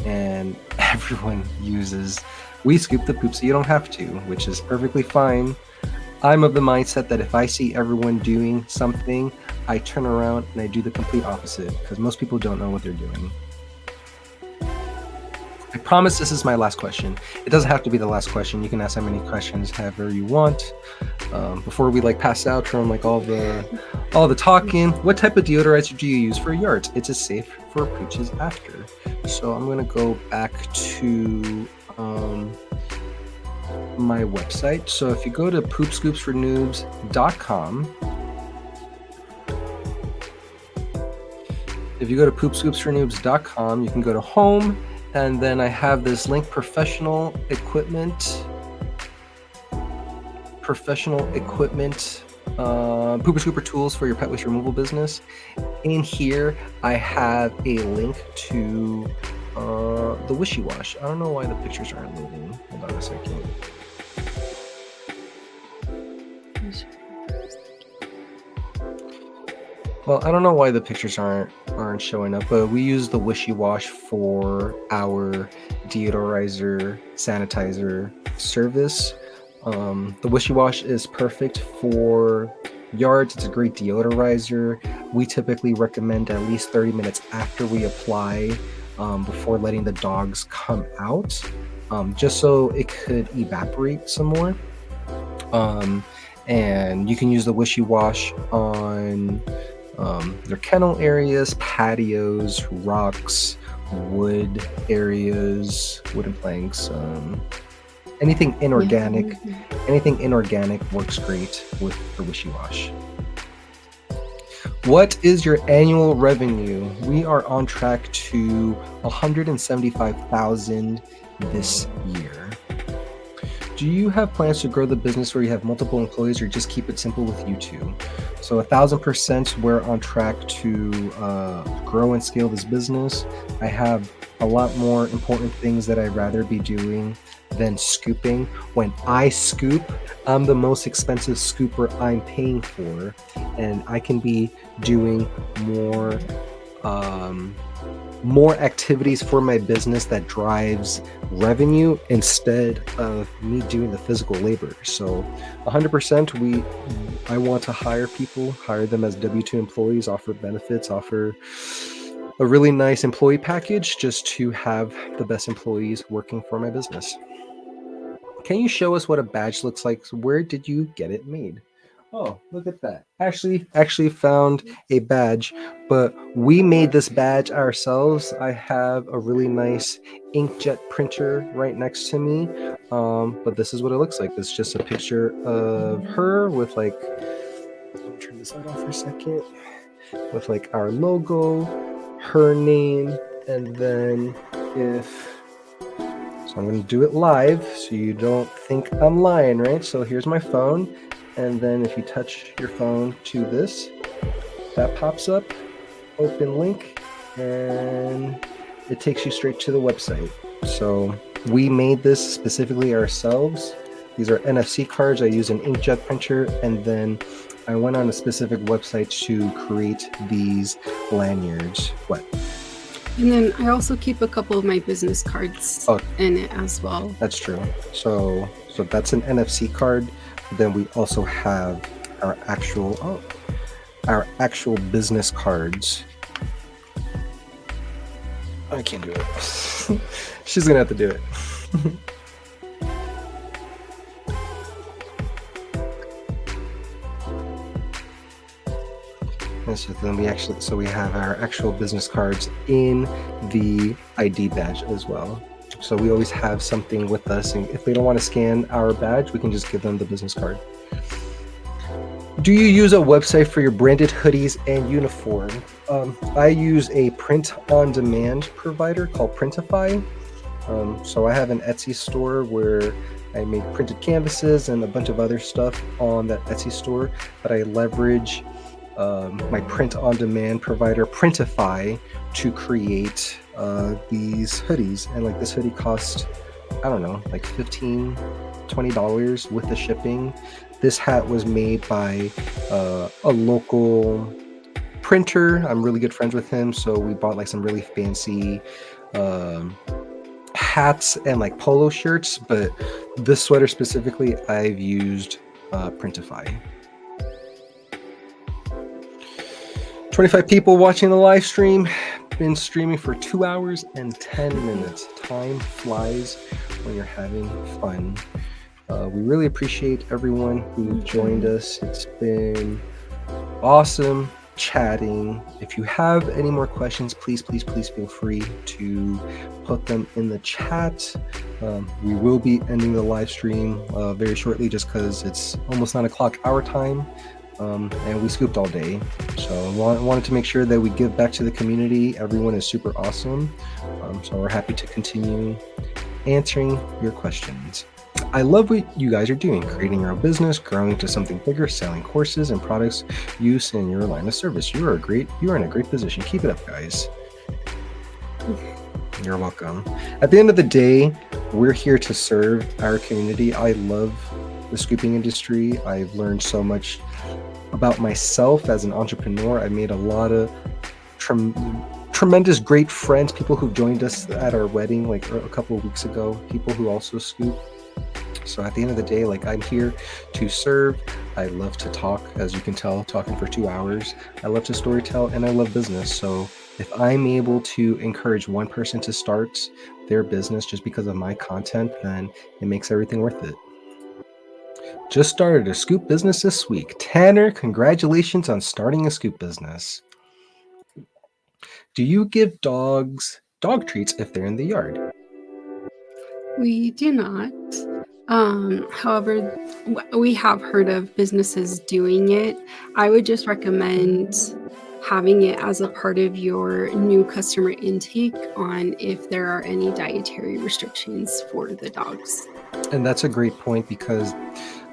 And everyone uses we scoop the poop so you don't have to, which is perfectly fine. I'm of the mindset that if I see everyone doing something, I turn around and I do the complete opposite, because most people don't know what they're doing. I promise this is my last question. It doesn't have to be the last question. You can ask how many questions however you want. Before we pass out from all the talking, what type of deodorizer do you use for yards? It's as safe for pooches after. So I'm gonna go back to my website. So if you go to poopscoopsfornoobs.com, you can go to home, and then I have this link, professional equipment, pooper scooper tools for your pet waste removal business. In here, I have a link to the Wishy Wash. I don't know why the pictures aren't loading. Hold on a second. Well, I don't know why the pictures aren't showing up, but we use the Wishy Wash for our deodorizer sanitizer service. The Wishy Wash is perfect for yards. It's a great deodorizer. We typically recommend at least 30 minutes after we apply, before letting the dogs come out, just so it could evaporate some more. And you can use the Wishy Wash on their kennel areas, patios, rocks, wood areas, wooden planks, anything inorganic. Anything inorganic works great with the Wishy Wash. What is your annual revenue? We are on track to 175,000 this year. Do you have plans to grow the business where you have multiple employees, or just keep it simple with you two? So 1,000%, we're on track to grow and scale this business. I have a lot more important things that I'd rather be doing than scooping. When I scoop, I'm the most expensive scooper I'm paying for, and I can be doing more activities for my business that drives revenue instead of me doing the physical labor. So 100%, I want to hire people, hire them as W-2 employees, offer benefits, offer a really nice employee package just to have the best employees working for my business. Can you show us what a badge looks like? Where did you get it made? Oh, look at that. Actually found a badge, but we made this badge ourselves. I have a really nice inkjet printer right next to me. But this is what it looks like. It's just a picture of her with let me turn this light off for a second. with like our logo, her name, and then if so, I'm going to do it live so you don't think I'm lying, right? So here's my phone, and then if you touch your phone to this, that pops up, open link, and it takes you straight to the website. So we made this specifically ourselves. These are NFC cards. I use an inkjet printer, and then I went on a specific website to create these lanyards. What? And then I also keep a couple of my business cards Oh, in it as well. that's true. So that's an NFC card. Then we also have our actual business cards. I can't do it. She's gonna have to do it. And so then we have our actual business cards in the ID badge as well. So we always have something with us, and if they don't want to scan our badge, we can just give them the business card. Do you use a website for your branded hoodies and uniform? I use a print-on-demand provider called Printify. So I have an Etsy store where I make printed canvases and a bunch of other stuff on that Etsy store, but I leverage my print-on-demand provider Printify to create these hoodies. And like this hoodie cost, I don't know, like $15-$20 with the shipping. This hat was made by a local printer. I'm really good friends with him, so we bought like some really fancy hats and like polo shirts, but this sweater specifically I've used Printify. 25 people watching the live stream. Been streaming for 2 hours and 10 minutes. Time flies when you're having fun. We really appreciate everyone who joined us. It's been awesome chatting. If you have any more questions, please feel free to put them in the chat. We will be ending the live stream very shortly just because it's almost 9 o'clock our time. And we scooped all day, so wanted to make sure that we give back to the community. Everyone is super awesome, so we're happy to continue answering your questions. I love what you guys are doing, creating your own business, growing to something bigger, selling courses and products used in your line of service. You are in a great position. Keep it up, guys. You're welcome. At the end of the day, we're here to serve our community. I love the scooping industry. I've learned so much about myself as an entrepreneur. I made a lot of tremendous great friends, people who joined us at our wedding like a couple of weeks ago, people who also scoop. So at the end of the day, like, I'm here to serve. I love to talk, as you can tell, talking for 2 hours. I love to storytell, and I love business. So if I'm able to encourage one person to start their business just because of my content, then it makes everything worth it. Just started a scoop business this week. Tanner, congratulations on starting a scoop business. Do you give dogs dog treats if they're in the yard? We do not. However, we have heard of businesses doing it. I would just recommend having it as a part of your new customer intake on if there are any dietary restrictions for the dogs. And that's a great point, because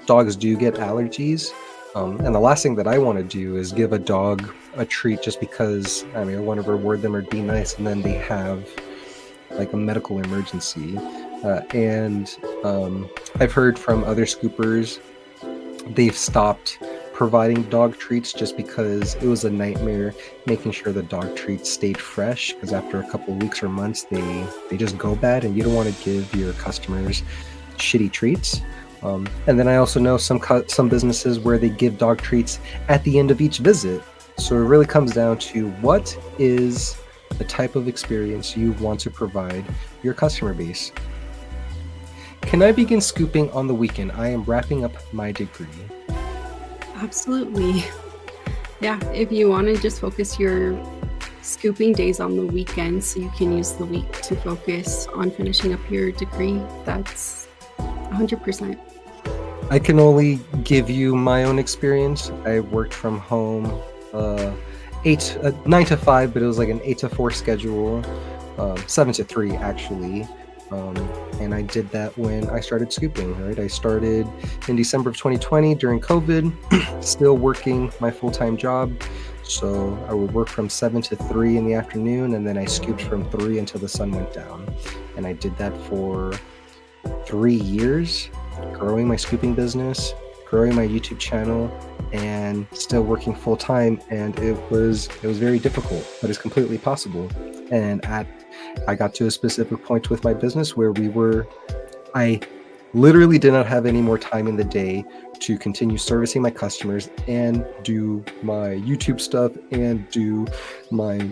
dogs do get allergies. And the last thing that I want to do is give a dog a treat just because, I want to reward them or be nice, and then they have like a medical emergency. And I've heard from other scoopers, they've stopped providing dog treats just because it was a nightmare making sure the dog treats stayed fresh, because after a couple of weeks or months, they just go bad, and you don't want to give your customers shitty treats. And then I also know some businesses where they give dog treats at the end of each visit. So it really comes down to what is the type of experience you want to provide your customer base. Can I begin scooping on the weekend? I am wrapping up my degree. Absolutely. Yeah, if you want to just focus your scooping days on the weekend so you can use the week to focus on finishing up your degree, that's 100%. I can only give you my own experience. I worked from home 9 to 5, but it was like an 8 to 4 schedule, 7 to 3 actually. Um, and I did that when I started scooping, right? I started in December of 2020 during COVID, still working my full-time job. So I would work from 7 to 3 in the afternoon, and then I scooped from 3 until the sun went down. And I did that for 3 years, growing my scooping business, growing my YouTube channel, and still working full time. And it was very difficult, but it's completely possible. And I got to a specific point with my business where I literally did not have any more time in the day to continue servicing my customers and do my YouTube stuff and do my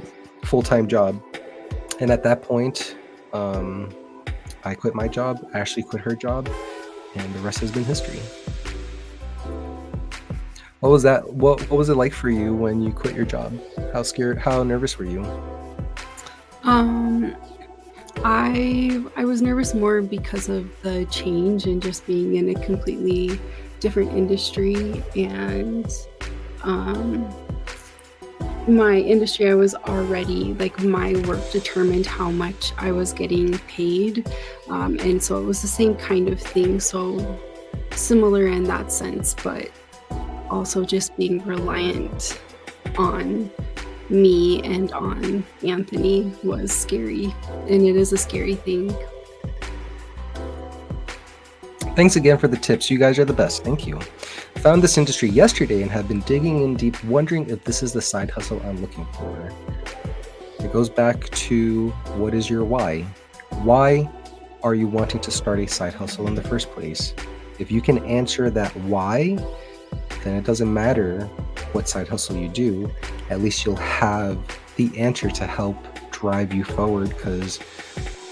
full-time job. And at that point, I quit my job, Ashley quit her job, and the rest has been history. What was that? What was it like for you when you quit your job? How scared, how nervous were you? Um, I was nervous more because of the change and just being in a completely different industry, and um, my industry, I was already like my work determined how much I was getting paid, and so it was the same kind of thing. So similar in that sense, but also just being reliant on me and on Anthony was scary, and it is a scary thing. Thanks again for the tips. You guys are the best. Thank you. Found this industry yesterday and have been digging in deep, wondering if this is the side hustle I'm looking for. It goes back to, what is your why? Why are you wanting to start a side hustle in the first place? If you can answer that why, then it doesn't matter what side hustle you do. At least you'll have the answer to help drive you forward, because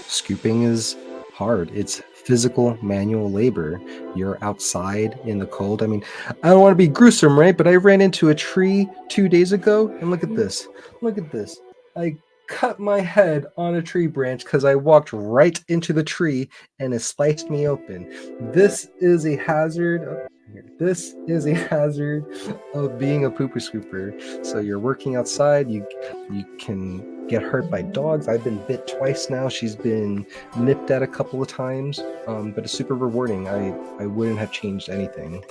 scooping is hard. It's physical manual labor. You're outside in the cold. I mean, I don't want to be gruesome, right? But I ran into a tree 2 days ago, and look at this. Look at this. I cut my head on a tree branch because I walked right into the tree and it sliced me open. This is a hazard. This is a hazard of being a pooper scooper. So you're working outside, you can get hurt by dogs. I've been bit twice now. She's been nipped at a couple of times, but it's super rewarding. I wouldn't have changed anything.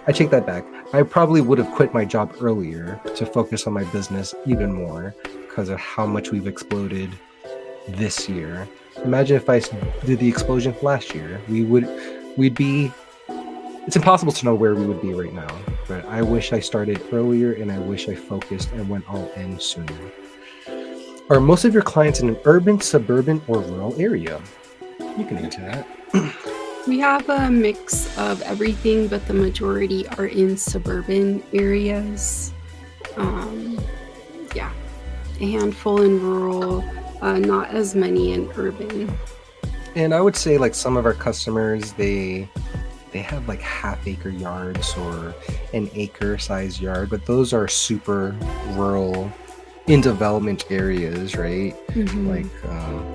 I take that back. I probably would have quit my job earlier to focus on my business even more because of how much we've exploded this year. Imagine if I did the explosion last year. We'd be, it's impossible to know where we would be right now, but I wish I started earlier and I wish I focused and went all in sooner. Are most of your clients in an urban, suburban, or rural area? You can answer that. We have a mix of everything, but the majority are in suburban areas. Yeah, a handful in rural, not as many in urban. And I would say like some of our customers, they have like half-acre yards or an acre size yard, but those are super rural, in development areas, right?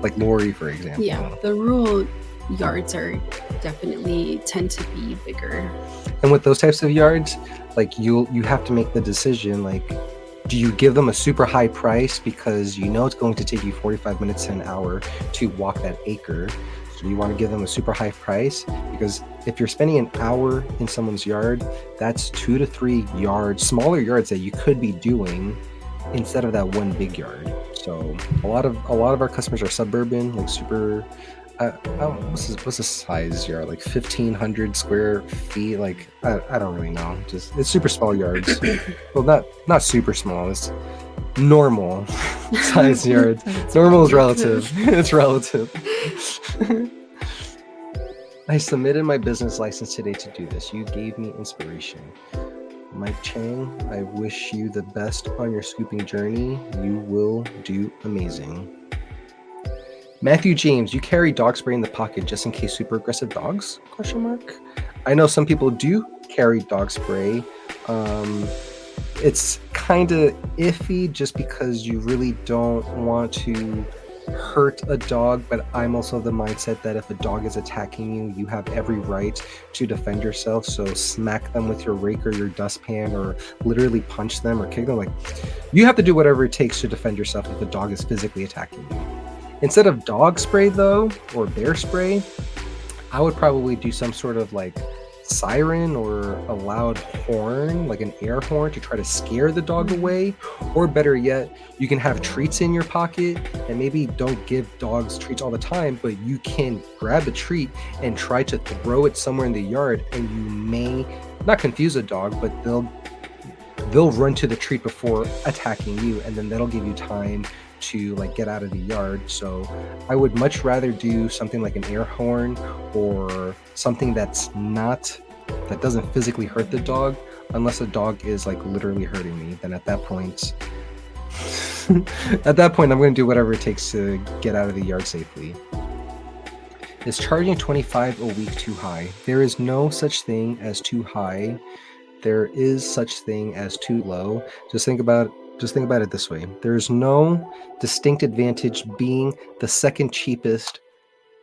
Like Lori, for example. Yeah, the rural yards are definitely tend to be bigger. And with those types of yards, like you have to make the decision, like, do you give them a super high price because you know it's going to take you 45 minutes to an hour to walk that acre? So you want to give them a super high price, because if you're spending an hour in someone's yard, that's 2 to 3 yards, smaller yards that you could be doing instead of that one big yard. So a lot of our customers are suburban, like super. What's the size yard? Like 1,500 square feet. Like I don't really know. Just it's super small yards. Well, not super small. It's normal size yards. Normal is relative. It's relative. I submitted my business license today to do this. You gave me inspiration. Mike Chang, I wish you the best on your scooping journey. You will do amazing. Matthew James, you carry dog spray in the pocket just in case super aggressive dogs? ? I know some people do carry dog spray. It's kind of iffy just because you really don't want to hurt a dog, but I'm also of the mindset that if a dog is attacking you, you have every right to defend yourself. So smack them with your rake or your dustpan, or literally punch them or kick them. Like, you have to do whatever it takes to defend yourself if a dog is physically attacking you. Instead of dog spray though, or bear spray, I would probably do some sort of like siren or a loud horn, like an air horn, to try to scare the dog away. Or better yet, you can have treats in your pocket, and maybe don't give dogs treats all the time, but you can grab a treat and try to throw it somewhere in the yard, and you may not confuse a dog, but they'll run to the treat before attacking you, and then that'll give you time to like get out of the yard. So I would much rather do something like an air horn, or something that doesn't physically hurt the dog, unless the dog is like literally hurting me. Then at that point I'm going to do whatever it takes to get out of the yard safely. Is charging $25 a week too high? There is no such thing as too high. There is such thing as too low. Just think about it this way. There is no distinct advantage being the second cheapest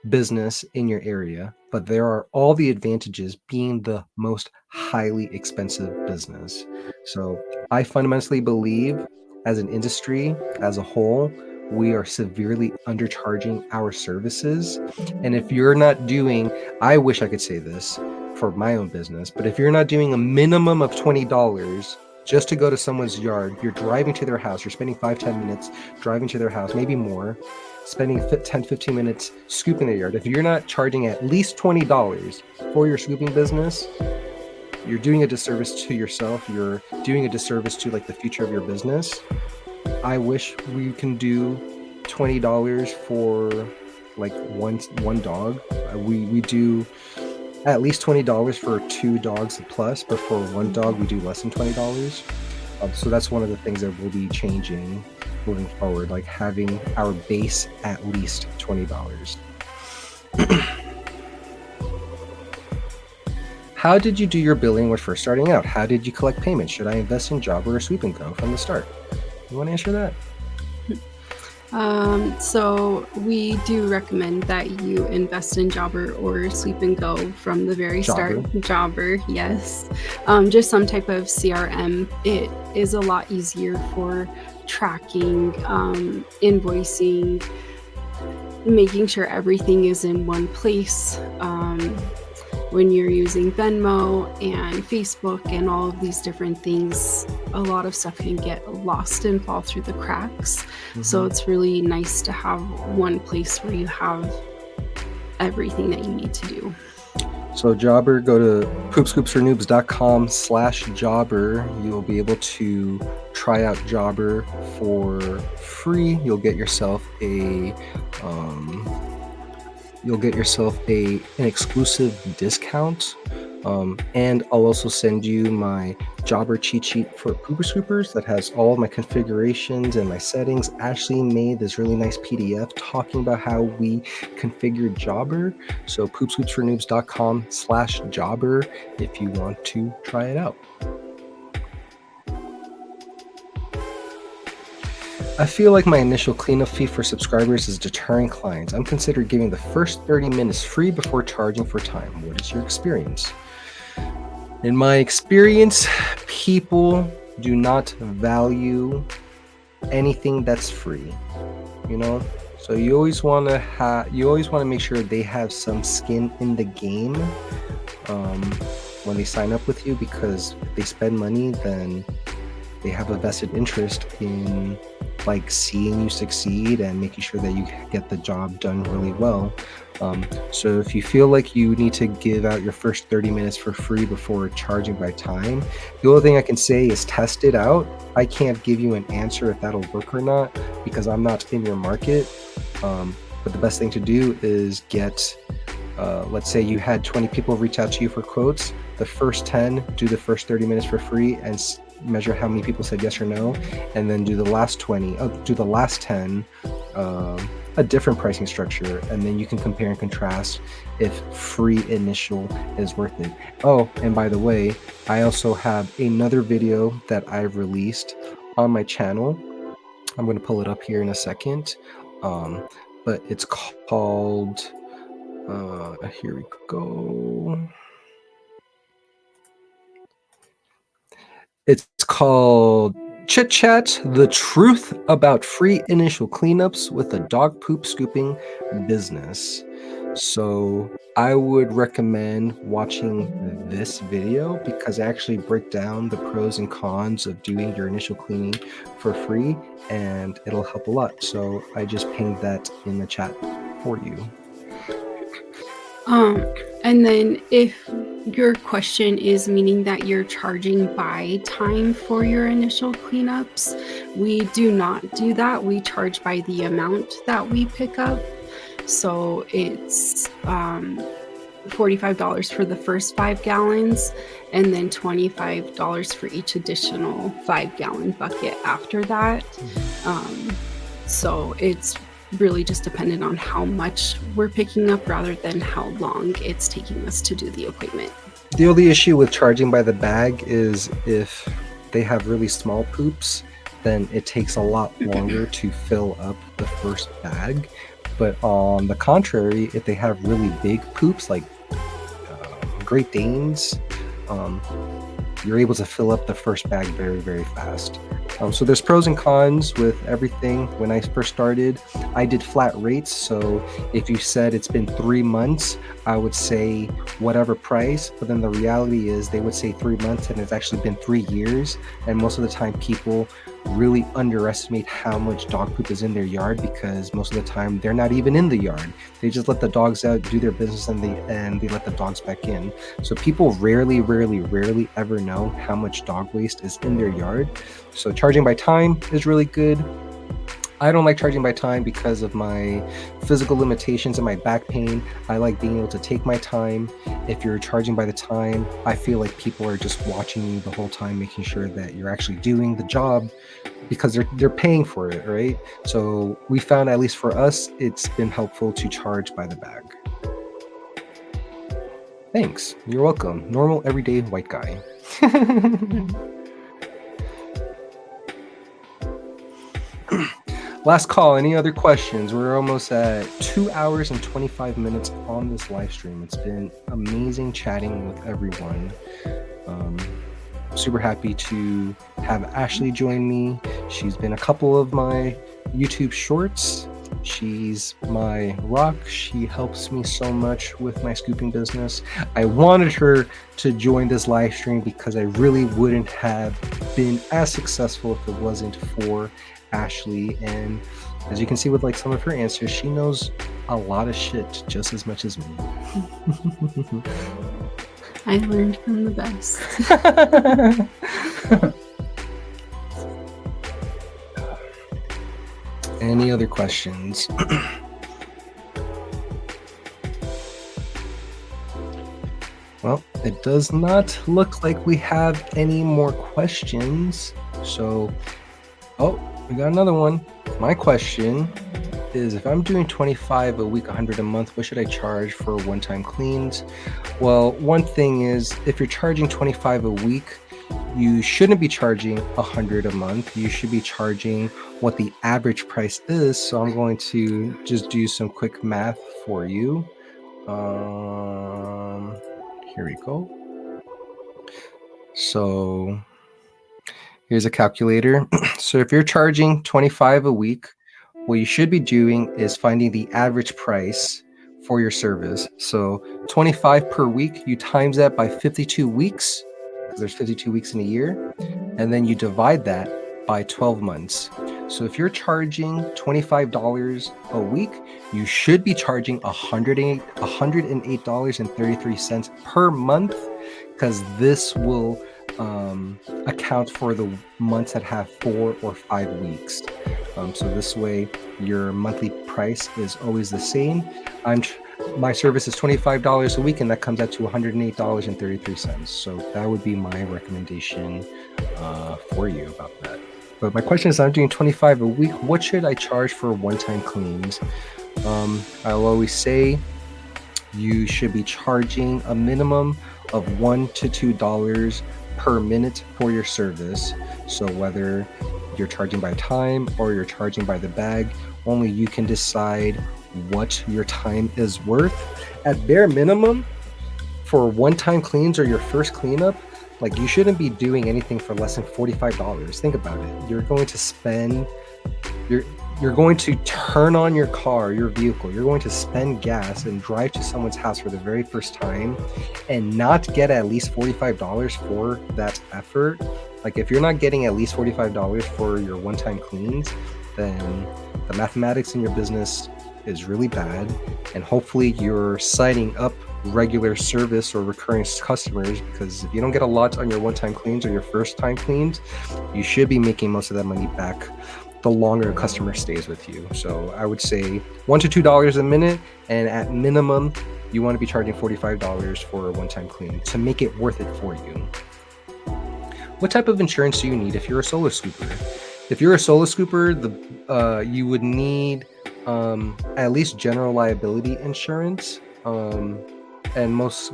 business in your area, but there are all the advantages being the most highly expensive business. So I fundamentally believe, as an industry as a whole, we are severely undercharging our services. And if you're not doing, I wish I could say this for my own business, but if you're not doing a minimum of $20 just to go to someone's yard, you're driving to their house, you're spending 5-10 minutes driving to their house, maybe more, spending 10-15 minutes scooping their yard. If you're not charging at least $20 for your scooping business, you're doing a disservice to yourself. You're doing a disservice to like the future of your business. I wish we can do $20 for like one dog. We do at least $20 for 2 dogs plus, but for one dog we do less than $20. So that's one of the things that will be changing moving forward, like having our base at least $20. How did you do your billing when first starting out? How did you collect payments? Should I invest in Jobber or Sweep and Go from the start? You want to answer that? So we do recommend that you invest in Jobber or Sweep and Go from the very start. Jobber, yes. Just some type of CRM. It is a lot easier for tracking, invoicing, making sure everything is in one place. When you're using Venmo and Facebook and all of these different things, a lot of stuff can get lost and fall through the cracks. So it's really nice to have one place where you have everything that you need to do. So Jobber, go to poopscoopsfornoobs.com/jobber. You'll be able to try out Jobber for free. You'll get yourself an exclusive discount, and I'll also send you my Jobber cheat sheet for Poop Scoopers that has all of my configurations and my settings. Ashley made this really nice PDF talking about how we configure Jobber. So poopscoopsfornoobs.com/jobber if you want to try it out. I feel like my initial cleanup fee for subscribers is deterring clients. I'm considering giving the first 30 minutes free before charging for time. What is your experience? In my experience, people do not value anything that's free, So you always want to make sure they have some skin in the game when they sign up with you, because if they spend money, then they have a vested interest in like seeing you succeed and making sure that you get the job done really well. So if you feel like you need to give out your first 30 minutes for free before charging by time, the only thing I can say is test it out. I can't give you an answer if that'll work or not, because I'm not in your market. But the best thing to do is get, let's say you had 20 people reach out to you for quotes. The first 10, do the first 30 minutes for free and measure how many people said yes or no, and then do the last 10 a different pricing structure, and then you can compare and contrast if free initial is worth it. Oh, and by the way, I also have another video that I've released on my channel. I'm going to pull it up here in a second, But it's called, here we go. It's called Chit Chat: The Truth About Free Initial Cleanups with a Dog Poop Scooping Business. So I would recommend watching this video because I actually break down the pros and cons of doing your initial cleaning for free, and it'll help a lot. So I just pinged that in the chat for you. And then if your question is meaning that you're charging by time for your initial cleanups, we do not do that. We charge by the amount that we pick up. So it's $45 for the first 5 gallons and then $25 for each additional 5-gallon bucket after that. So it's really just dependent on how much we're picking up rather than how long it's taking us to do the appointment. The only issue with charging by the bag is if they have really small poops, then it takes a lot longer to fill up the first bag. But on the contrary, if they have really big poops like Great Danes, you're able to fill up the first bag very, very fast. So there's pros and cons with everything. When I first started, I did flat rates. So if you said it's been 3 months, I would say whatever price. But then the reality is they would say 3 months and it's actually been 3 years. And most of the time people really underestimate how much dog poop is in their yard because most of the time they're not even in the yard. They just let the dogs out, do their business, and they let the dogs back in. So people rarely ever know how much dog waste is in their yard. So charging by time is really good. I don't like charging by time because of my physical limitations and my back pain. I like being able to take my time. If you're charging by the time, I feel like people are just watching you the whole time, making sure that you're actually doing the job because they're paying for it, right? So we found, at least for us, it's been helpful to charge by the bag. Thanks. You're welcome. Normal, everyday white guy. Last call. Any other questions? We're almost at 2 hours and 25 minutes on this live stream. It's been amazing chatting with everyone. Super happy to have Ashley join me. She's been a couple of my YouTube shorts. She's my rock. She helps me so much with my scooping business. I wanted her to join this live stream because I really wouldn't have been as successful if it wasn't for Ashley. And as you can see with like some of her answers, she knows a lot of shit just as much as me. I learned from the best. Any other questions? Well, it does not look like we have any more questions. So, oh, we got another one. My question is, if I'm doing 25 a week, 100 a month, what should I charge for one-time cleans? Well, one thing is, if you're charging 25 a week, you shouldn't be charging 100 a month. You should be charging what the average price is. So I'm going to just do some quick math for you. Here we go. So here's a calculator. So if you're charging 25 a week, what you should be doing is finding the average price for your service. So 25 per week, you times that by 52 weeks, because there's 52 weeks in a year, and then you divide that by 12 months. So if you're charging $25 a week, you should be charging $108.33 per month, because this will account for the months that have 4 or 5 weeks. So this way your monthly price is always the same. My service is $25 a week, and that comes out to $108.33. So that would be my recommendation for you about that. But my question is, I'm doing 25 a week. What should I charge for one-time cleans? I'll always say you should be charging a minimum of $1 to $2 per minute for your service. So whether you're charging by time or you're charging by the bag, only you can decide what your time is worth. At bare minimum, for one-time cleans or your first cleanup, like you shouldn't be doing anything for less than $45. Think about it. You're you're going to turn on your car, your vehicle. You're going to spend gas and drive to someone's house for the very first time and not get at least $45 for that effort. Like if you're not getting at least $45 for your one-time cleans, then the mathematics in your business is really bad. And hopefully you're signing up regular service or recurring customers, because if you don't get a lot on your one-time cleans or your first-time cleans, you should be making most of that money back the longer a customer stays with you. So I would say $1 to $2 a minute, and at minimum you want to be charging $45 for a one-time clean to make it worth it for you. What type of insurance do you need if you're a solo scooper? If you're a solo scooper, you would need at least general liability insurance. And most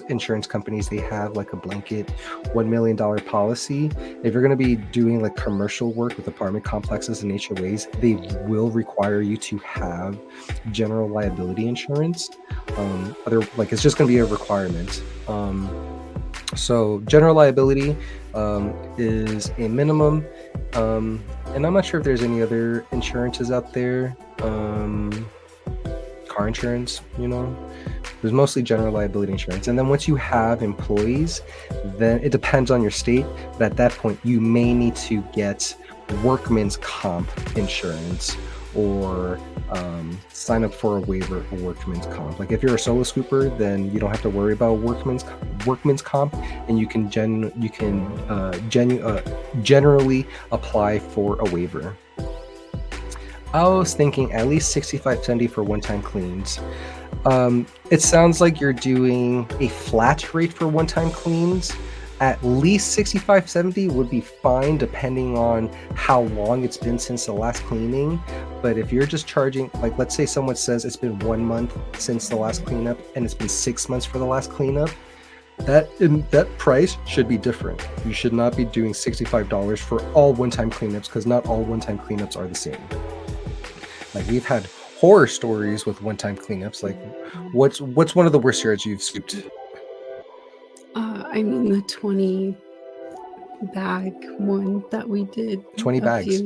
insurance companies, they have like a blanket $1 million policy. If you're going to be doing like commercial work with apartment complexes and HOAs, they will require you to have general liability insurance. It's just going to be a requirement. So general liability is a minimum, and I'm not sure if there's any other insurances out there. Car insurance, there's mostly general liability insurance. And then once you have employees, then it depends on your state, but at that point you may need to get workman's comp insurance or sign up for a waiver for workman's comp. Like if you're a solo scooper, then you don't have to worry about workman's comp, and you can generally apply for a waiver. I was thinking at least $65.70 for one-time cleans. It sounds like you're doing a flat rate for one-time cleans. At least $65.70 would be fine, depending on how long it's been since the last cleaning. But if you're just charging, like let's say someone says it's been 1 month since the last cleanup and it's been 6 months for the last cleanup, that price should be different. You should not be doing $65 for all one-time cleanups, because not all one-time cleanups are the same. Like we've had horror stories with one-time cleanups. Like what's one of the worst yards you've scooped? The 20 bag one that we did. 20 bags.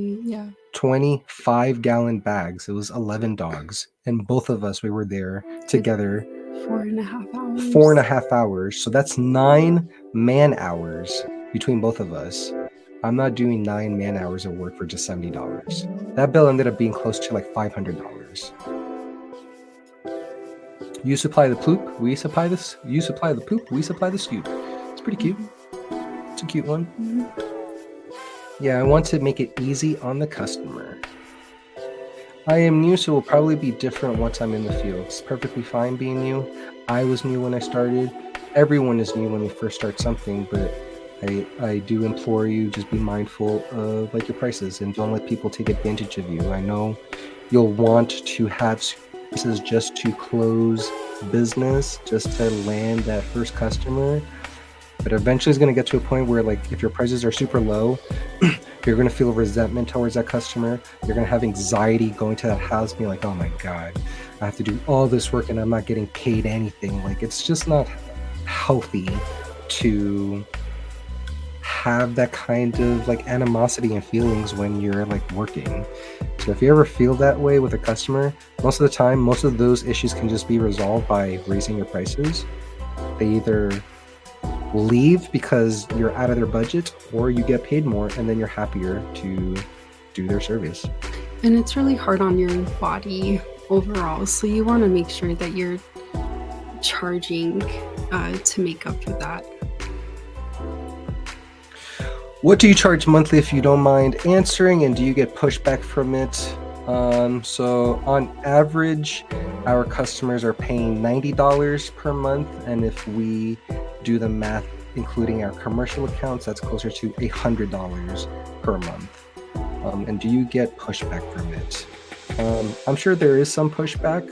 25-gallon bags. It was 11 dogs, and both of us, we were there together 4.5 hours. 4.5 hours. So that's 9 man hours between both of us. I'm not doing 9 man hours of work for just $70. That bill ended up being close to like $500. You supply the poop, we supply this. You supply the poop, we supply the scoop. It's pretty cute. It's a cute one. Mm-hmm. Yeah, I want to make it easy on the customer. I am new, so it will probably be different once I'm in the field. It's perfectly fine being new. I was new when I started. Everyone is new when they first start something, but I do implore you, just be mindful of like your prices and don't let people take advantage of you. I know you'll want to have prices just to close business, just to land that first customer, but eventually it's going to get to a point where like if your prices are super low, you're going to feel resentment towards that customer. You're going to have anxiety going to that house, being like, oh my God, I have to do all this work and I'm not getting paid anything. Like it's just not healthy to have that kind of like animosity and feelings when you're like working. So if you ever feel that way with a customer, most of the time, most of those issues can just be resolved by raising your prices. They either leave because you're out of their budget, or you get paid more and then you're happier to do their service. And it's really hard on your body overall, so you want to make sure that you're charging to make up for that. What do you charge monthly, if you don't mind answering, and do you get pushback from it? So on average, our customers are paying $90 per month, and if we do the math including our commercial accounts, that's closer to $100 per month. And do you get pushback from it? I'm sure there is some pushback,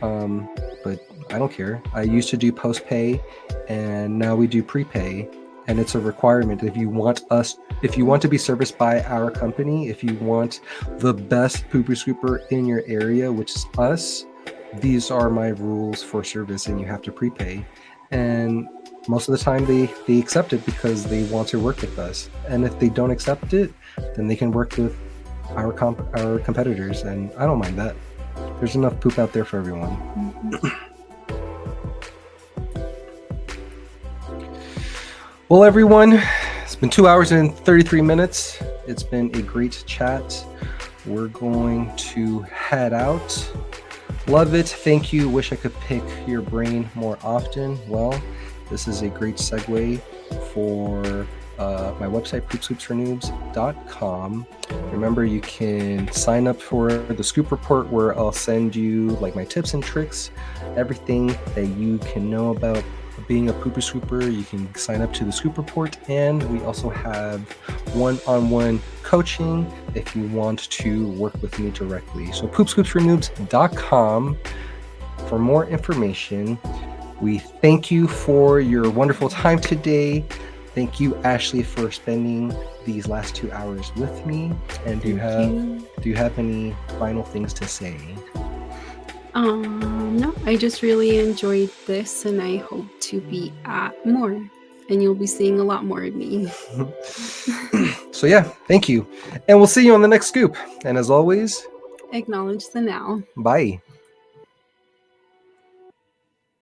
but I don't care. I used to do post pay, and now we do prepay. and it's a requirement. If you want to be serviced by our company, if you want the best pooper scooper in your area, which is us, these are my rules for service, and you have to prepay. And most of the time they accept it because they want to work with us. And if they don't accept it, then they can work with our competitors, and I don't mind that. There's enough poop out there for everyone. Well, everyone, it's been 2 hours and 33 minutes. It's been a great chat. We're going to head out. Love it. Thank you. Wish I could pick your brain more often. Well, this is a great segue for my website, poopscoopsfornoobs.com. Remember, you can sign up for the Scoop Report, where I'll send you like my tips and tricks, everything that you can know about being a pooper scooper. You can sign up to the Scoop Report, and we also have one-on-one coaching if you want to work with me directly. So poopscoopsfornoobs.com for more information. We thank you for your wonderful time today. Thank you, Ashley, for spending these last 2 hours with me. And do you have any final things to say? No, I just really enjoyed this, and I hope to be at more, and you'll be seeing a lot more of me. So yeah, thank you. And we'll see you on the next scoop. And as always, Acknowledge the now. bye.